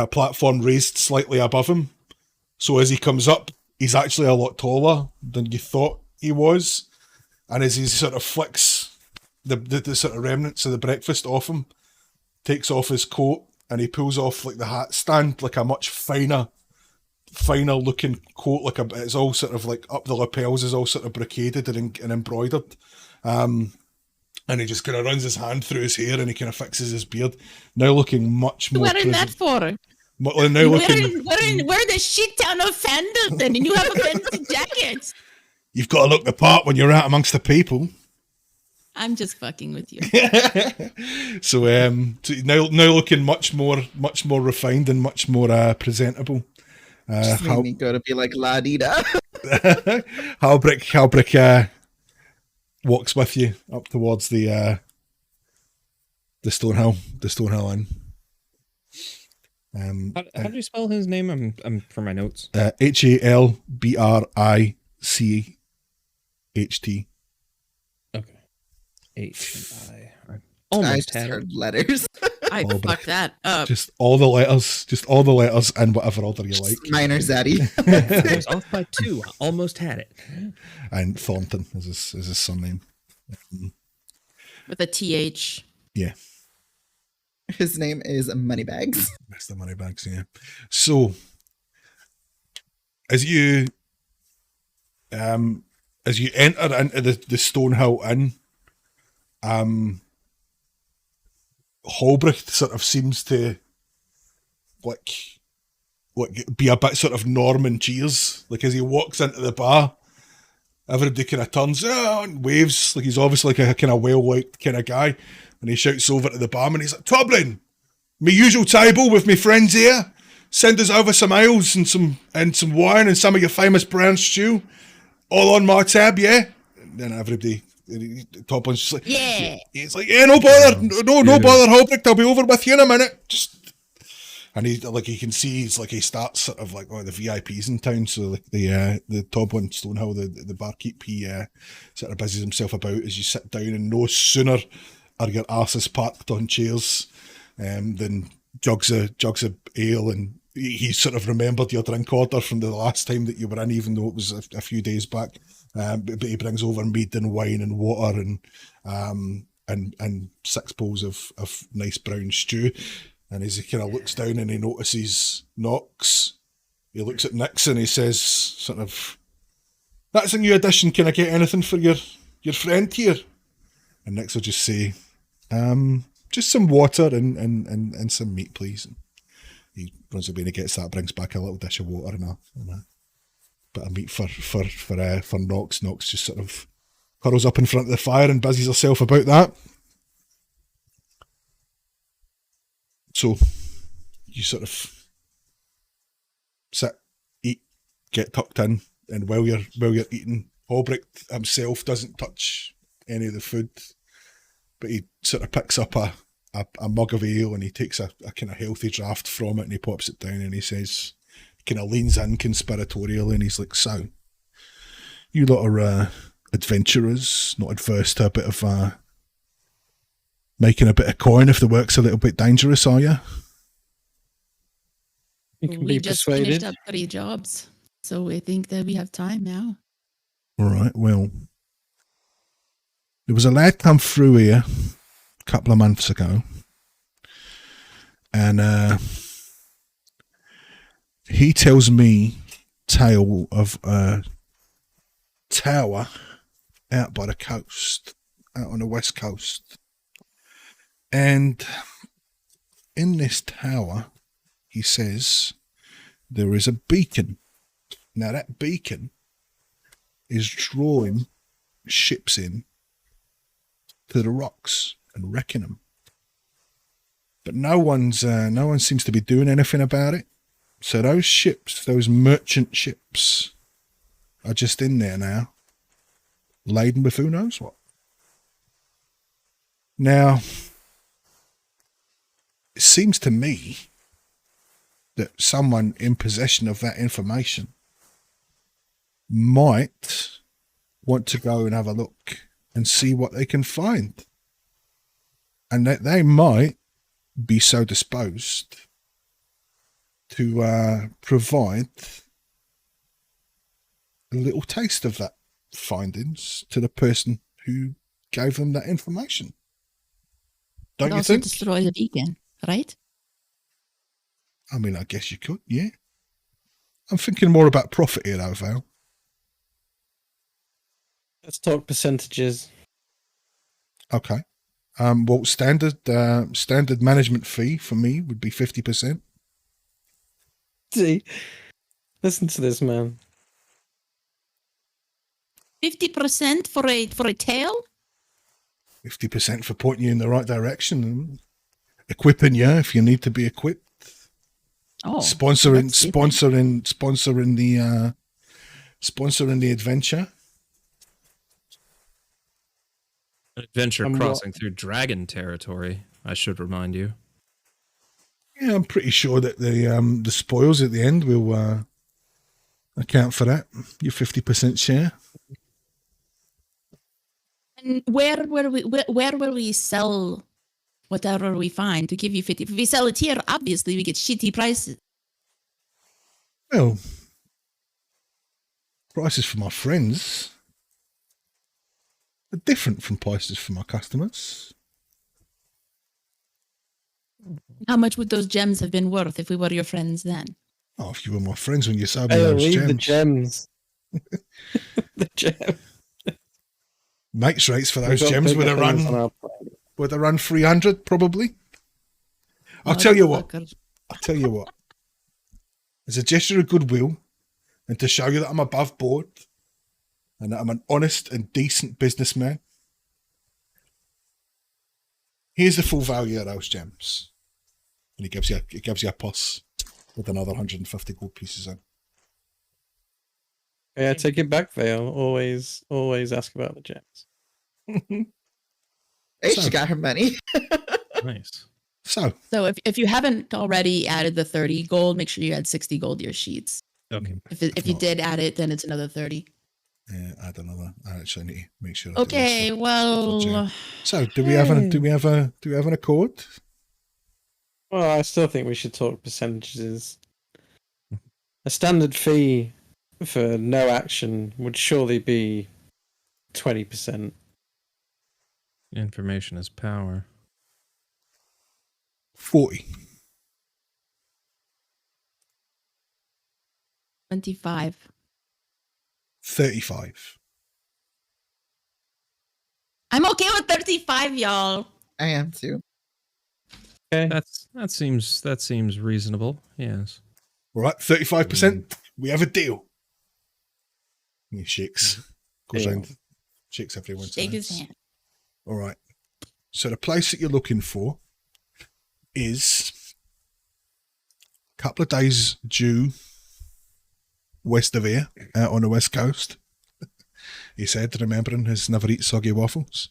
platform raised slightly above him. So as he comes up, he's actually a lot taller than you thought he was. And as he sort of flicks the sort of remnants of the breakfast off him, takes off his coat, and he pulls off like the hat stand, like a much finer finer looking coat, it's all sort of like up the lapels is all sort of brocaded and embroidered. And he just kind of runs his hand through his hair and he kind of fixes his beard. Now looking much more. What are that for? Now We're looking. we're the shit town of Fenderton, and you have a fancy jacket. You've got to look the part when you're out amongst the people. I'm just fucking with you. So now looking much more refined and much more presentable. Just made me go to be like La Dida. Halbrick walks with you up towards the Stonehill Inn. How do you spell his name? I'm for my notes. HALBRICHT. Okay. H-I. Almost I had heard it. letters. I fucked that up. Just all the letters in whatever order you like. Minor Zaddy. I was off by 2. I almost had it. And Thornton is his surname. With a TH. Yeah. His name is Moneybags. Mr. Moneybags, yeah. So as you enter into the Stonehill Inn, Halbricht sort of seems to like be a bit sort of Norman Cheers. Like as he walks into the bar, everybody kind of turns and waves. Like he's obviously like a kind of well-liked kind of guy. And he shouts over to the barman, he's like, Toblin, me usual table with me friends here. Send us over some ales and some wine and some of your famous brown stew. All on my tab, yeah? And then everybody, Toblin's just like, Yeah. He's like, yeah, no bother, no bother, Halbricht, I'll be over with you in a minute. And he can see he starts sort of like the VIPs in town. So like the Toblin Stonehill, the barkeep, he sort of busies himself about as you sit down, and no sooner are your asses parked on chairs than jugs of ale, and he sort of remembered your drink order from the last time that you were in, even though it was a few days back. But he brings over mead and wine and water and 6 bowls of nice brown stew. And as he kind of looks down and he notices Knox, he looks at Nix and he says, sort of, "That's a new addition. Can I get anything for your friend here?" And Nix will just say, "Just some water and some meat, please." And he runs away and he gets that, brings back a little dish of water and a bit of meat for Knox. Knox just sort of curls up in front of the fire and busies herself about that. So you sort of sit, eat, get tucked in, and while you're eating, Halbricht himself doesn't touch any of the food, but he sort of picks up a mug of ale and he takes a kind of healthy draught from it and he pops it down and he says, kind of leans in conspiratorially and he's like, "So, you lot are adventurers, not adverse to a bit of making a bit of coin if the work's a little bit dangerous, are you?" You can We be just persuaded. finished up 3 jobs, so I think that we have time now. All right, well, there was a lad come through here a couple of months ago, and he tells me tale of a tower out by the coast, out on the west coast. And in this tower, he says, there is a beacon. Now that beacon is drawing ships in to the rocks and wrecking them. But no one seems to be doing anything about it. So those ships, those merchant ships, are just in there now, laden with who knows what. Now, it seems to me that someone in possession of that information might want to go and have a look and see what they can find. And that they might be so disposed to provide a little taste of that findings to the person who gave them that information. Don't And you also think? destroy the beacon, right? I mean, I guess you could, yeah. I'm thinking more about profit here, though, Val. Let's talk percentages. Okay. Well, standard management fee for me would be 50%. See, listen to this man. 50% for a tail? 50% for pointing you in the right direction and equipping you if you need to be equipped. Oh, Sponsoring that's different. sponsoring the adventure. An adventure And crossing through dragon territory, I should remind you. Yeah, I'm pretty sure that the spoils at the end will account for that. Your 50% share. And where will we sell whatever we find to give you 50? If we sell it here, obviously we get shitty prices. Well, prices for my friends are different from prices for my customers. How much would those gems have been worth if we were your friends then? Oh, if you were my friends when you sold me Oh, those leave gems. the gems. The gems. Mates rates for We've those got gems bigger would have things on run our plate. 300 probably. I'll tell you what. Motherfucker. I'll tell you what. As a gesture of goodwill and to show you that I'm above board and that I'm an honest and decent businessman, here's the full value of those gems. And he gives you a pus with another 150 gold pieces in. Yeah, take it back, Vale. Always ask about the gems. Hey, So- she got her money. Nice. So, So if you haven't already added the 30 gold, make sure you add 60 gold to your sheets. Okay. If you not- did add it, then it's another 30. add another. I actually need to make sure. I do Okay, this. well, So, do we have an accord? Well, I still think we should talk percentages. A standard fee for no action would surely be 20%. Information is power. 40. 25. 35. I'm okay with 35, y'all. I am too. Okay. That seems reasonable. Yes. All right, 35%. We have a deal. He shakes. Goes Deal. round. Shakes everyone's Shake his hands. hand. All right. So the place that you're looking for is a couple of days due west of here, out on the west coast. He said, remembering his never eat soggy waffles.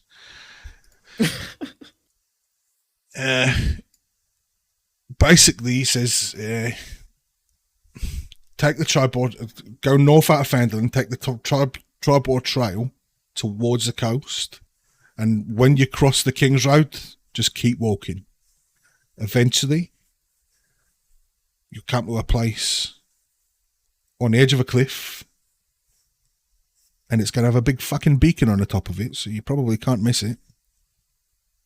Basically, he says, take the tribord, go north out of Fandolin, take the tribord trail towards the coast, and when you cross the King's Road, just keep walking. Eventually, you come to a place on the edge of a cliff, and it's going to have a big fucking beacon on the top of it, so you probably can't miss it.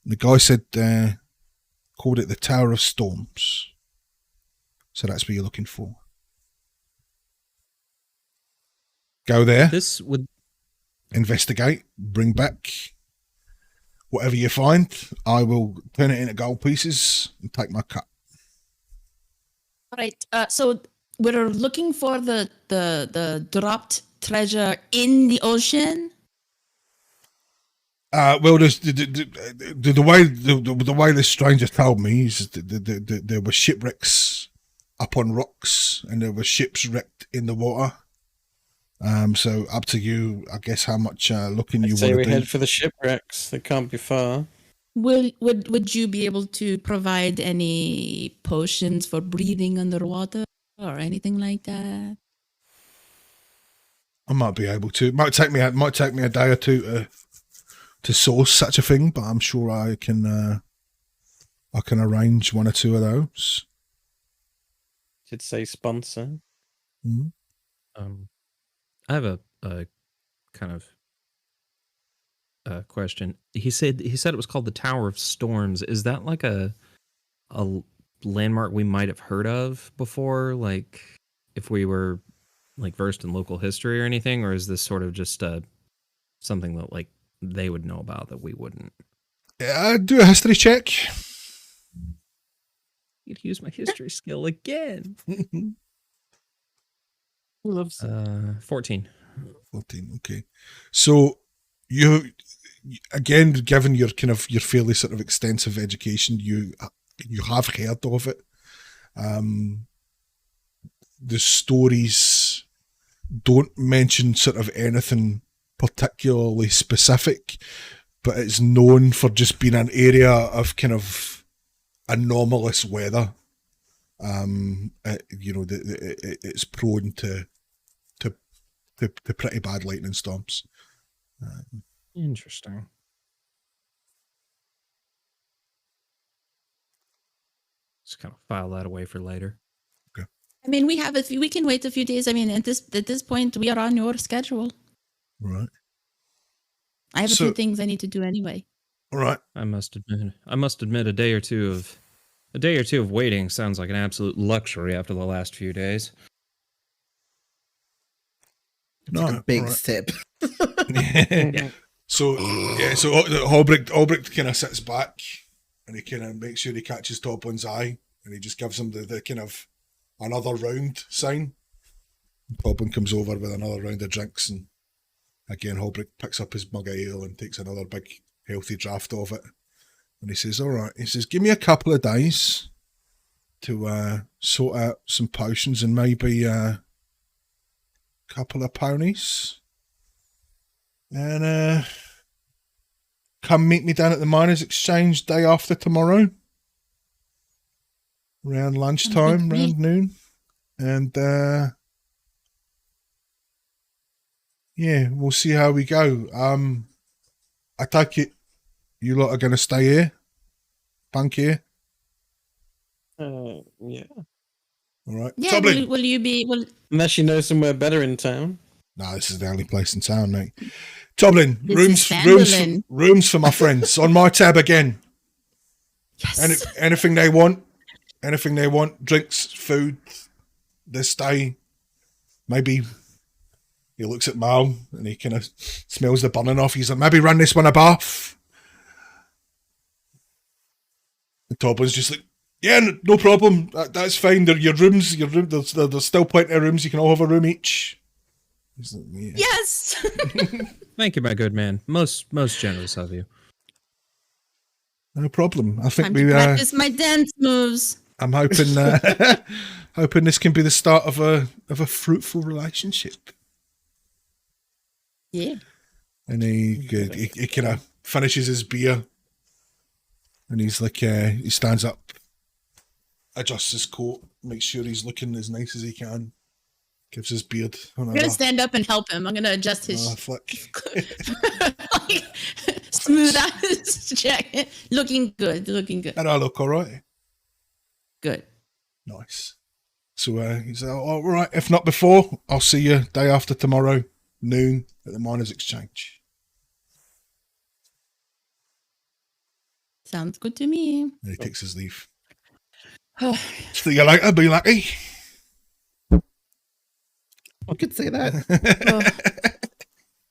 The guy said, called it the Tower of Storms. So that's what you're looking for. Go there, This would investigate, bring back whatever you find. I will turn it into gold pieces and take my cut. All right. So we're looking for the dropped treasure in the ocean. Well, there's the way this stranger told me is there were shipwrecks up on rocks and there were ships wrecked in the water. So up to you, I guess, how much looking you I'd say want we to do. head for the shipwrecks. They can't be far. Would you be able to provide any potions for breathing underwater or anything like that? I might be able to. It might take me a day or two to source such a thing, but I'm sure I can arrange one or two of those. Should say sponsor. Mhm. I have a kind of question. He said it was called the Tower of Storms. Is that like a landmark we might have heard of before? Like if we were like versed in local history or anything, or is this sort of just something that like they would know about that we wouldn't? Do a history check. You'd use my history skill again. Who loves it? 14. 14, okay. So you again, given your kind of your fairly sort of extensive education, you have heard of it. The stories don't mention sort of anything particularly specific, but it's known for just being an area of kind of anomalous weather. It's prone to pretty bad lightning storms. Interesting. Just kind of file that away for later. I mean, we can wait a few days. I mean, at this point, we are on your schedule. Right. I have a few things I need to do anyway. All right. I must admit, a day or two of waiting sounds like an absolute luxury after the last few days. No, a big right. sip. Yeah. So Albrecht kind of sits back and he kind of makes sure he catches Toplin's eye and he just gives him the kind of another round sign. Toplin comes over with another round of drinks and again Albrecht picks up his mug of ale and takes another big healthy draft of it. And he says, all right, he says, give me a couple of days to sort out some potions and maybe a couple of ponies. And come meet me down at the Miners' Exchange day after tomorrow. Around lunchtime, around noon. And yeah, we'll see how we go. I take it you lot are going to stay here? Bank here? Yeah. All right. Yeah, will you be... Unless you know somewhere better in town. No, this is the only place in town, mate. Toblin, This rooms for my friends on my tab again. Yes. Anything they want, drinks, food, they stay. Maybe he looks at Mal and he kind of smells the burning off. He's like, maybe run this one a bath. And Toblin's just like, yeah, no problem. That's fine. They're your rooms. There's still plenty of rooms. You can all have a room each. Like, yeah. Yes. Thank you, my good man. Most generous of you. No problem. I think Time to practice my dance moves. I'm hoping hoping this can be the start of a fruitful relationship. Yeah. And he kind of finishes his beer, and he's like, he stands up, adjusts his coat, makes sure he's looking as nice as he can, gives his beard. I'm gonna stand up and help him. I'm gonna adjust his flick. like, smooth out his jacket. Looking good. And I look all right. Good. Nice. So he's like, all right. If not before, I'll see you day after tomorrow, noon, at the Miners' Exchange. Sounds good to me. And he takes his leave. See you later, be lucky. I could say that.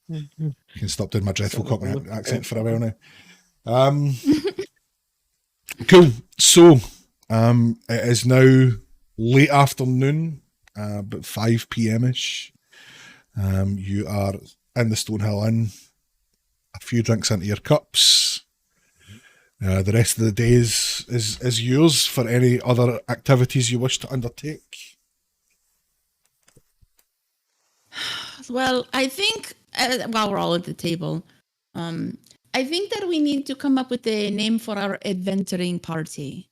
You can stop doing my dreadful Cockney accent for a while now. Cool. So, it is now late afternoon, about 5 p.m.ish. You are in the Stonehill Inn, a few drinks into your cups. The rest of the day is yours for any other activities you wish to undertake. Well, I think while we're all at the table, I think that we need to come up with a name for our adventuring party.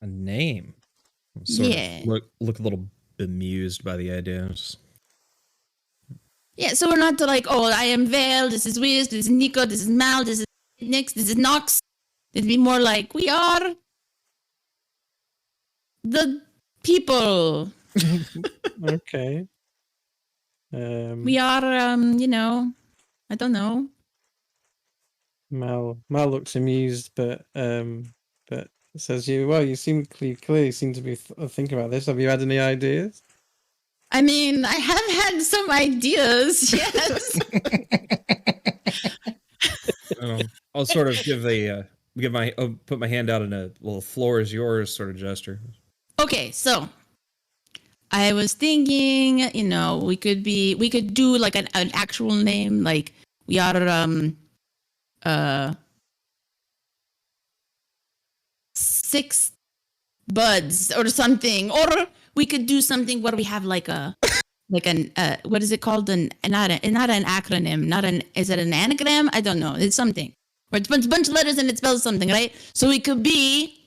A name? Yeah. Look a little bemused by the idea. Yeah, so we're not like, oh, I am Vale, this is Wiz, this is Nico, this is Mal, this is Nix, this is Nox. It'd be more like, we are the people. Okay. We are, I don't know. Mal looks amused, but says, "You seem clearly seem to be thinking about this. Have you had any ideas?" I mean, I have had some ideas. Yes. I'll sort of put my hand out in a little floor is yours sort of gesture. Okay, so I was thinking, we could do like an actual name, like we are six buds or something, or we could do something where we have like an what is it called? Not an acronym, is it an anagram? I don't know. It's something where it's a bunch of letters and it spells something, right? So it could be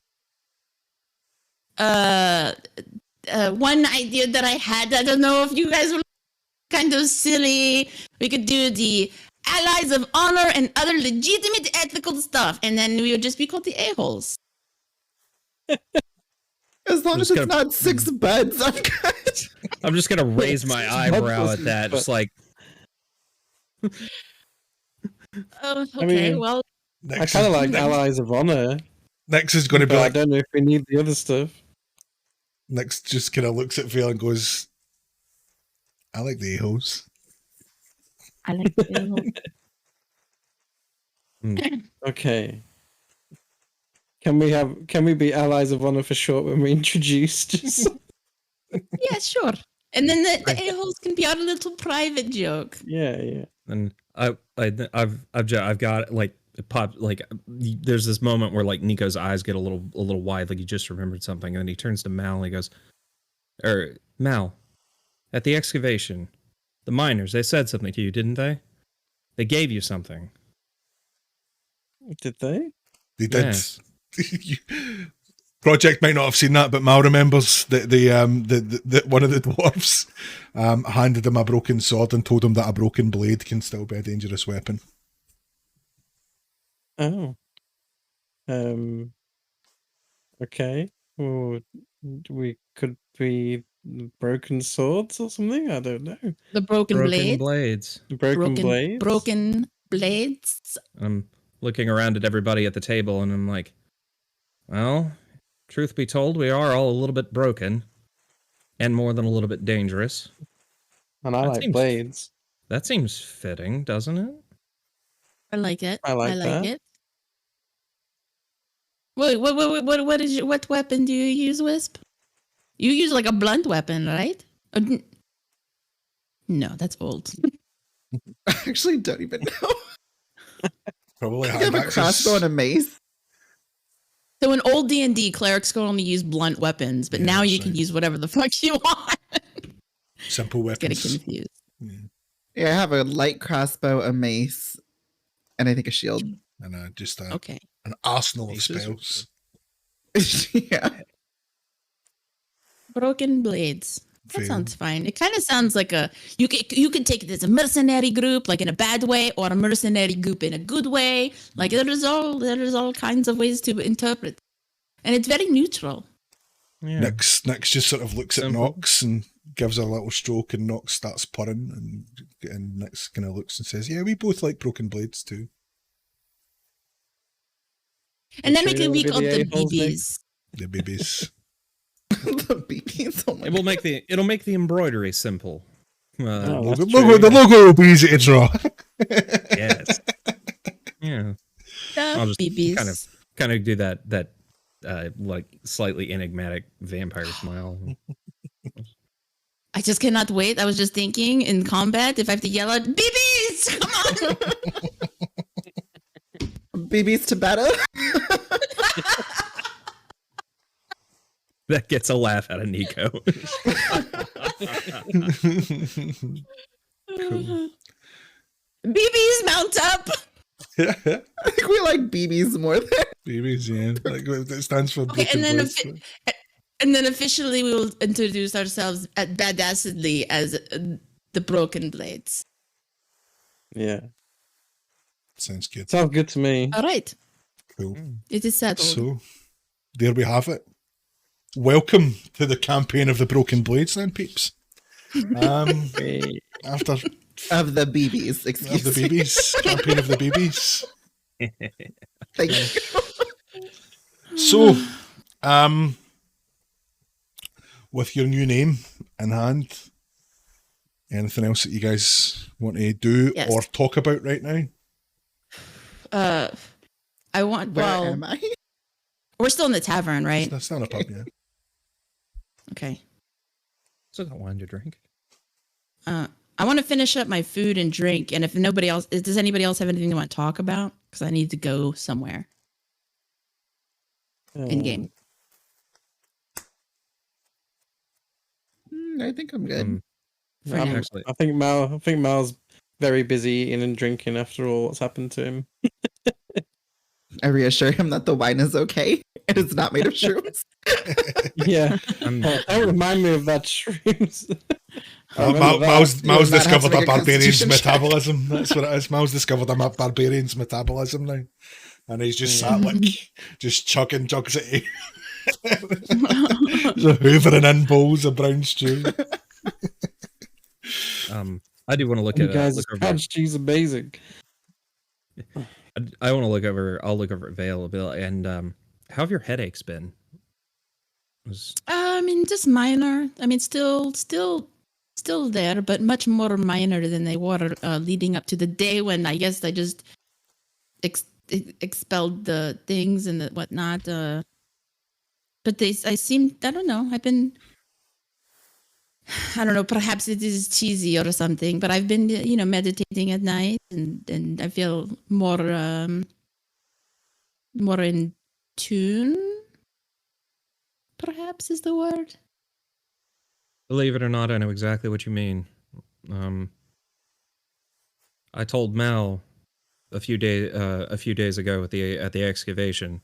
one idea that I had. I don't know if you guys were kind of silly. We could do the allies of honor and other legitimate ethical stuff, and then we would just be called the a-holes. As long as it's not 6 buds, I'm good. I'm just gonna raise my eyebrow at that, just like. Oh, okay. I mean, well, I kind of like Allies of Honor. Next is going to be but I like, don't know if we need the other stuff. next just kind of looks at Vale and goes, I like the a-holes. I like the a-holes. Okay. Can we be Allies of Honor for short when we introduce? Just... Yeah, sure. And then the a-holes can be our little private joke. Yeah. And I've got like it popped like there's this moment where like Nico's eyes get a little wide, like he just remembered something, and then he turns to Mal and he goes, Mal, at the excavation, the miners, they said something to you, didn't they? They gave you something. Did they? They did. Yes. Project might not have seen that, but Mal remembers that the one of the dwarves handed him a broken sword and told him that a broken blade can still be a dangerous weapon. Oh. Okay. Well, we could be broken swords or something. I don't know. The broken blades. Broken blades. Broken blades. I'm looking around at everybody at the table, and I'm like, well, truth be told, we are all a little bit broken, and more than a little bit dangerous. And I like blades. That seems fitting, doesn't it? I like it. I like that. it. Wait, what weapon do you use, Wisp? You use like a blunt weapon, right? No, that's old. I actually don't even know. Probably I have a crossbow and a mace. So in old D&D, clerics could only use blunt weapons, but now you can use whatever the fuck you want. Simple weapons. Getting confused. Yeah, I have a light crossbow, a mace, and I think a shield. And just an arsenal of spells. Yeah. Broken blades. That Fair. sounds fine. It kind of sounds like you could take it as a mercenary group, like in a bad way, or a mercenary group in a good way. Like there's all kinds of ways to interpret, and it's very neutral. Yeah. Nix just sort of looks at Nox and gives her a little stroke, and Nox starts purring, and Nix kind of looks and says, "Yeah, we both like broken blades too." And then we can be called the BBs. The BBs. The BBs. Oh my God. It'll make the embroidery simple. The logo will be easy to draw. Yes. Yeah. I'll just BBs. kind of do that like slightly enigmatic vampire smile. I just cannot wait. I was just thinking in combat, if I have to yell out BBs, come on. BBs to battle. That gets a laugh out of Nico. Cool. BBs mount up. I think we like BBs more than BBs, yeah. Like, it stands for Okay, broken blades. and then officially we will introduce ourselves badassedly as the Broken Blades. Yeah. Sounds good. Sounds good to me. All right. Cool. It is settled. So, there we have it. Welcome to the campaign of the Broken Blades, then, peeps. After of the BBs, excuse the me. BBs, campaign of the BBs. Thank you. So, with your new name in hand, Anything else that you guys want to do Yes. or talk about right now? I want. Where Well, am I? we're still in the tavern, right? That's not a pub, yeah. Okay. Still got wine to drink. I want to finish up my food and drink, and if nobody else, does anybody else have anything they want to talk about? Because I need to go somewhere in game. I think I'm good. For now. Actually, I think Mal's very busy eating and drinking after all what's happened to him. I reassure him that the wine is okay. It is not made of shrooms. Yeah. I'm, Don't remind me of that shrooms. Mal's You will not have to discovered make a a barbarian's constitution check. metabolism. That's what it is. Mal's discovered a barbarian's metabolism now. And he's just sat like, just chugging jugs at you. Just hoovering in bowls of brown stew. I do want to look You at guys, look this over. cottage cheese amazing. I want to look over. I'll look over at Vale a bit. And how have your headaches been? I mean, just minor. I mean, still there, but much more minor than they were leading up to the day when I guess I just expelled the things and the whatnot. But I don't know. I don't know. Perhaps it is cheesy or something. But I've been, meditating at night, and I feel more in tune. Perhaps is the word. Believe it or not, I know exactly what you mean. I told Mal a few days ago at the excavation.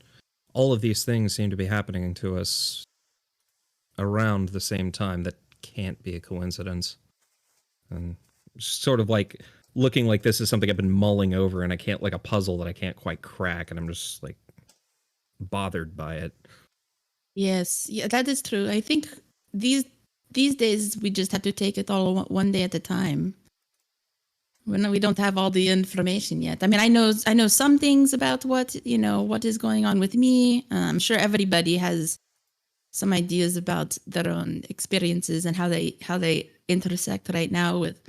All of these things seem to be happening to us around the same time. That can't be a coincidence. And sort of like looking like this is something I've been mulling over, and I can't, like a puzzle that I can't quite crack, and I'm just like bothered by it. Yes, yeah, that is true. I think these days we just have to take it all one day at a time. We don't have all the information yet. I mean, I know some things about what is going on with me. I'm sure everybody has some ideas about their own experiences and how they intersect right now with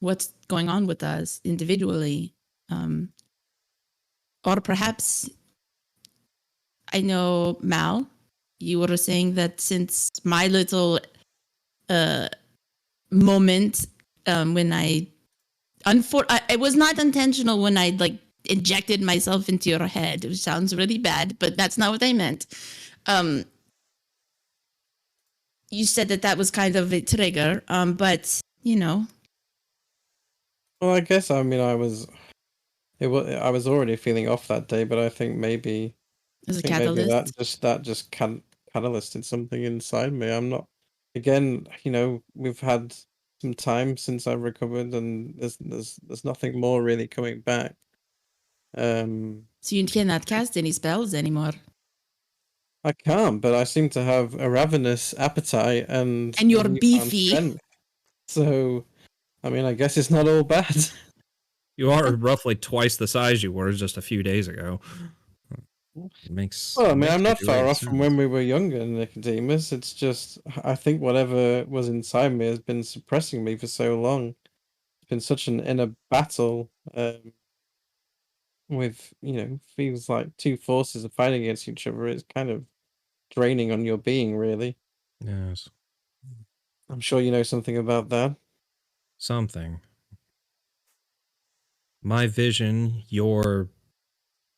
what's going on with us individually. Or perhaps I know, Mal, you were saying that since my little moment when it was not intentional when I like injected myself into your head, which sounds really bad, but that's not what I meant. You said that was kind of a trigger, but Well, I guess I was already feeling off that day, but I think maybe as a maybe catalyst. that just catalysted something inside me. I'm not. Again, we've had some time since I've recovered, and there's nothing more really coming back. So you cannot cast any spells anymore. I can't, but I seem to have a ravenous appetite and you're newfound beefy. strength. So, I mean, I guess it's not all bad. You are roughly twice the size you were just a few days ago. It makes. Well, I mean, makes I'm not pretty far good off from sense. when we were younger, Nicodemus. It's just, I think whatever was inside me has been suppressing me for so long. It's been such an inner battle with, feels like two forces are fighting against each other. It's kind of draining on your being, really. Yes, I'm sure you know something about that. something. My vision, your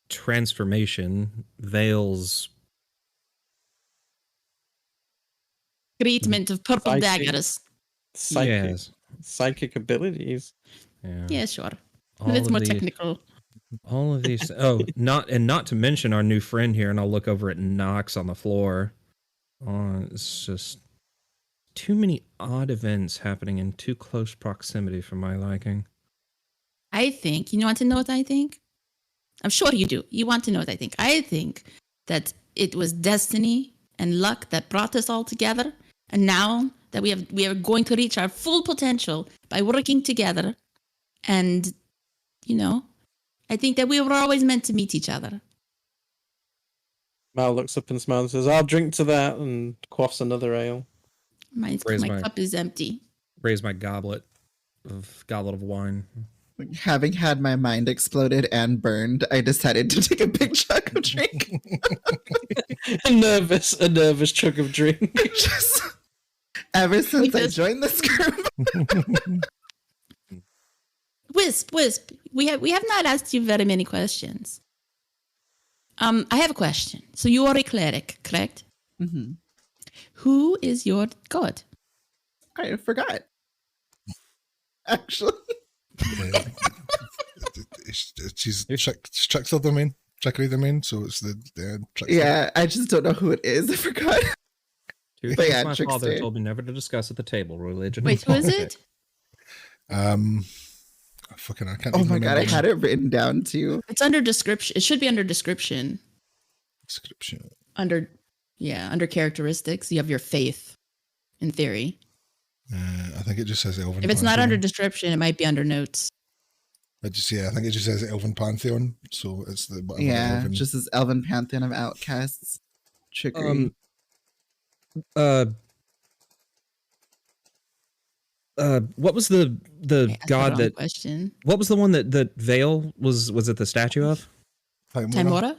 transformation, Vale's Treatment of purple Psychic. daggers. Psychic abilities. Yeah, sure. All It's of more these- technical. All of these. Oh, not to mention our new friend here, and I'll look over at Knox on the floor. It's just too many odd events happening in too close proximity for my liking. I think, you want to know what I think? I'm sure you do. You want to know what I think. I think that it was destiny and luck that brought us all together. And now that we are going to reach our full potential by working together. And, I think that we were always meant to meet each other. Mal looks up and smiles and says, I'll drink to that, and quaffs another ale. My Raise my- cup is empty. Raise my goblet. goblet of wine. Having had my mind exploded and burned, I decided to take a big chunk of drink. a nervous chug of drink. Just ever since I just- joined this group. Wisp, we have not asked you very many questions. I have a question. So you are a cleric, correct? Mm-hmm. Who is your god? I forgot. Actually, She's trickster domain, trickery domain. So it's the trickster. yeah, I just don't know who it is. I forgot. Two But things yeah, my father trickster. told me never to discuss at the table: religion. Wait, and who is politics. it? Fucking, I can't. Oh even my god, I remember had it written down too. It's under description. It should be under description. description. Under characteristics. You have your faith, in theory. I think it just says Elven. If it's not Pantheon. under description, it might be under notes. I think it just says Elven Pantheon. So it's the whatever Yeah, Elven. just as Elven Pantheon of Outcasts. Trickery. What was the That's the god wrong that? question. What was the one that Vale was it the statue of? Timora?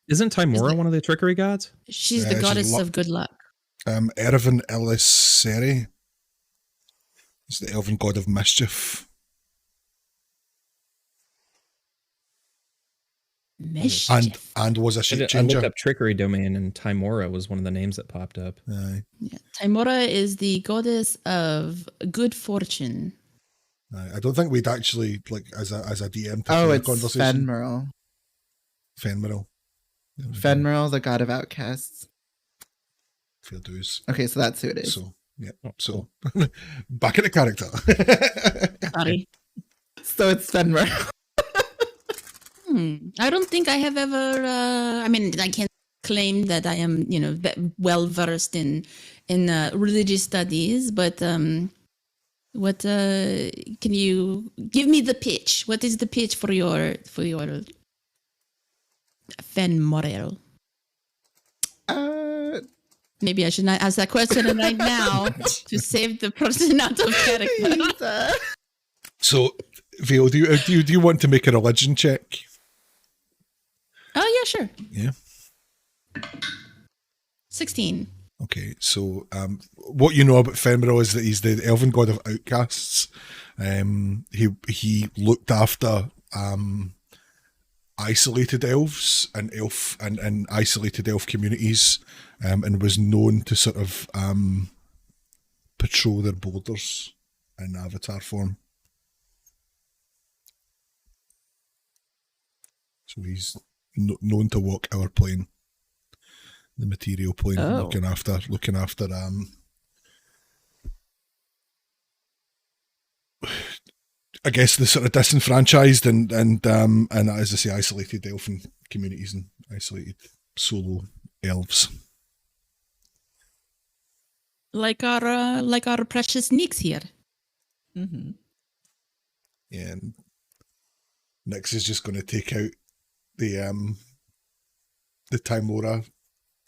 Isn't Timora it- one of the trickery gods? She's Yeah, the she's goddess luck. of good luck. Erevan Eliseri. It's the elven god of mischief. Mischief. And was a I shape looked changer. up trickery domain, and Timora was one of the names that popped up. Aye. Yeah. Timora is the goddess of good fortune. Aye. I don't think we'd actually as a DM take Oh, the it's conversation. Fenmerl. Fenmerl. Fenmerl, the god of outcasts. Fair dues. Okay, so that's who it is. So yeah. Oh, So back at the character. Sorry. So it's Fenmerl. I don't think I have ever. I mean, I can't claim that I am, well versed in religious studies. But what can you give me the pitch? What is the pitch for your Fenmorel? Maybe I should not ask that question right now to save the person out of character. So Vale, do you want to make a religion check? Oh yeah, sure. Yeah. 16. Okay, so what you know about Fenrir is that he's the elven god of outcasts. He looked after isolated elves and isolated elf communities, and was known to sort of patrol their borders in avatar form. So he's known to walk our plane, the material plane, Oh. looking after I guess the sort of disenfranchised and as I say, isolated elfin communities and isolated solo elves. Like our precious Nix here. Mm-hmm. Yeah, and Nyx is just going to take out the Timora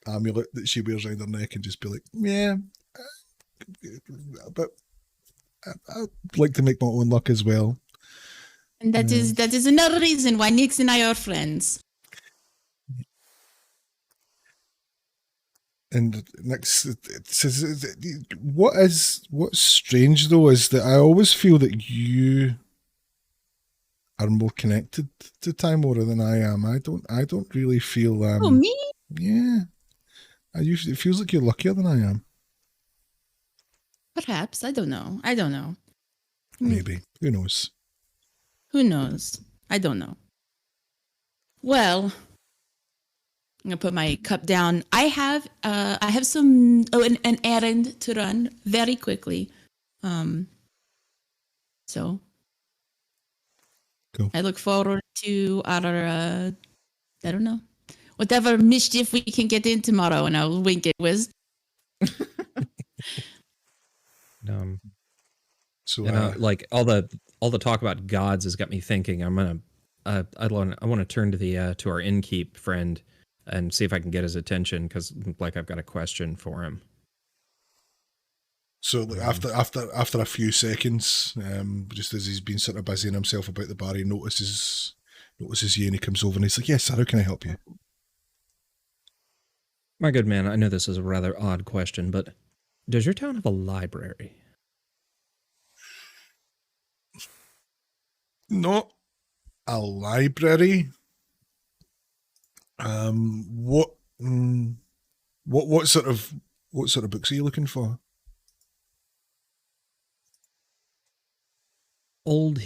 amulet that she wears around her neck and just be like, yeah, but I'd like to make my own luck as well. And that is another reason why Nix and I are friends. And next, it says, what's strange though is that I always feel that you are more connected to Timora than I am. I don't really feel. Oh, me? Yeah, it feels like you're luckier than I am. Perhaps. I don't know. Maybe. Who knows? Who knows? I don't know. Well, I'm gonna put my cup down. I have some an errand to run very quickly. So Cool. I look forward to our I don't know, whatever mischief we can get in tomorrow, and I'll wink at Wiz. So Like all the talk about gods has got me thinking. I want to turn to the to our innkeep friend and see if I can get his attention, because like I've got a question for him. So like, after a few seconds, just as he's been sort of busying himself about the bar, he notices you, and he comes over and he's like, "Yes, sir, how can I help you?" My good man, I know this is a rather odd question, but does your town have a library? Not a library. What sort of books are you looking for? Old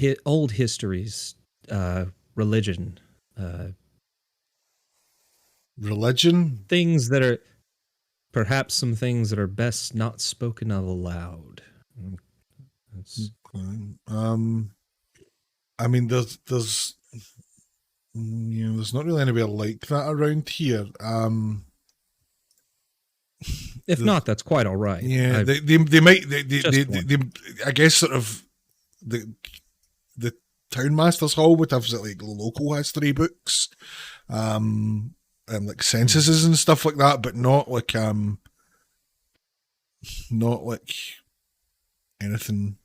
histories, religion, Religion? things that are perhaps some things that are best not spoken of aloud. That's, I mean, there's there's not really anywhere like that around here. if not, that's quite all right. Yeah, they might I guess sort of the Townmaster's Hall would have like local history books, and like censuses and stuff like that, but not like anything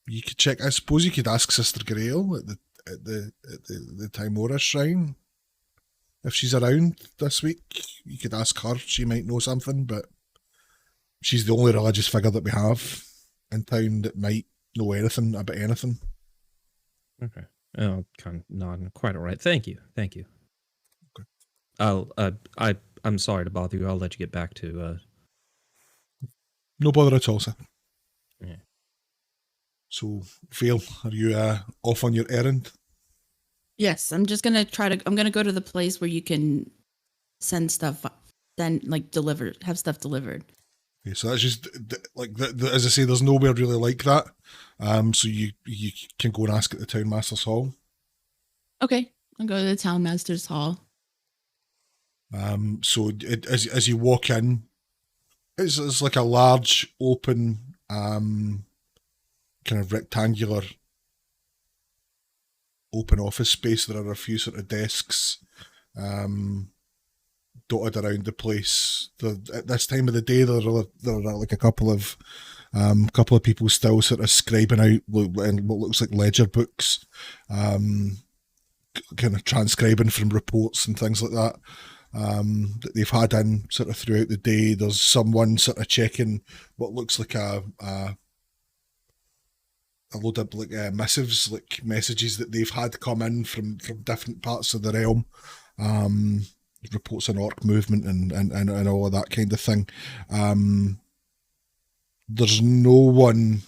you could check. I suppose you could ask Sister Grail at the Timora Shrine if she's around this week. You could ask her; she might know something. But she's the only religious figure that we have in town that might know anything about anything. okay. Oh, kind of nodding. Quite all right. Thank you. Okay. I'm sorry to bother you. I'll let you get back to. No bother at all, sir. Yeah. So, Vale, are you off on your errand? Yes, I'm just gonna I'm gonna go to the place where you can send stuff, then like have stuff delivered. Okay, so that's just like as I say, there's nowhere really like that. So you can go and ask at the Townmaster's Hall. Okay, I'll go to the Townmaster's Hall. So as you walk in, it's like a large open kind of rectangular open office space. There are a few sort of desks dotted around the place. At this time of the day, there are like a couple of people still sort of scribing out what looks like ledger books, kind of transcribing from reports and things like that. That they've had in sort of throughout the day. There's someone sort of checking what looks like a load of like missives, like messages that they've had come in from different parts of the realm, reports on orc movement and all of that kind of thing. There's no one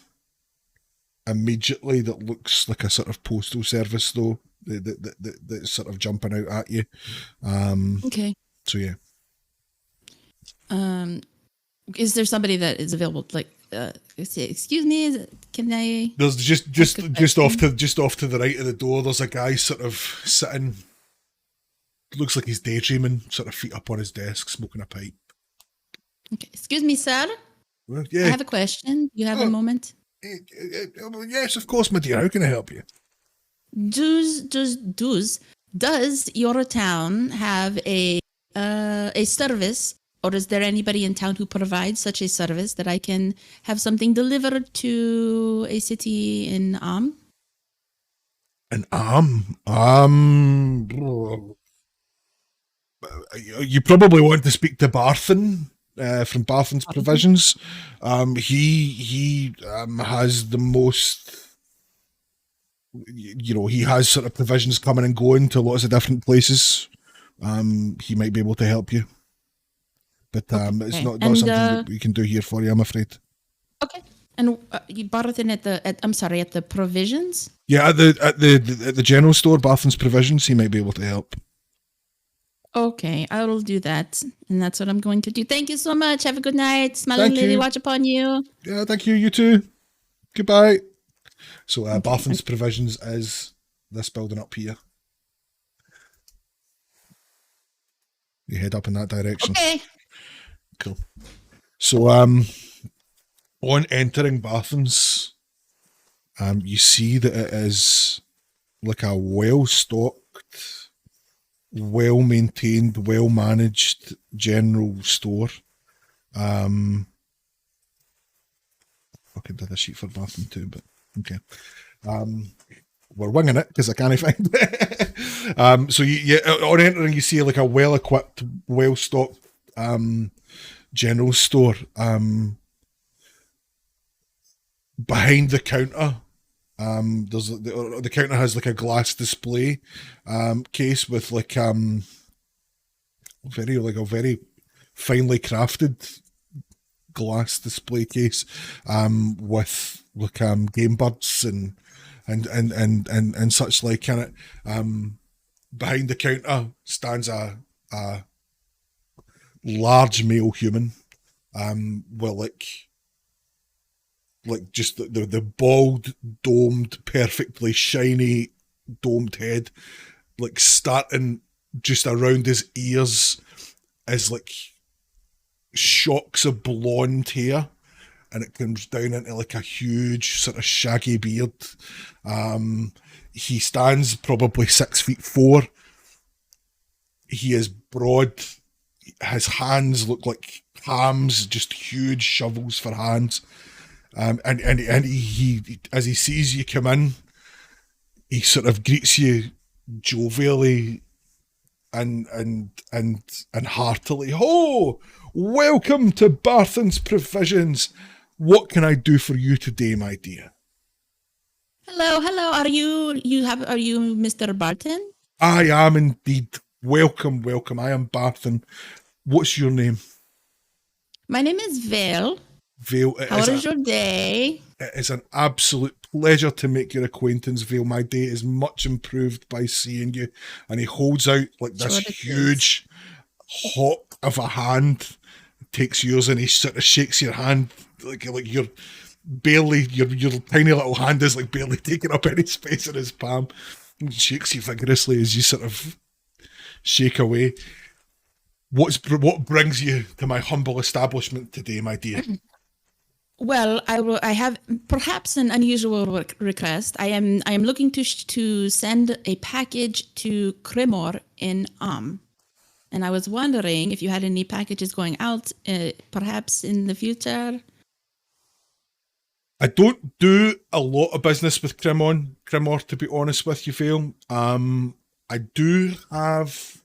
immediately that looks like a sort of postal service though, that's sort of jumping out at you. Okay. So yeah. Is there somebody that is available? Like, excuse me, can I? There's just off to the right of the door. There's a guy sort of sitting. Looks like he's daydreaming, sort of feet up on his desk, smoking a pipe. Okay, excuse me, sir. Well, yeah. I have a question. You have a moment? Yes, of course, my dear. How can I help you? Does your town have a service, or is there anybody in town who provides such a service that I can have something delivered to a city in Am? An you probably want to speak to Barthen from Barthen's Provisions. He has the most. He has sort of provisions coming and going to lots of different places. He might be able to help you, but it's not something that we can do here for you, I'm afraid. Okay. And you bought it in at the Provisions? Yeah, at the general store, Barthen's Provisions. He might be able to help. Okay, I will do that, and that's what I'm going to do. Thank you so much. Have a good night. Smiling Lily, watch upon you. Yeah, thank you. You too. Goodbye. So, Barthen's Provisions is this building up here. You head up in that direction. Okay. Cool. So, on entering Barthen's, you see that it is like a well-stocked, well-maintained, well-managed general store. fucking did a sheet for Barton too, but okay. We're winging it because I can't find it. So you on entering, you see like a well-equipped, well-stocked general store. Behind the counter, there's the counter has like a glass display case with like a very finely crafted glass display case with like game birds and such like in it. Behind the counter stands a large male human with like just the bald, domed, perfectly shiny domed head, like starting just around his ears is like shocks of blonde hair, and it comes down into like a huge sort of shaggy beard. He stands probably 6'4". He is broad. His hands look like hams, just huge shovels for hands. And he as he sees you come in, he sort of greets you jovially and heartily. Oh, welcome to Barthen's Provisions. What can I do for you today, my dear? Hello. Are you Mr. Barton? I am indeed. Welcome. I am Barthen. What's your name? My name is Vale. Vale. How is your day? It is an absolute pleasure to make your acquaintance, Vale. My day is much improved by seeing you. And he holds out like this huge hawk of a hand, takes yours, and he sort of shakes your hand like you're barely, your tiny little hand is like barely taking up any space in his palm. And shakes you vigorously as you sort of shake away. What brings you to my humble establishment today, my dear? Well, I have perhaps an unusual request. I am looking to send a package to Cremor in and I was wondering if you had any packages going out, perhaps in the future. I don't do a lot of business with Cremor, to be honest with you, Vale. I do have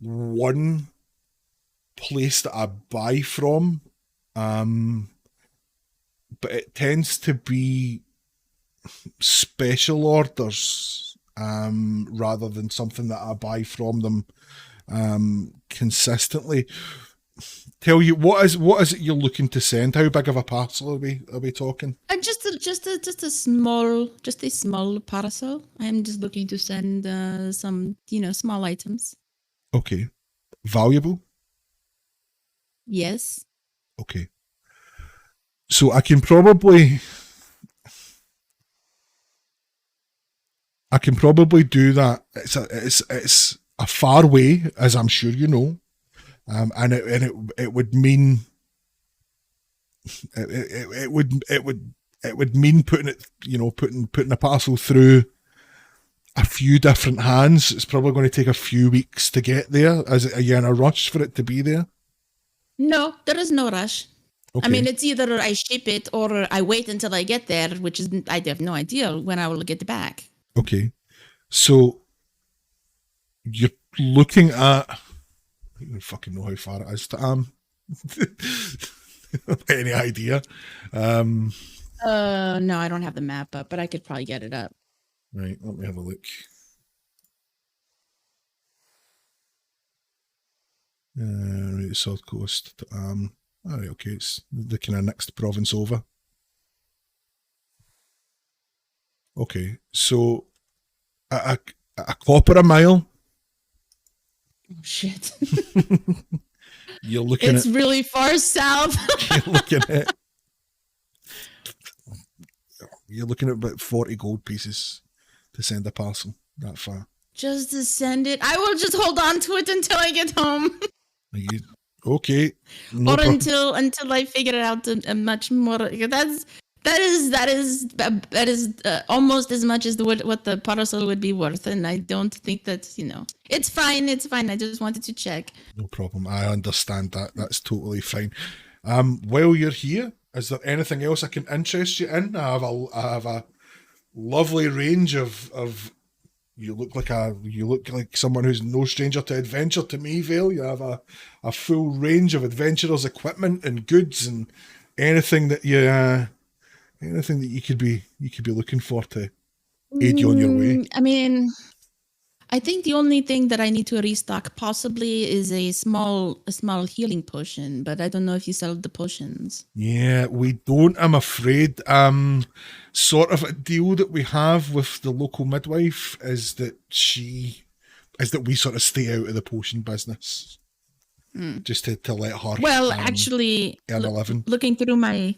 one place that I buy from. But it tends to be special orders rather than something that I buy from them consistently. Tell you, what is it you're looking to send? How big of a parcel are we talking? Just a small parcel. I am just looking to send some small items. Okay, valuable. Yes. Okay. So I can probably do that. It's a far way, as I'm sure you know, and it would mean it would mean putting a parcel through a few different hands. It's probably going to take a few weeks to get there. Are you in a rush for it to be there? No, there is no rush. Okay. I mean, it's either I ship it or I wait until I get there, which is I have no idea when I will get it back. Okay, so you're looking at. I don't even fucking know how far it is to any idea? No, I don't have the map up, but I could probably get it up. Right, let me have a look. Right, South Coast to all right, okay, it's the kind of next province over. Okay, so a copper a mile. Oh shit! You're looking it's really far south. You're looking at about 40 gold pieces to send a parcel that far. Just to send it, I will just hold on to it until I get home. Okay. No or until I figure it out a much more. That is almost as much as what the parcel would be worth, and I don't think that it's fine. It's fine. I just wanted to check. No problem. I understand that. That's totally fine. While you're here, Is there anything else I can interest you in? I have a lovely range of you look like someone who's no stranger to adventure to me, Vale. You have a full range of adventurers' equipment and goods and anything that you could be looking for to aid you on your way. I mean, I think the only thing that I need to restock possibly is a small healing potion, but I don't know if you sell the potions. Yeah, we don't, I'm afraid. Sort of a deal that we have with the local midwife is that we sort of stay out of the potion business. Just to let her Well, actually, earn a living. looking through my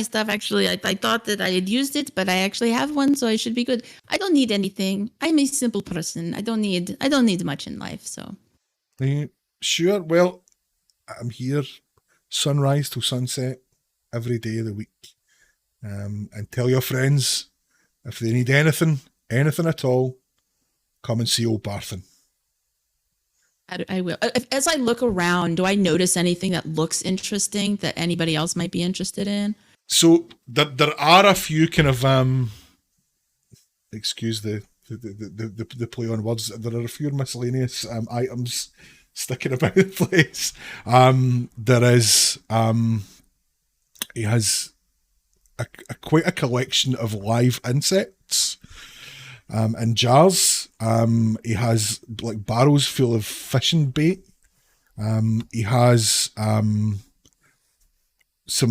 stuff, actually, I thought that I had used it, but I actually have one, so I should be good. I don't need anything. I'm a simple person. I don't need much in life, so. Sure, well, I'm here sunrise till sunset every day of the week. And tell your friends if they need anything at all, come and see old Barthen. I will. As I look around, do I notice anything that looks interesting that anybody else might be interested in? So there are a few kind of excuse the play on words. There are a few miscellaneous items sticking about the place. There is he has quite a collection of live insects in jars. He has like barrels full of fishing bait. He has some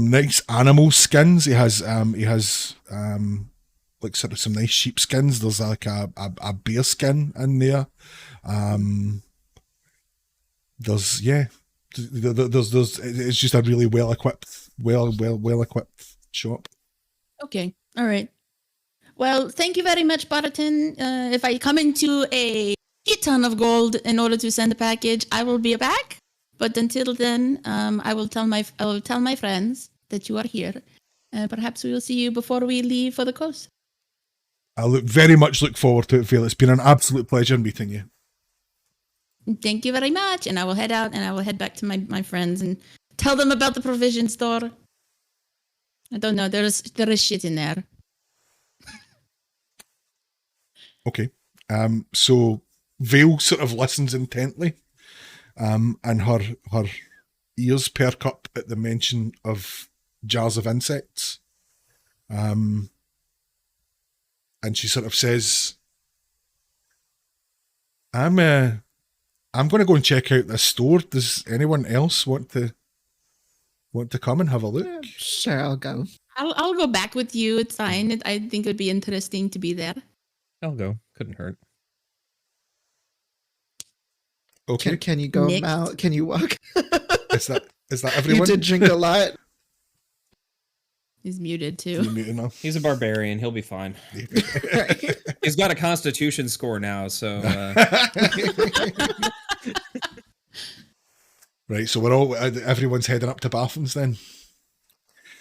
nice animal skins. He has like sort of some nice sheep skins. There's like a bear skin in there. There's it's just a really well equipped shop. Okay. All right. Well, thank you very much, Barton. If I come into a ton of gold in order to send a package, I will be back. But until then, I will tell my friends that you are here. Perhaps we will see you before we leave for the coast. I very much look forward to it, Phil. It's been an absolute pleasure meeting you. Thank you very much. And I will head out and I will head back to my friends and tell them about the provision store. I don't know. There is shit in there. Okay. So Vale sort of listens intently, and her ears perk up at the mention of jars of insects. And she sort of says, I'm going to go and check out this store. Does anyone else want to come and have a look? Sure, I'll go. I'll go back with you. It's fine. I think it would be interesting to be there. I'll go. Couldn't hurt. Okay. Can you go, Next. Mal? Can you walk? Is that everyone? You did drink a lot. He's muted You're too. muted now. He's a barbarian. He'll be fine. Right. He's got a constitution score now, so Right, so everyone's heading up to Barthen's then.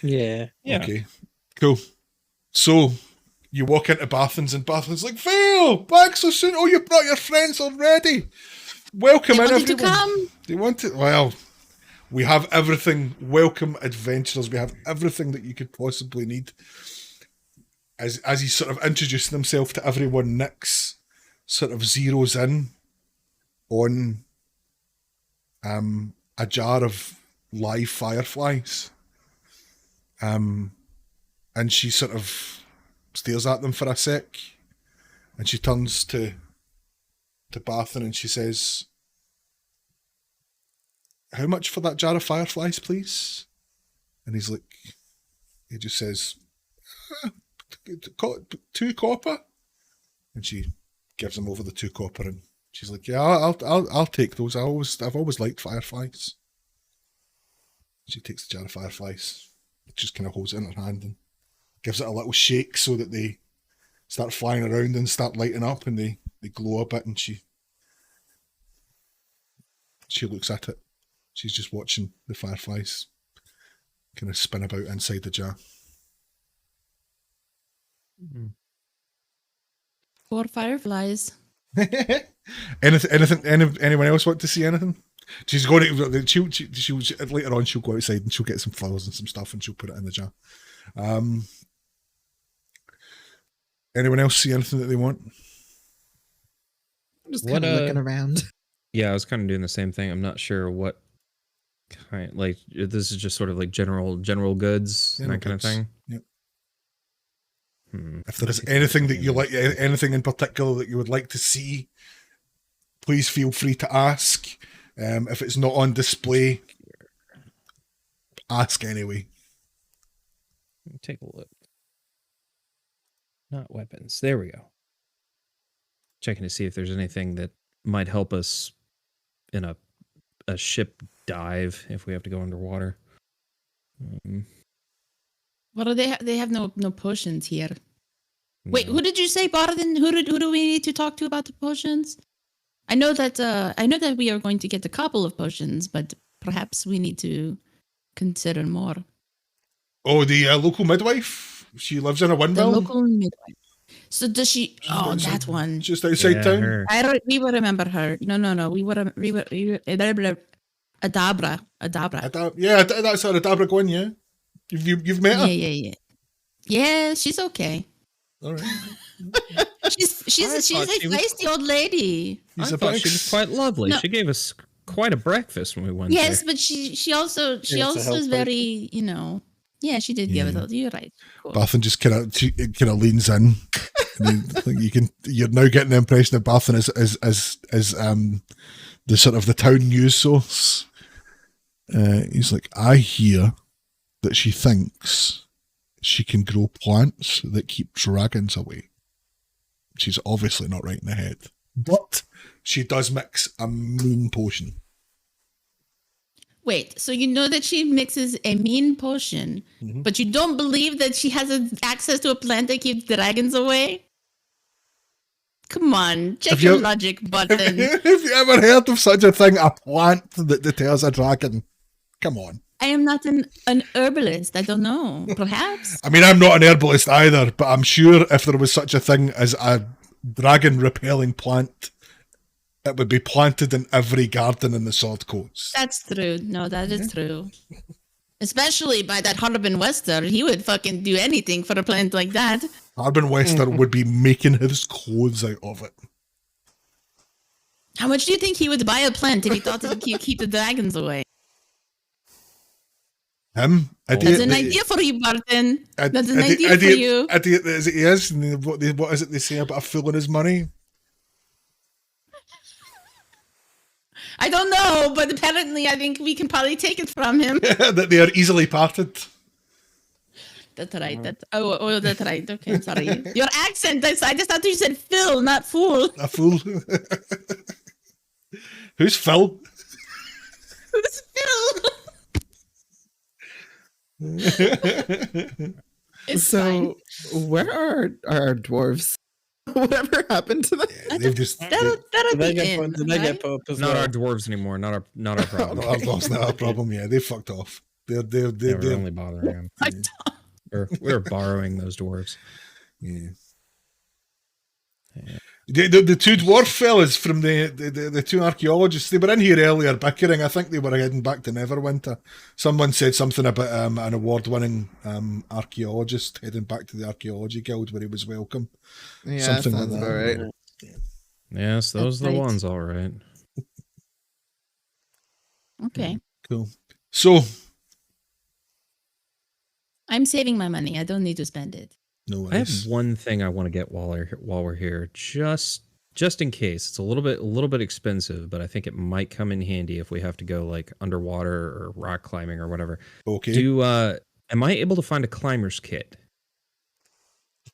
Yeah. Okay, cool. So you walk into Barthen's and Barthen's like, Vale, back so soon. Oh, you brought your friends already. Welcome They in, wanted to everyone. come. They want it. Well, we have everything. Welcome, adventurers. We have everything that you could possibly need. As he's sort of introducing himself to everyone, Nyx sort of zeroes in on a jar of live fireflies. And she sort of stares at them for a sec, and she turns to Barthen and she says, how much for that jar of fireflies, please? And he just says, 2 copper. And she gives him over the 2 copper, and she's like, yeah, I'll take those. I've always liked fireflies. She takes the jar of fireflies, just kind of holds it in her hand and gives it a little shake so that they start flying around and start lighting up, and they glow a bit, and she looks at it. She's just watching the fireflies kind of spin about inside the jar. Poor fireflies. Anyone else want to see anything? She's going to. She'll later on. She'll go outside and she'll get some flowers and some stuff, and she'll put it in the jar. Anyone else see anything that they want? I'm just kind of looking around. Yeah, I was kind of doing the same thing. I'm not sure what kind. Like this is just sort of like general goods and that kind of thing. Yep. If there is anything that you like, anything in particular that you would like to see, please feel free to ask. If it's not on display, ask anyway. Let me take a look. Not weapons. There we go. Checking to see if there's anything that might help us in a ship dive if we have to go underwater. What do they have? They have no potions here. Wait, who did you say, Barden? Who do we need to talk to about the potions? I know that we are going to get a couple of potions, but perhaps we need to consider more. Oh, the local midwife. She lives in a The windmill. local midwife. So does she? Oh, that one. Just outside town. Her. We will remember her. No. We would. Adabra. Yeah, that's her. Adabra Gwyn. Yeah, you've met her. Yeah. Yeah, she's okay. All right. She's a feisty old lady. I thought she was quite lovely. No. She gave us quite a breakfast when we went there. Yes, but she also is very, Yeah, she did give it. You're right. Cool. Barthen just kind of leans in. You're now getting the impression that Barthen is the sort of the town news source. He's like, I hear that she thinks she can grow plants that keep dragons away. She's obviously not right in the head, but she does mix a mean potion. Wait, so you know that she mixes a mean potion, but you don't believe that she has access to a plant that keeps dragons away? Come on, check your logic button. Have you ever heard of such a thing? A plant that deters a dragon? Come on. I am not an herbalist. I don't know. Perhaps. I mean, I'm not an herbalist either, but I'm sure if there was such a thing as a dragon-repelling plant, it would be planted in every garden in the Sword Coast. That's true. No, that is true. Especially by that Harbin Wester. He would fucking do anything for a plant like that. Harbin Wester would be making his clothes out of it. How much do you think he would buy a plant if he thought it would keep the dragons away? Him? That's an idea for you, Barton. That's an idea for you. Idiot as he is. And what is it they say about a fool and his money? I don't know, but apparently I think we can probably take it from him. That they are easily parted. That's right. That's right. Okay, sorry. Your accent, I just thought you said Phil, not fool. A fool. Who's Phil? Who's Phil? It's fine. Where are our dwarves? Whatever happened to them? They've just That'll They be in, get put up as Not well. our dwarves anymore. Not our problem. not our problem. Yeah, they fucked off. They're We're only bothering them. We're borrowing those dwarves. Yeah. The two dwarf fellas from the two archaeologists, they were in here earlier bickering. I think they were heading back to Neverwinter. Someone said something about an award-winning archaeologist heading back to the Archaeology Guild where he was welcome. Yeah, something sounds like that. about right. Yes, those are the ones, all right. Okay. Cool. So, I'm saving my money. I don't need to spend it. no I have worries. one thing I want to get while we're here, just in case. It's a little bit expensive, but I think it might come in handy if we have to go like underwater or rock climbing or whatever. Okay. Am I able to find a climber's kit?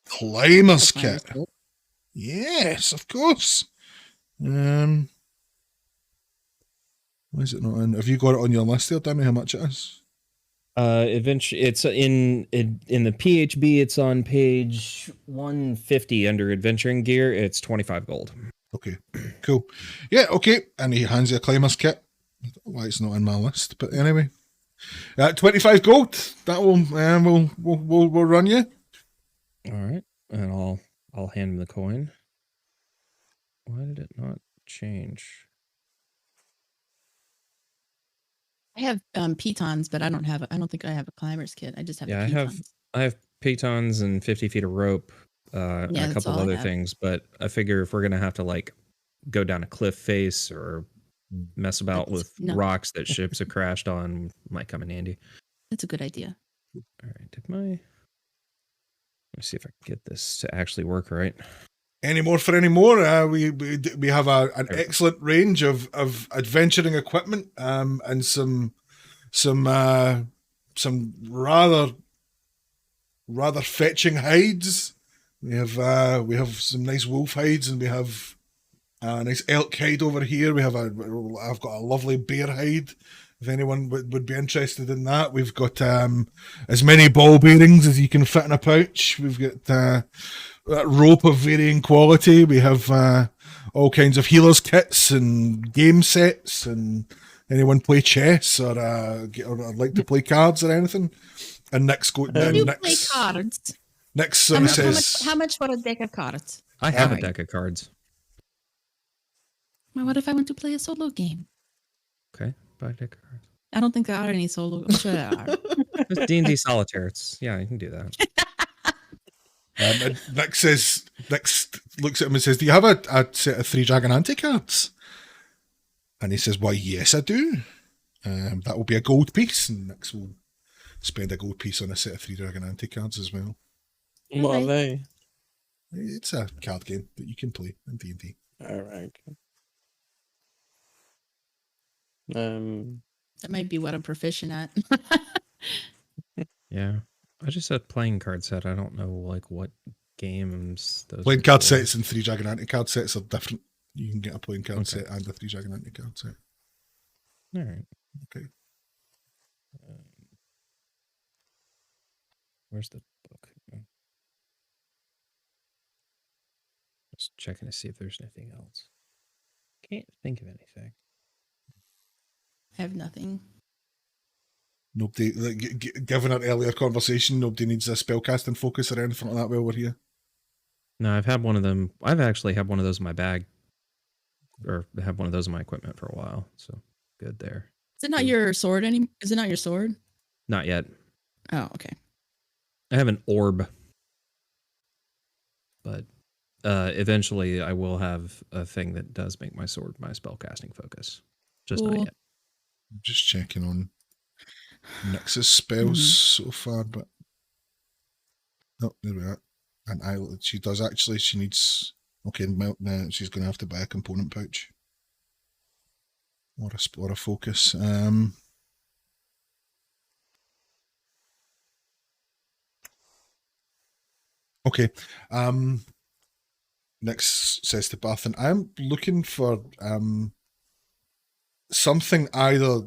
Climber's kit. Yes, of course. Why is it not in? Have you got it on your list there, Danny? How much it is? Eventually, it's in the PHB. It's on page 150 under adventuring gear. It's 25 gold. Okay, cool. Yeah, okay. And he hands you a climber's kit. I don't know why it's not in my list, but anyway, 25 gold. That will we'll run you. All right, and I'll hand him the coin. Why did it not change? I have pitons, but I don't think I have a climber's kit. I just have Yeah, the pitons. I have pitons and 50 feet of rope, and Yeah, a that's couple all I other have. things. But I figure if we're gonna have to like go down a cliff face or mess about with No. rocks that ships have crashed on, might come in handy. That's a good idea. All right, let me see if I can get this to actually work right. Any more for any more? We have an excellent range of adventuring equipment, and some rather fetching hides. We have some nice wolf hides, and we have a nice elk hide over here. I've got a lovely bear hide. If anyone would be interested in that, we've got as many ball bearings as you can fit in a pouch. We've got that rope of varying quality. We have all kinds of healers kits and game sets. And anyone play chess or like to play cards or anything? And Nick's go. You Nick's, play cards. Nick's says, How much for a deck of cards? I have a Alright. deck of cards. Well, what if I want to play a solo game? Okay, buy a deck of cards. I don't think there are any solo. I'm sure there are. It's D&D Solitaire. Yeah, you can do that. and Nick looks at him and says, "Do you have a set of 3 Dragon Ante cards?" And he says, "Why, yes, I do. That will be a gold piece." And Nick will spend a gold piece on a set of 3 Dragon Ante cards as well. What are they? It's a card game that you can play in D&D. All right. That might be what I'm proficient at. Yeah, I just said playing card set. I don't know like what games those. Playing are card for. sets and 3 Dragon Ante card sets are different. You can get a playing card Okay. set and a 3 Dragon Ante card set. All right. Okay. Where's the book? Just checking to see if there's anything else. Can't think of anything. I have nothing. Nobody, given our earlier conversation, nobody needs a spellcasting focus or anything like that while we're here. No, I've had one of them. I've actually had one of those in my bag, or have one of those in my equipment for a while. So good there. Is it not your sword anymore? Is it not your sword? Not yet. Oh, okay. I have an orb, but eventually I will have a thing that does make my sword my spellcasting focus. Just Cool. not yet. I'm just checking on Nyx's spells so far, but oh, there we are. And she does actually. She needs. Okay, now she's going to have to buy a component pouch or a focus. Okay. Nyx says to Barthen, "I'm looking for something either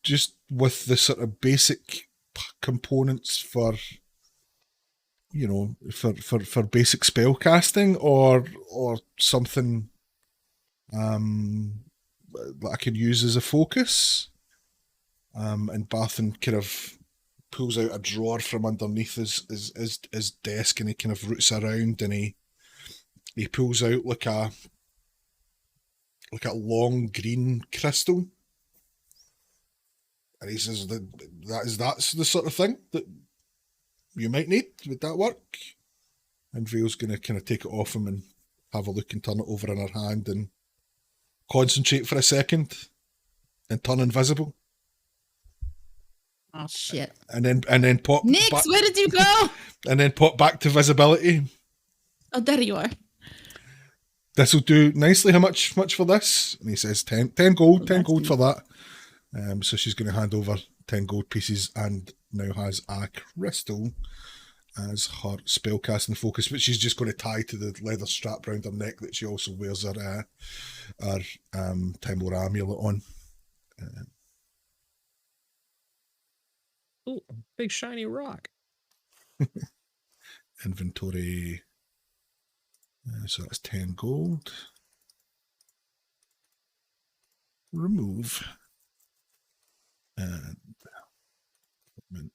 just with the sort of basic components for, you know, for basic spell casting, or something that I can use as a focus." And Barthen kind of pulls out a drawer from underneath his desk, and he kind of roots around, and he pulls out like a long green crystal, and he says that's the sort of thing that you might need. Would that work? And Vale's gonna kind of take it off him and have a look and turn it over in her hand and concentrate for a second and turn invisible. Oh shit. And then pop Nix, back, where did you go? and then pop back to visibility. Oh, there you are. This will do nicely. How much for this? And he says 10 gold, Oh, 10 that's gold neat. for that. So she's going to hand over 10 gold pieces and now has a crystal as her spellcasting focus, which she's just going to tie to the leather strap around her neck that she also wears her Time Lord amulet on. Oh, a big shiny rock. Inventory. So that's 10 gold. Remove. And equipment.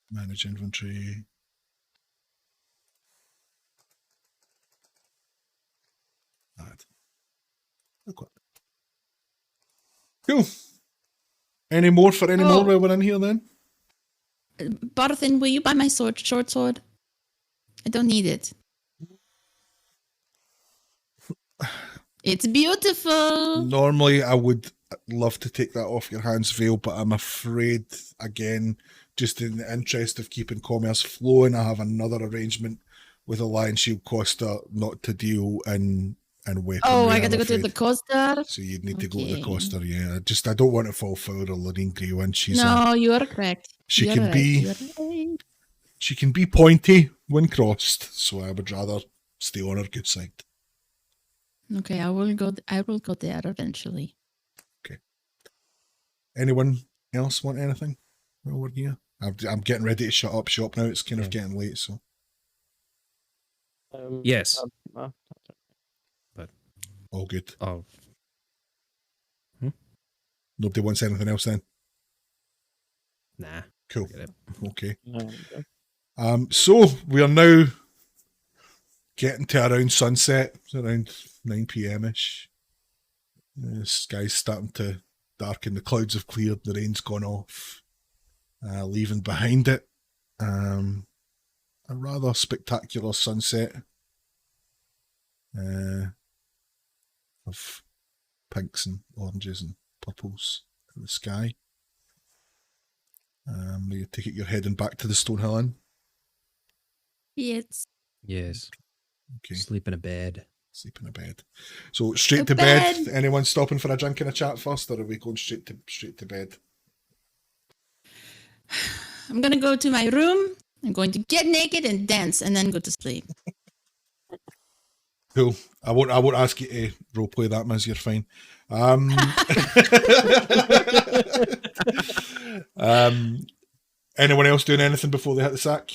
Manage inventory. Cool. Any more for any more Oh. while we're in here then? Barthen, will you buy my short sword? I don't need it. It's beautiful. Normally, I would love to take that off your hands, Vale, but I'm afraid, again, just in the interest of keeping commerce flowing, I have another arrangement with Alliance Shield Costa not to deal in weaponry. Oh, I got I'm to go to afraid. the Costa. So you'd need to go to the Okay. Costa, yeah. I don't want to fall foul of Lorraine Greywin. She's No, you are correct. she You're can right, be- you're right. she can be pointy when crossed, so I would rather stay on her good side. Okay, I will go there eventually. Anyone else want anything while we're here? I'm getting ready to shut up shop now. It's kind of getting late, so Yes. all good. Oh, Nobody wants anything else then? nah. Cool. Get it. Okay. No, So we are now getting to around sunset. It's around 9 p.m. ish. The sky's starting to darken. The clouds have cleared. The rain's gone off, leaving behind it a rather spectacular sunset of pinks and oranges and purples in the sky. You take it you're heading back to the Stonehill Inn. Yes. Yes. Okay, Sleep in a bed. sleep in a bed. So straight To to bed. bed. Anyone stopping for a drink and a chat first, or are we going straight to bed? I'm gonna go to my room. I'm going to get naked and dance and then go to sleep. Cool. I won't ask you to roleplay that, Miz. You're fine. Anyone else doing anything before they hit the sack?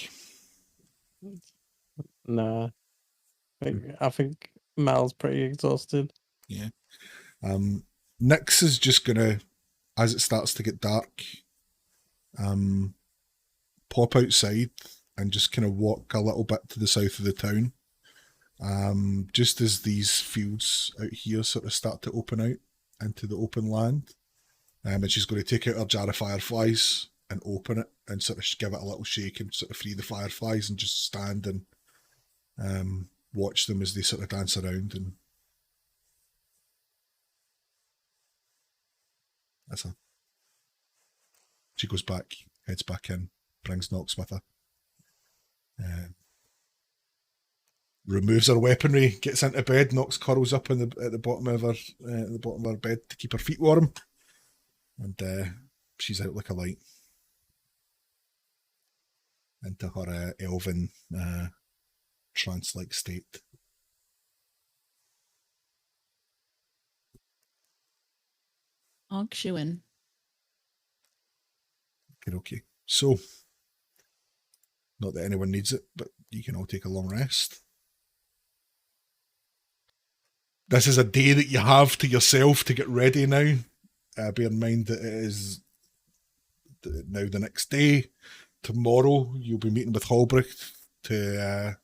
nah. I think Mal's pretty exhausted. Yeah. Nix is just gonna, as it starts to get dark, pop outside and just kind of walk a little bit to the south of the town. Just as these fields out here sort of start to open out into the open land. And she's going to take out her jar of fireflies and open it and sort of give it a little shake and sort of free the fireflies and just stand and watch them as they sort of dance around. And that's her. She goes back, heads back in, brings Nox with her. Removes her weaponry, gets into bed. Nox curls up at the bottom of her bed to keep her feet warm, and she's out like a light into her elven trance-like state. Ogshewin. Okay. So, not that anyone needs it, but you can all take a long rest. This is a day that you have to yourself to get ready now. Bear in mind that it is now the next day. Tomorrow you'll be meeting with Halbrecht to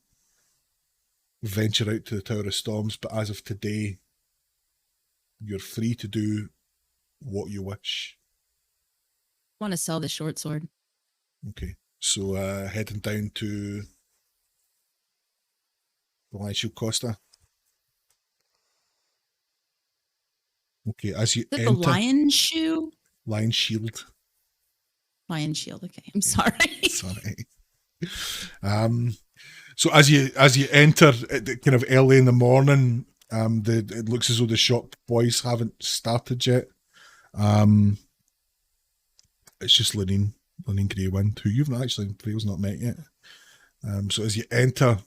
venture out to the Tower of Storms, but as of today, you're free to do what you wish. I want to sell the short sword. Okay, so heading down to Elisha Costa. Okay, as you Is it enter... the lion shoe? Lion Shield. Lion shield. Okay, I'm sorry. Sorry. So as you enter kind of early in the morning, it looks as though the shop boys haven't started yet. It's just Lorraine Greywind, who you've not actually, Vale's not met yet. So as you enter,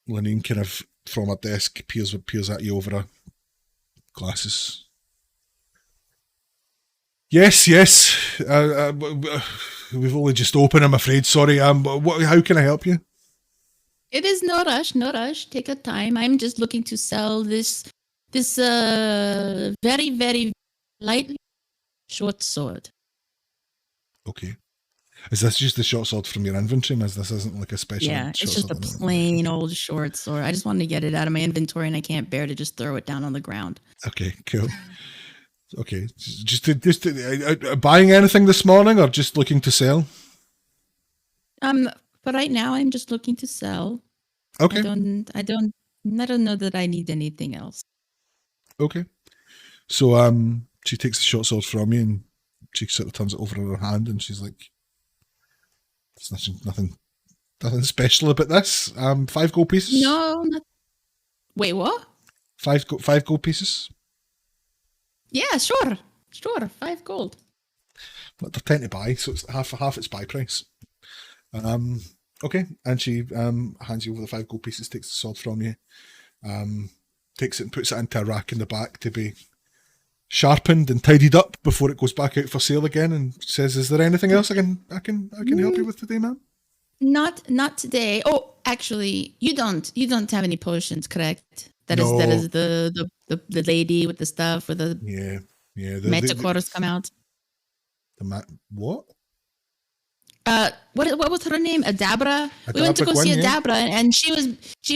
Lorraine kind of from her desk peers at you over her glasses. Yes. We've only just opened, I'm afraid. Sorry. How can I help you? It is no rush, no rush. Take your time. I'm just looking to sell this very, very lightly short sword. Okay. Is this just the short sword from your inventory, Miz? This isn't like a special Yeah, short it's just a sword? plain old short sword. I just wanted to get it out of my inventory, and I can't bear to just throw it down on the ground. Okay, cool. Okay, buying anything this morning, or just looking to sell? But right now I'm just looking to sell. Okay, I don't know that I need anything else. okay. So she takes the short sword from you, and she sort of turns it over in her hand, and she's like, "There's nothing special about this. 5 gold pieces. No, wait, what? 5 gold pieces. Yeah, sure, 5 gold. But they're 10 to buy, so it's half its buy price. Okay, and she hands you over the 5 gold pieces, takes the sword from you, takes it and puts it into a rack in the back to be sharpened and tidied up before it goes back out for sale again, and says, "Is there anything else I can help you with today, ma'am?" Not today. Oh, actually, you don't have any potions, correct? That is No. the lady with the stuff where the Yeah. Manticores come out. What? What was her name? Adabra. We went to go see Adabra, and she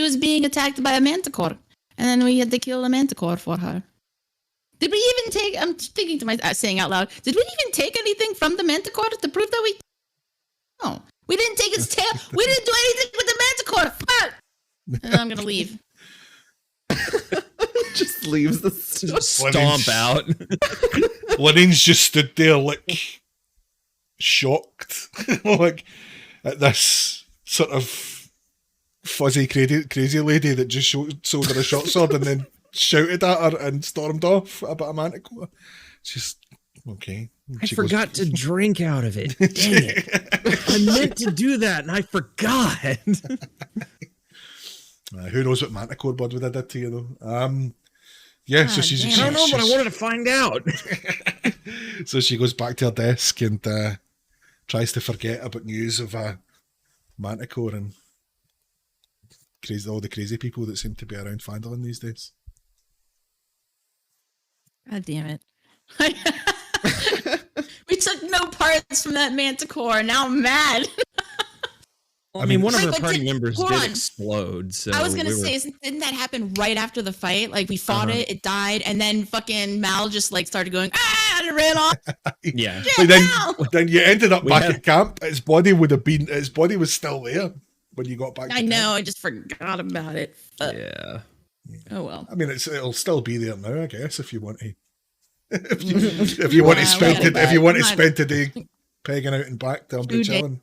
was being attacked by a manticore, and then we had to kill a manticore for her. Did we even take? I'm thinking to myself, saying out loud. Did we even take anything from the manticore to prove that we? No, we didn't take its tail. We didn't do anything with the manticore. Fuck! And I'm gonna leave. Just leaves the store. Stomp out. Lennon's just stood there like shocked, like at this sort of fuzzy crazy lady that just sold her a short sword and then shouted at her and stormed off about a manticore. Just okay. I forgot to drink out of it. Dang it. I meant to do that and I forgot. Who knows what manticore bud would have did to you though? Yeah, so she's. I don't know, but I wanted to find out. So she goes back to her desk and tries to forget about news of manticore and all the crazy people that seem to be around Fandolin these days. God damn it. We took no parts from that manticore. Now I'm mad. Well, I mean, one of her Wait, party members did on. explode. So I was going to say, didn't that happen right after the fight? Like, we fought it died, and then fucking Mal just, like, started going, and it ran off. Yeah. But then you ended up back at camp. His body was still there when you got back to camp. I just forgot about it. Yeah. Oh, well. I mean, it'll still be there now, I guess, if you want to. if you want to spend today pegging out and back to Umbridge Hill.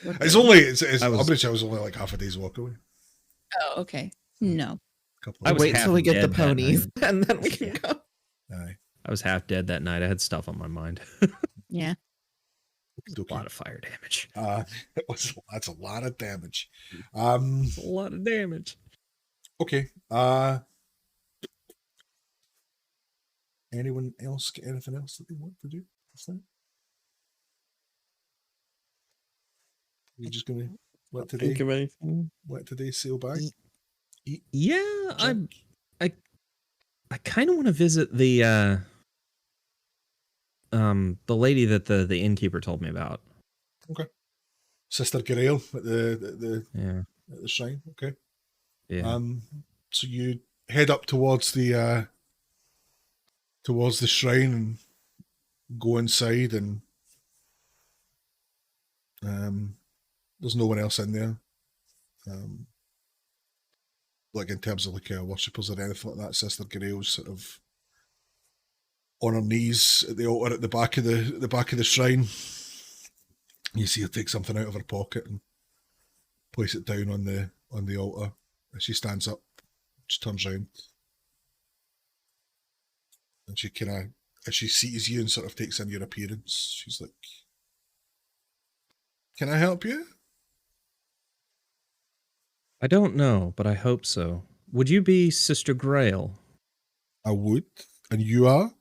It's Umbridge Hill is only like half a day's walk away. Oh, okay. No. I wait till we get the ponies and then we can go. Aye. I was half dead that night. I had stuff on my mind. Yeah. A lot of fire damage. That's a lot of damage. A lot of damage. Okay. Anyone else get anything else that they want to do? You're just gonna let today sail by? Yeah, I kind of want to visit the lady that the innkeeper told me about. Okay. Sister Grail at the shrine. Okay. Yeah. So you head up towards the shrine and go inside, and there's no one else in there. Like in terms of like worshippers or anything like that. Sister Grail's sort of on her knees at the altar at the back of the shrine. You see her take something out of her pocket and place it down on the altar. As she stands up, she turns around, and she as she sees you and sort of takes in your appearance, she's like, "Can I help you?" I don't know, but I hope so. Would you be Sister Grail? I would. And you are?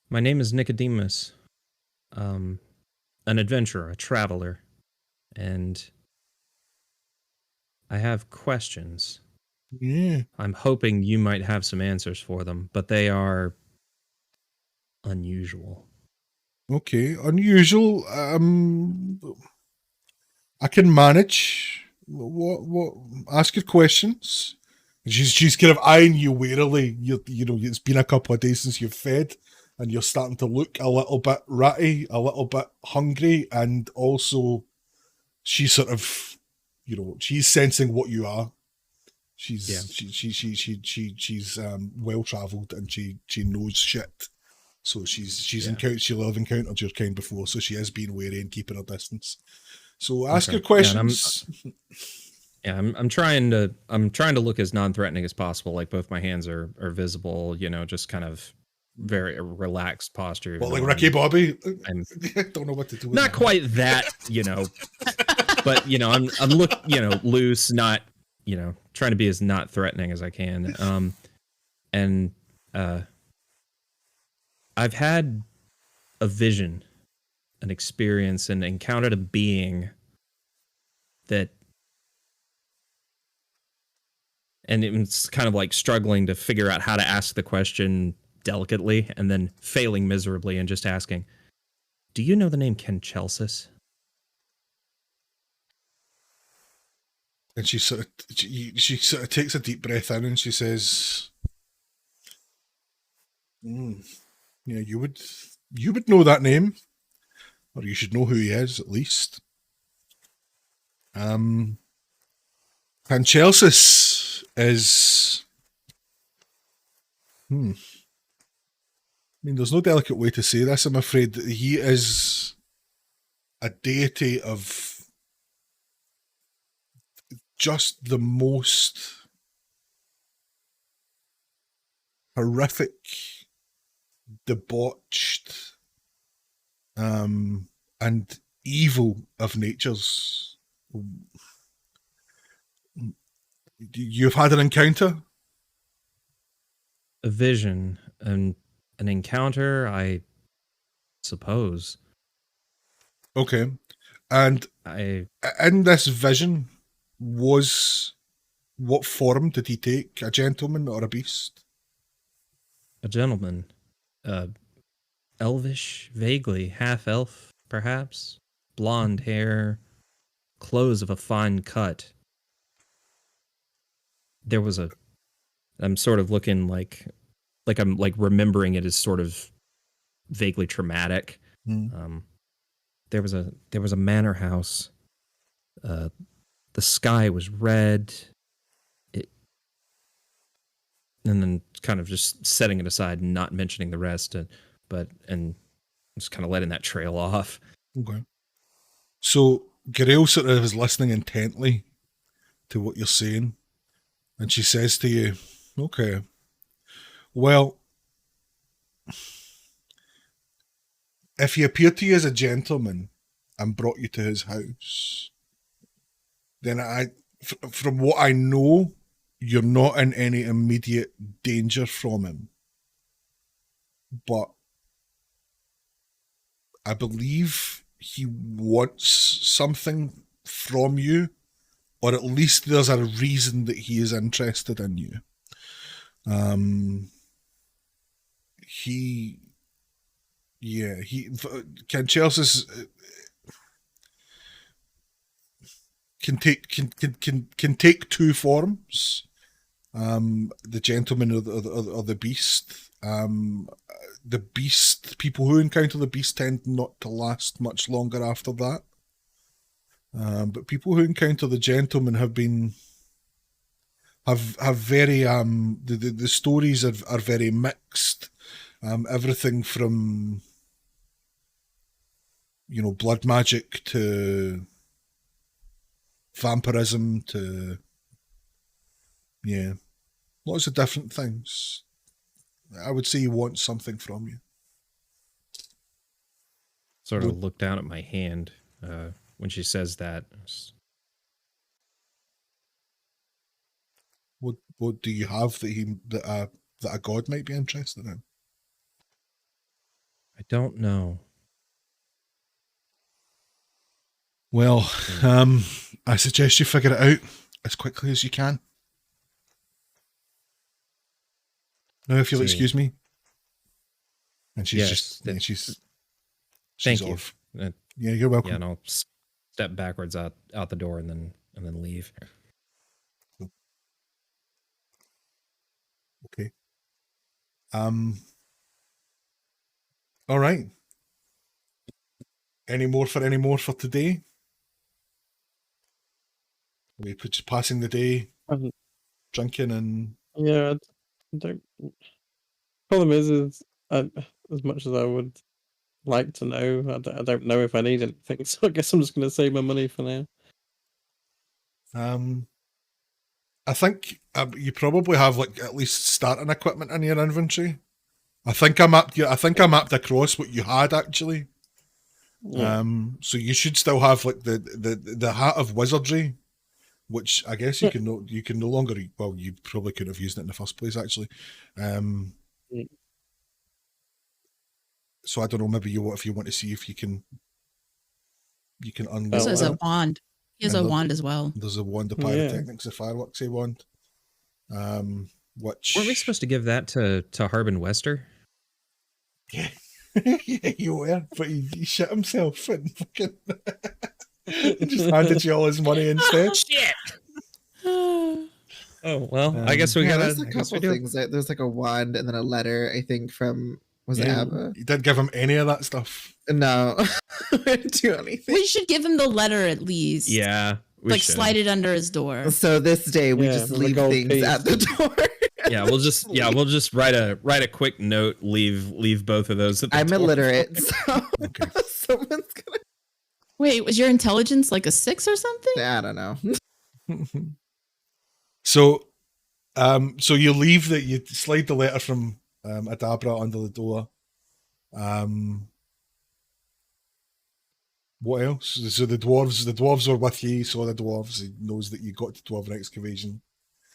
My name is Nicodemus. An adventurer, a traveler. And I have questions. Yeah. I'm hoping you might have some answers for them, but they are unusual. Okay, unusual. I can manage. What? Ask your questions. She's kind of eyeing you warily. You know, it's been a couple of days since you've fed, and you're starting to look a little bit ratty, a little bit hungry, and also she's sort of, you know, she's sensing what you are. She's she's well travelled, and she knows shit. So she'll have encountered your kind before, so she is being wary and keeping her distance. So ask your questions. I'm trying to look as non-threatening as possible. Like both my hands are visible, you know, just kind of very relaxed posture. Well, like Ricky Bobby, I don't know what to do. Not quite that, you know, but you know, I'm loose, not, you know, trying to be as not threatening as I can. I've had a vision, an experience, and encountered a being that, and it's kind of like struggling to figure out how to ask the question delicately and then failing miserably and just asking, do you know the name Kenchelsis? And she sort of takes a deep breath in and she says, yeah, you would know that name, or you should know who he is at least. Panchelsis is, I mean, there's no delicate way to say this. I'm afraid that he is a deity of just the most horrific, debauched, and evil of natures. You've had an encounter? A vision, an encounter, I suppose. Okay. And in this vision, what form did he take? A gentleman or a beast? A gentleman. Elvish, vaguely, half elf, perhaps. Blonde hair, clothes of a fine cut. There was I'm sort of looking like I'm like remembering it as sort of vaguely traumatic. There was a manor house. The sky was red. And then kind of just setting it aside and not mentioning the rest, and just kind of letting that trail off. Okay. So Garaele sort of is listening intently to what you're saying, and she says to you, okay, well, if he appeared to you as a gentleman and brought you to his house, then from what I know, you're not in any immediate danger from him. But I believe he wants something from you, or at least there's a reason that he is interested in you. Kenchelsis can take two forms. The gentleman or the beast. The beast, people who encounter the beast tend not to last much longer after that. But people who encounter the gentleman have very the stories are very mixed. Everything from, you know, blood magic to vampirism to lots of different things. I would say he wants something from you. Sort of look down at my hand when she says that. What do you have that a god might be interested in? I don't know. Well, I suggest you figure it out as quickly as you can. Now, if you'll excuse me. And she's she's Thank you. off. Yeah, you're welcome. Yeah, and I'll step backwards out the door and then leave. Okay. All right. Any more for today? We just passing the day, Um, drinking and yeah, I don't. Problem is as much as I would like to know, I don't know if I need anything. So I guess I'm just going to save my money for now. I think you probably have like at least starting equipment in your inventory. I think I mapped across what you had actually. Yeah. So you should still have like the hat of wizardry, which I guess you can no longer. Well, you probably couldn't have used it in the first place actually. So I don't know. Maybe if you want to see if you can unlock This is that. a wand. He has a wand as well. There's a wand of pyrotechnics, a fireworksy wand. Which weren't we supposed to give that to Harbin Wester? Yeah, yeah, you were, but he shit himself and fucking just handed you all his money instead. Shit. Oh well, I guess we got. There's a couple things. There's like a wand and then a letter. I think from it Abba. You didn't give him any of that stuff. No, I didn't do anything. We should give him the letter at least. Yeah, like slide it under his door. So this day we just leave things at the door. Yeah, we'll just write a quick note. Leave both of those. At the I'm door. illiterate, so someone's gonna. Wait, was your intelligence like a 6 or something? I don't know. So you leave that. You slide the letter from Adabra under the door. What else? So the dwarves were with you. You saw the dwarves. He knows that you got to Dwarven excavation.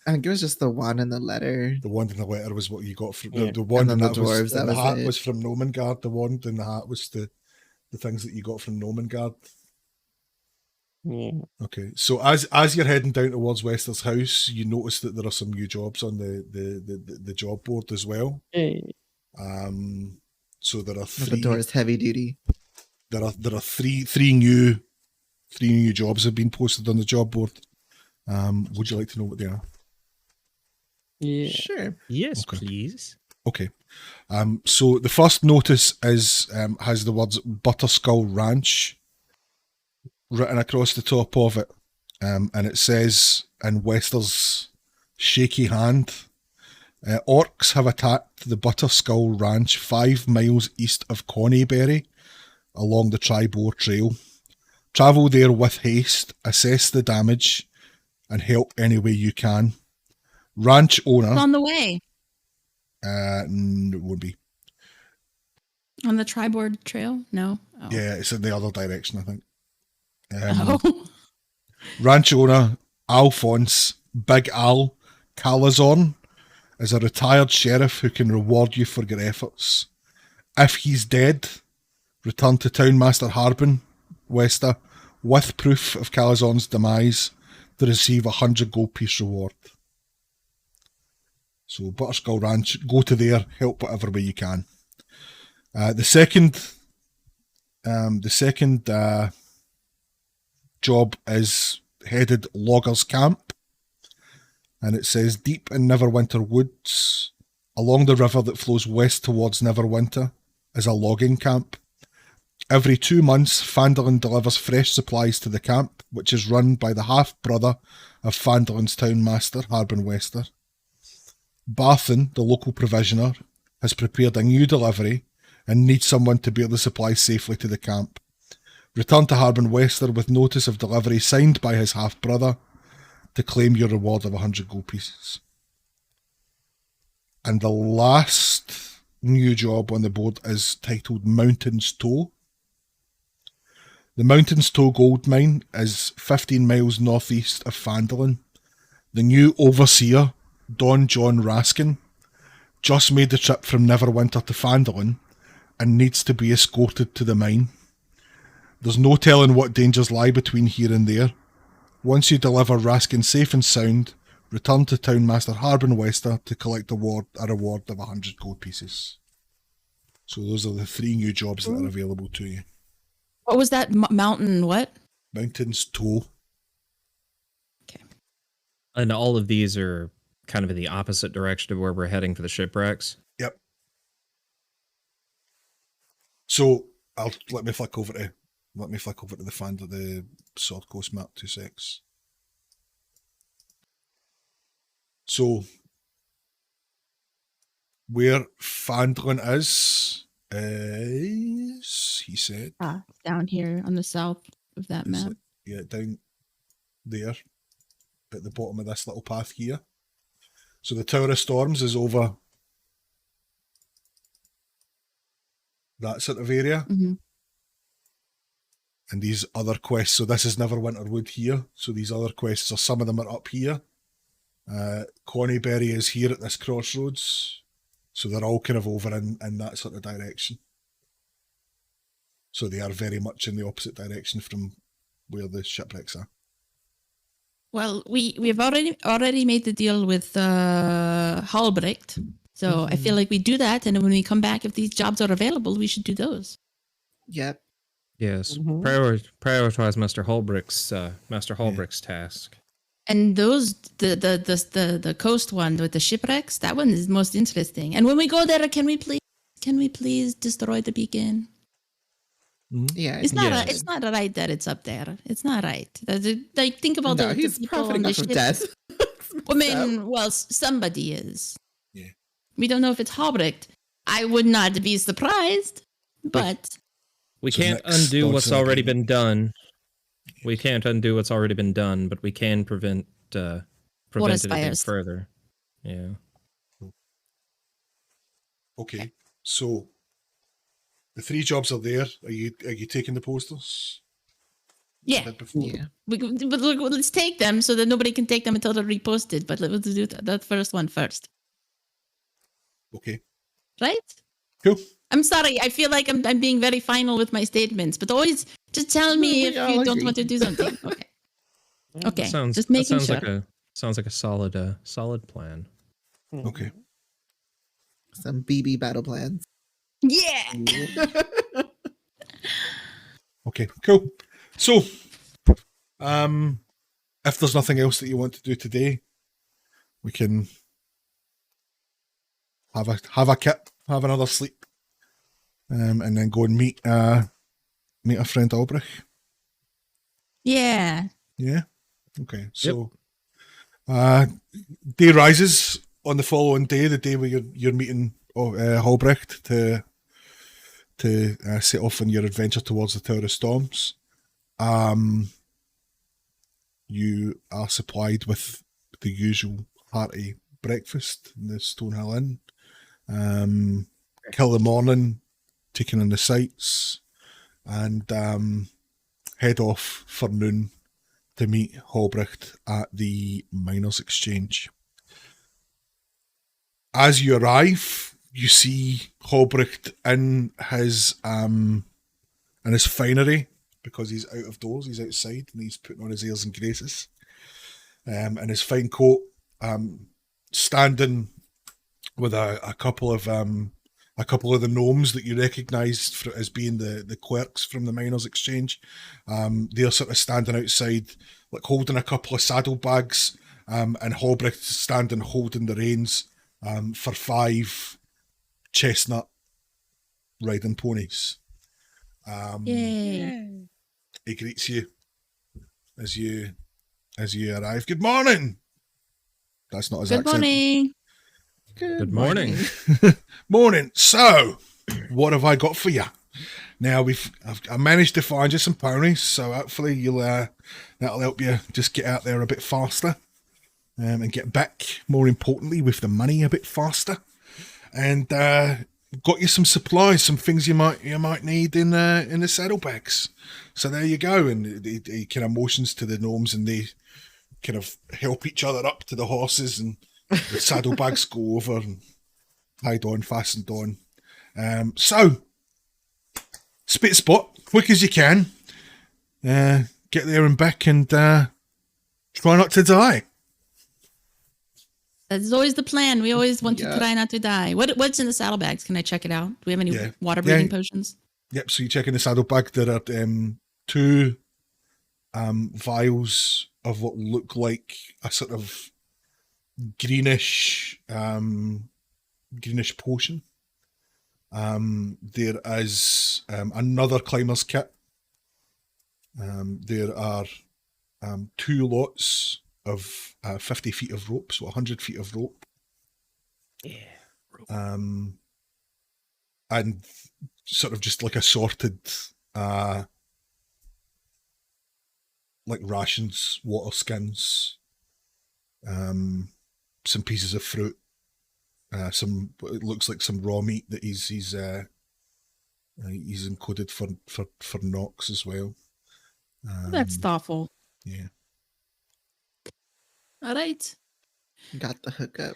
I think it was just the wand and the letter. The wand and the letter was what you got from the and wand, then the dwarves. The hat was from Nomengard. The wand and the hat was the things that you got from Nomengard. Yeah. Okay, so as you're heading down towards Wester's house, you notice that there are some new jobs on the job board as well. Hey. So there are The door is heavy duty. There are three new jobs have been posted on the job board. Would you like to know what they are? Yeah. Sure. Yes, please. Okay. So the first notice is has the words Butterskull Ranch written across the top of it. And it says in Wester's shaky hand, orcs have attacked the Butterskull Ranch 5 miles east of Coneyberry along the Tribor Trail. Travel there with haste, assess the damage, and help any way you can. Ranch owner. It's on the way. It won't be. On the Triboard Trail? No. Oh. Yeah, it's in the other direction, I think. Oh. Ranch owner Alphonse Big Al Calazorn is a retired sheriff who can reward you for your efforts. If he's dead, return to Townmaster Harbin Wester with proof of Calazorn's demise to receive 100 gold piece reward. So Butterskull Ranch, go to there, help whatever way you can. The second job is headed Loggers Camp, and it says deep in Neverwinter Woods, along the river that flows west towards Neverwinter, is a logging camp. Every 2 months, Fandolin delivers fresh supplies to the camp, which is run by the half-brother of Fandolin's townmaster, Harbin Wester. Barthen, the local provisioner, has prepared a new delivery and needs someone to bear the supplies safely to the camp. Return to Harbin Wester with notice of delivery signed by his half-brother to claim your reward of 100 gold pieces. And the last new job on the board is titled Mountain's Toe. The Mountain's Toe gold mine is 15 miles northeast of Fandolin. The new overseer, Don John Raskin, just made the trip from Neverwinter to Fandolin and needs to be escorted to the mine. There's no telling what dangers lie between here and there. Once you deliver Raskin safe and sound, return to Townmaster Harbin Wester to collect a reward of 100 gold pieces. So those are the 3 new jobs that are available to you. What was that mountain? What? Mountain's Toe. And all of these are kind of in the opposite direction of where we're heading for the shipwrecks. Yep. So let me flick over to the fan of the Sword Coast map 2.6. So where Fandlin is, he said, Down here on the south of that it's map. like, yeah, down there at the bottom of this little path here. So the Tower of Storms is over that sort of area. Mm-hmm. And these other quests, so this is Neverwinter Wood here. So these other quests, some of them are up here. Connieberry is here at this crossroads. So they're all kind of over in that sort of direction. So they are very much in the opposite direction from where the shipwrecks are. Well, we've already made the deal with Halbrecht. So I feel like we do that, and when we come back, if these jobs are available, we should do those. Yep. Yes. Mhm. Prioritize Master Holbrick's task. And those the coast one with the shipwrecks, that one is most interesting. And when we go there, can we please destroy the beacon? Yeah. It's not Yes. it's not right that it's up there. It's not right. Like think about No, the he's people on profiting the off of ship. death. I mean, well, somebody is. Yeah. We don't know if it's Halbrecht. I would not be surprised, but We So can't next undo what's Dodson already agreement. been done. We can't undo what's already been done, but we can prevent anything fires. further. Yeah. Okay, so the 3 jobs are there. Are you taking the posters? yeah. Did before? Yeah. But look, let's take them so that nobody can take them until they're reposted. But let's do that first one first, Okay, right? cool. I'm sorry. I feel like I'm being very final with my statements, but always just tell me We if all you don't agree. want to do something. Okay. Okay. Just That making sounds sure. like a solid plan. Okay. Some BB battle plans. Yeah. Okay, cool. So, if there's nothing else that you want to do today, we can have a kip, have another sleep, and then go and meet our friend Albrecht. Yeah. Yeah. Okay. So, day rises on the following day, the day where you're meeting Albrecht to set off on your adventure towards the Tower of Storms. You are supplied with the usual hearty breakfast in the Stonehill Inn. Kill the morning, taking in the sights, and head off for noon to meet Halbrecht at the Miners' Exchange. As you arrive, you see Halbrecht in his finery, because he's out of doors, he's outside, and he's putting on his airs and graces. And his fine coat, standing with a couple of the gnomes that you recognise as being the clerks from the Miners' Exchange. They're sort of standing outside, like holding a couple of saddlebags, and Halbrecht standing holding the reins for 5 chestnut riding ponies. Yay. He greets you as you arrive. Good morning. That's not his Good accent. morning. Good morning. Morning. So, what have I got for you? Now I managed to find you some ponies, so hopefully that'll help you just get out there a bit faster, and get back, more importantly, with the money a bit faster. And got you some supplies, some things you might need in the saddlebags. So there you go. And he kind of motions to the gnomes, and they kind of help each other up to the horses, and the saddlebags go over and tied on, fastened on. So spit spot, quick as you can. Get there and back, and try not to die. That's always the plan. We always want to Yeah. try not to die. What's in the saddlebags? Can I check it out? Do we have any water breathing potions? Yep, so you check in the saddlebag. There are 2 vials of what look like a sort of greenish potion. There is another climber's kit. There are 2 lots of 50 feet of rope, so 100 feet of rope. Yeah. And sort of just like assorted like rations, water skins, some pieces of fruit, some, it looks like some raw meat that he's encoded for Nox as well. That's thoughtful. Yeah. All right. Got the hookup.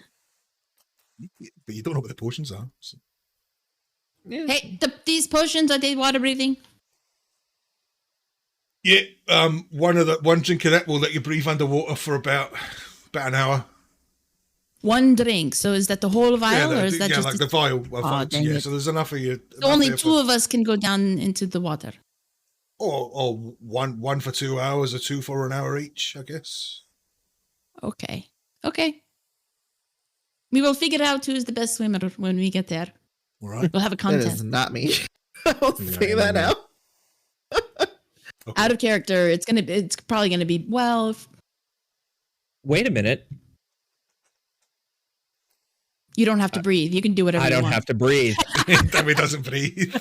But you don't know what the potions are. So. Yeah. Hey, these potions, are they water breathing? Yeah, one drink of it will let you breathe underwater for about an hour. One drink. So is that the whole vial, or is that just like the vial? dang Yeah, it. so there's enough of you. So only 2 of us can go down into the water. Or one for 2 hours, or 2 for an hour each, I guess. Okay. We will figure out who is the best swimmer when we get there. All right. We'll have a That contest. is not me. I'll say that out. Okay. Out of character, it's probably gonna be Wait a minute. you don't have to breathe. You can do whatever I you don't want. have to breathe. Timmy doesn't breathe.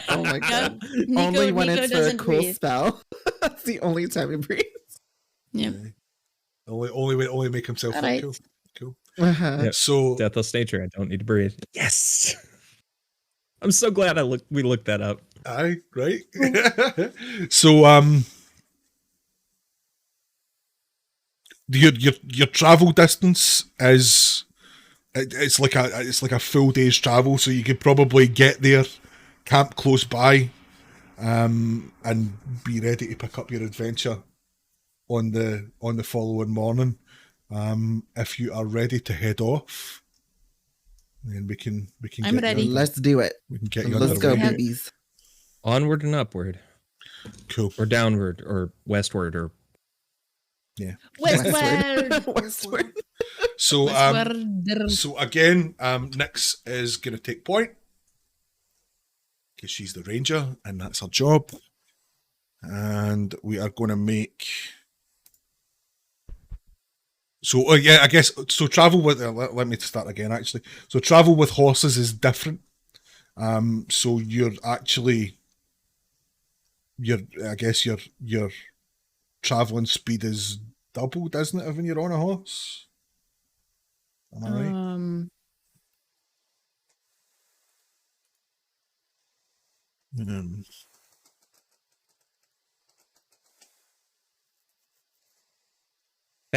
Oh my god. Nico, Only when Nico it's for a doesn't cool breathe. spell. That's the only time he breathes. Yep. Only make himself All look right. cool. Uh-huh. Yep. So Deathless nature. I don't need to breathe. Yes. I'm so glad we looked that up. aye, right. So your travel distance is it's like a full day's travel, so you could probably get there, camp close by, and be ready to pick up your adventure on the following morning. If you are ready to head off, then we can I'm get ready. You under, Let's do it. we can get you Let's go, underway. babies. Onward and upward, Cool. or downward, or westward, or Yeah. Westward. Westward. So Westward. so again, Nyx is gonna take point because she's the ranger and that's her job. And we are gonna make. So yeah, I guess so. Travel with let me start again. Actually, so travel with horses is different. So you're actually I guess your traveling speed is doubled, isn't it, when you're on a horse? Am I right?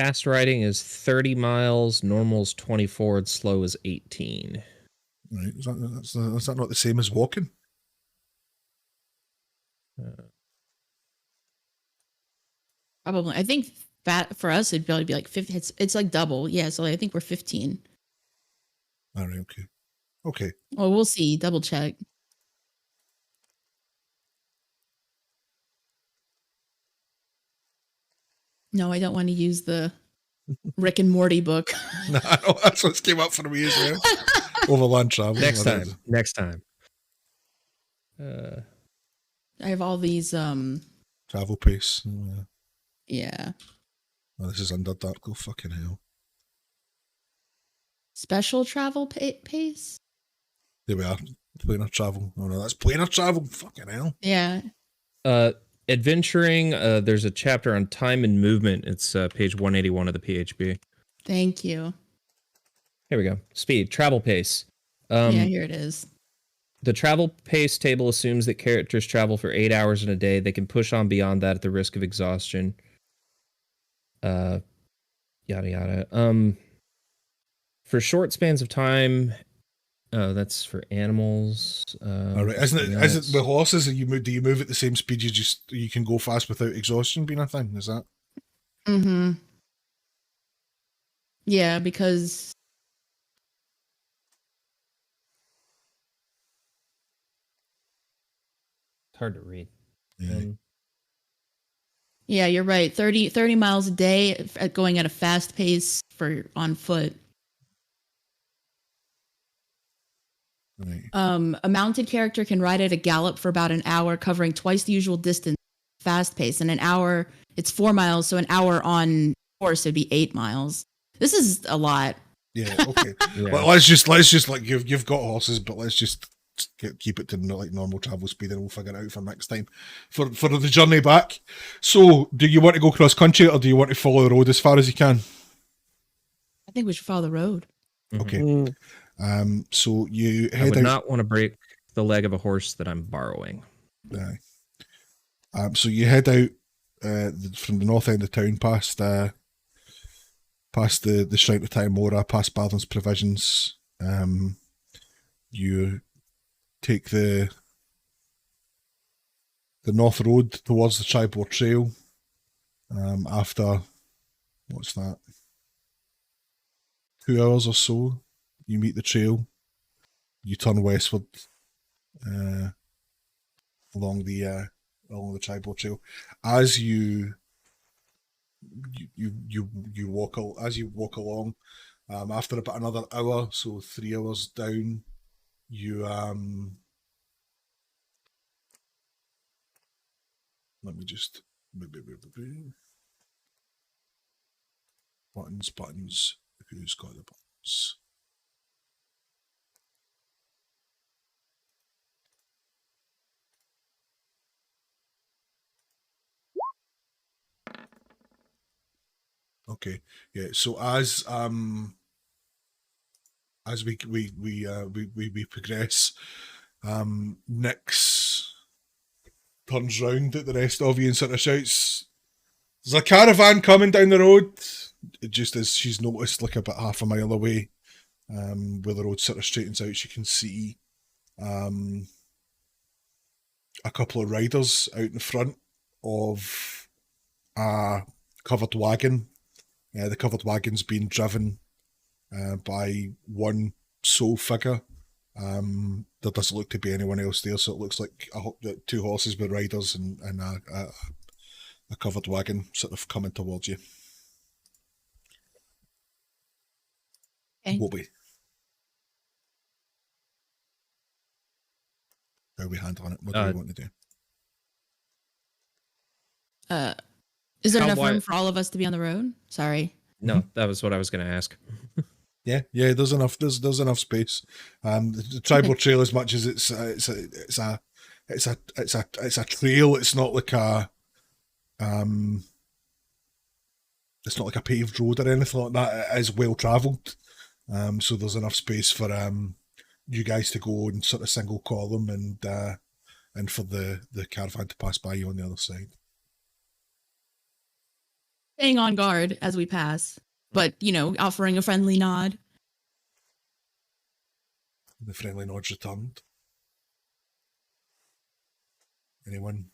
fast riding is 30 miles. Normal's 24. And slow is 18. Right. Is that not the same as walking? Probably. I think that for us it'd probably be like 50. It's like double. Yeah. So I think we're 15. All right. Okay. Okay. Well, we'll see. Double check. No, I don't want to use the Rick and Morty book. No, that's what came up for me as well. Overland travel. Next time. I have all these. Travel pace. Yeah. Oh, this is Underdark. Oh, fucking hell. Special travel pace. There we are. Planar travel. Oh no, that's planar travel. Fucking hell. Yeah. Adventuring. There's a chapter on time and movement. It's page 181 of the PHB. Thank you. Here we go. Speed, travel pace. Yeah, here it is. The travel pace table assumes that characters travel for 8 hours in a day. They can push on beyond that at the risk of exhaustion. Yada yada. For short spans of time, that's for animals. All right, isn't it? Is it with horses? Do you move at the same speed? You can go fast without exhaustion being a thing. Is that? Mm-hmm. Yeah, because hard to read. Yeah. Yeah, you're right. 30 miles a day going at a fast pace for on foot. Right. A mounted character can ride at a gallop for about an hour, covering twice the usual distance, fast pace. And an hour, it's 4 miles, so an hour on horse would be 8 miles. This is a lot. Yeah. Okay. Yeah. Well, let's just like you've got horses, but let's just keep it to like normal travel speed, and we'll figure it out for next time for the journey back. So, do you want to go cross country, or do you want to follow the road as far as you can? I think we should follow the road. Okay. So you I head would out. not want to break the leg of a horse that I'm borrowing. Aye. So you head out from the north end of town, past the Shrine of Tymora, past Balvin's Provisions. You take the north road towards the Tribord Trail. After what's that? 2 hours or so, you meet the trail. You turn westward along the Tribord Trail. As you walk along, after about another hour, so 3 hours down, you let me just buttons. Who's got the buttons? Okay, yeah. So as we progress, Nyx turns round at the rest of you and sort of shouts, "There's a caravan coming down the road." Just as she's noticed, like about half a mile away, where the road sort of straightens out, she can see a couple of riders out in front of a covered wagon. The covered wagon's being driven by one sole figure. There doesn't look to be anyone else there, so it looks like two horses with riders and a covered wagon sort of coming towards you. Okay. What how are we handling it? What do we want to do? Is there How enough room wide- for all of us to be on the road? Sorry. No, that was what I was going to ask. Yeah. There's enough. There's enough space. The Tribal Trail, as much as it's a trail. It's not like a paved road or anything like that. It is well travelled. So there's enough space for you guys to go in sort of single column and for the caravan to pass by you on the other side. Staying on guard as we pass, but, offering a friendly nod. The friendly nod's returned. Anyone?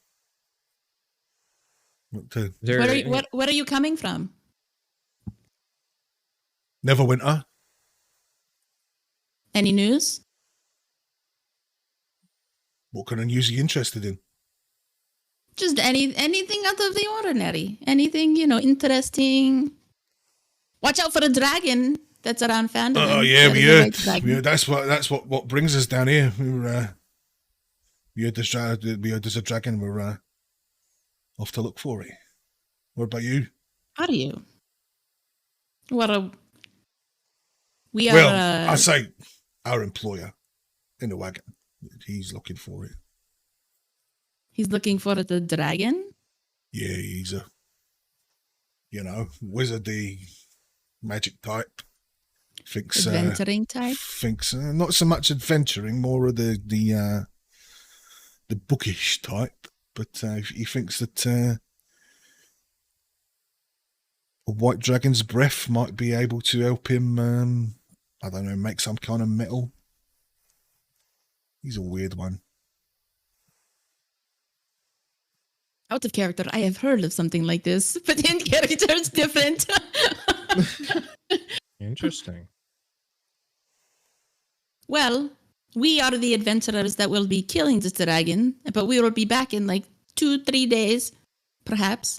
Want to Is there What are any- you, what are you coming from? Neverwinter? Any news? What kind of news are you interested in? Just anything out of the ordinary. Anything, interesting. Watch out for the dragon that's around Phandalin. Oh yeah, That we is a heard. white dragon. That's what brings us down here. We heard there's a dragon. We're off to look for it. What about you? How do you? We are. Well, I say our employer in the wagon. He's looking for it. He's looking for the dragon. Yeah, he's a wizardy magic type. Thinks Adventuring type. Thinks not so much adventuring, more of the bookish type. But he thinks that a white dragon's breath might be able to help him. I don't know, make some kind of metal. He's a weird one. Out of character, I have heard of something like this, but in character it's different. Interesting. Well, we are the adventurers that will be killing the dragon, but we will be back in like 2-3 days, perhaps,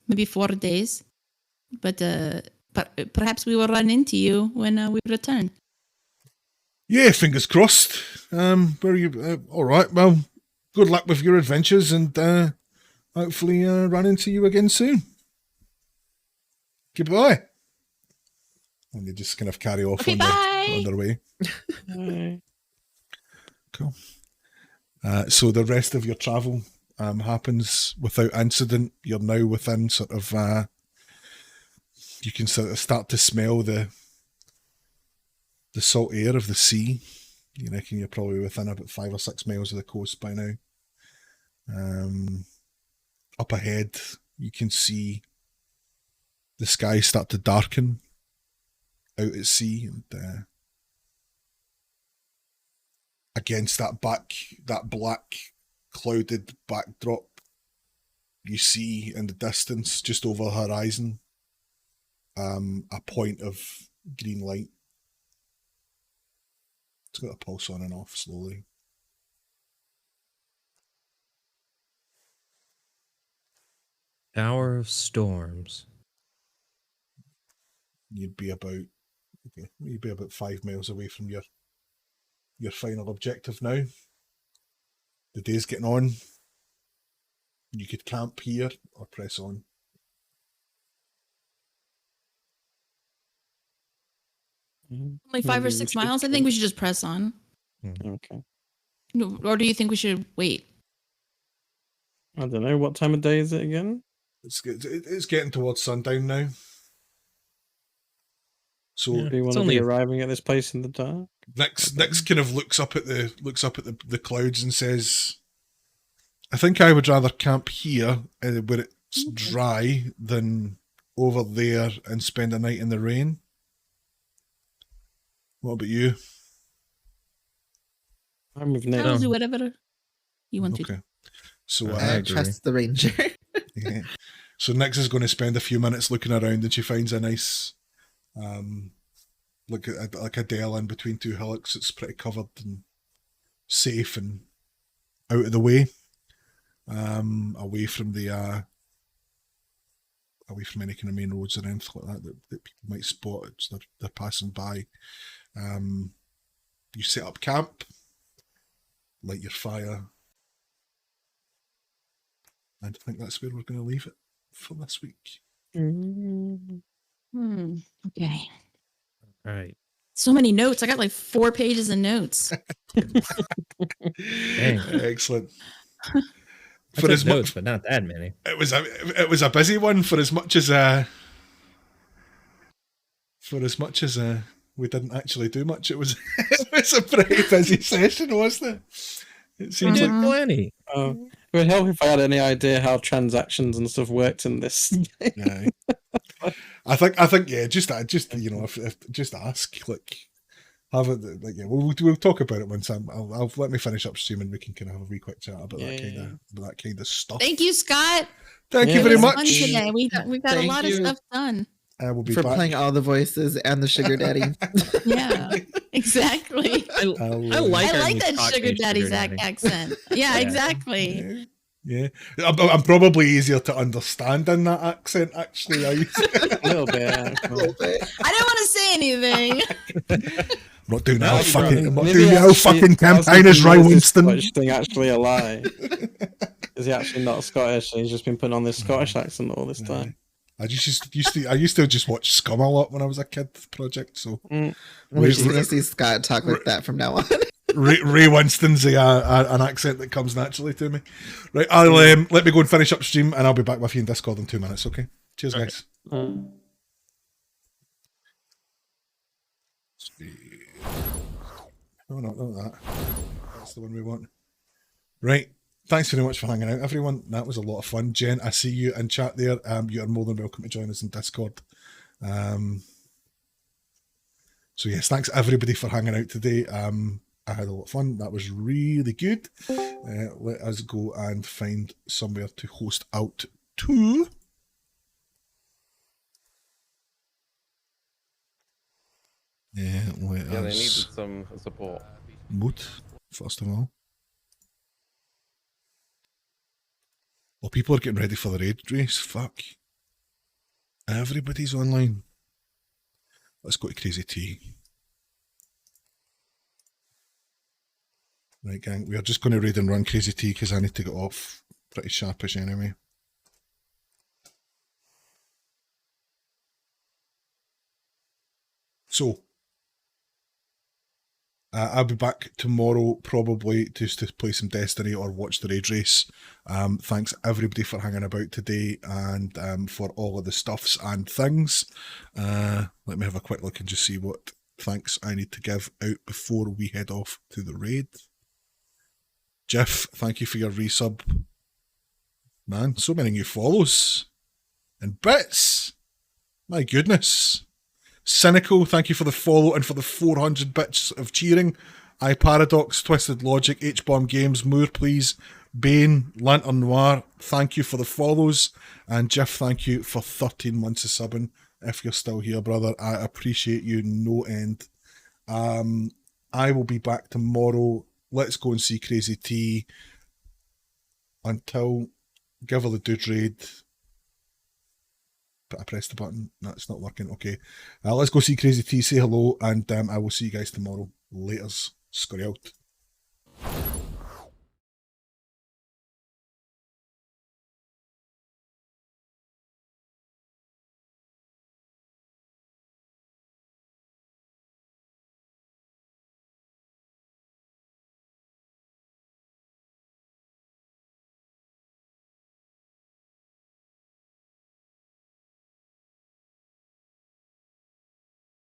maybe 4 days. But perhaps we will run into you when we return. Yeah, fingers crossed. Where are you? All right. Well, good luck with your adventures, and hopefully run into you again soon. Goodbye. And they just kind of carry off Okay, on their way. Bye. Cool. So the rest of your travel happens without incident. You're now within sort of. You can sort of start to smell the salt air of the sea. You reckon you're probably within about 5 or 6 miles of the coast by now. Up ahead, you can see the sky start to darken out at sea, and against that black clouded backdrop, you see in the distance, just over the horizon, a point of green light. It's got a pulse on and off slowly. Tower of Storms. You'd be about 5 miles away from your final objective now. The day's getting on. You could camp here or press on. Like 5 or Maybe 6 should miles. I think we should just press on. Okay. No, or do you think we should wait? I don't know. What time of day is it again? It's getting towards sundown now. So Yeah. Do you want It's to only- be arriving at this place in the dark? Nix kind of looks up at the clouds and says, "I think I would rather camp here where it's dry than over there and spend a night in the rain. What about you?" I'm with Nick. I'll do whatever you want to. Okay. So I I agree. trust the ranger. yeah. So Nix is going to spend a few minutes looking around, and she finds a nice, like a dell in between two hillocks. It's pretty covered and safe and out of the way, away from any kind of main roads or anything like that people might spot as they're passing by. You set up camp, light your fire, and I think that's where we're going to leave it for this week. Mm. Okay. All right. So many notes. I got like 4 pages of notes. Dang. Excellent. I For took as much, notes, but not that many. it was a busy one. For as much as we didn't actually do much, it was a pretty busy session, wasn't it? It We seems did like plenty. It would help if I had any idea how transactions and stuff worked in this. yeah. I think yeah. Just you know, if just ask, like, have it, like, yeah. We'll talk about it once I'll let me finish up stream and we can kind of have a wee quick chat about that kind of stuff. Thank you, Scott. Thank you Yeah, very It was much. fun today. We got a Thank lot you. of stuff done. I will be For back. playing all the voices and the sugar daddy. Yeah, exactly. I I'll, like I our like new that Cockney sugar daddy's daddy. accent. Yeah, exactly. Yeah. I'm probably easier to understand in that accent, actually. A little bit. Yeah. I don't want to say anything. I'm not doing Now that you fucking. run. I'm not Maybe doing the whole actually- fucking I was campaign as thinking, Ray is this Winston. Scottish thing actually a lie? Is he actually not Scottish? And he's just been putting on this Scottish accent all this time. I used to just watch Scum a lot when I was a kid. Project, so Mm. We're just going to see Scott talk like that from now on. Ray Winston's an accent that comes naturally to me. Right, I'll let me go and finish up stream, and I'll be back with you in Discord in 2 minutes. Okay, cheers, guys. Mm. No, not that. That's the one we want. Right. Thanks very much for hanging out, everyone. That was a lot of fun. Jen, I see you in chat there. You are more than welcome to join us in Discord. So yes, thanks everybody for hanging out today. I had a lot of fun. That was really good. Let us go and find somewhere to host out to. Yeah, Yeah, they needed some support. mood, first of all. Oh, people are getting ready for the raid race. Fuck. Everybody's online. Let's go to Crazy T. Right, gang, we are just going to raid and run Crazy T because I need to get off pretty sharpish anyway. So, I'll be back tomorrow probably just to play some Destiny or watch the raid race. Thanks everybody for hanging about today and for all of the stuffs and things. Let me have a quick look and just see what thanks I need to give out before we head off to the raid. Jeff, thank you for your resub. Man, so many new follows. And bits. My goodness. Cynical, thank you for the follow and for the 400 bits of cheering. iParadox, Twisted Logic, H-Bomb Games, Moore Please, Bane, Lantern Noir, thank you for the follows. And Jeff, thank you for 13 months of subbing. If you're still here, brother, I appreciate you no end. I will be back tomorrow. Let's go and see Crazy T. Until, give her the dude raid. But I pressed the button. No, it's not working. Okay. Let's go see Crazy T, say hello, and I will see you guys tomorrow. Laters. Scurry out.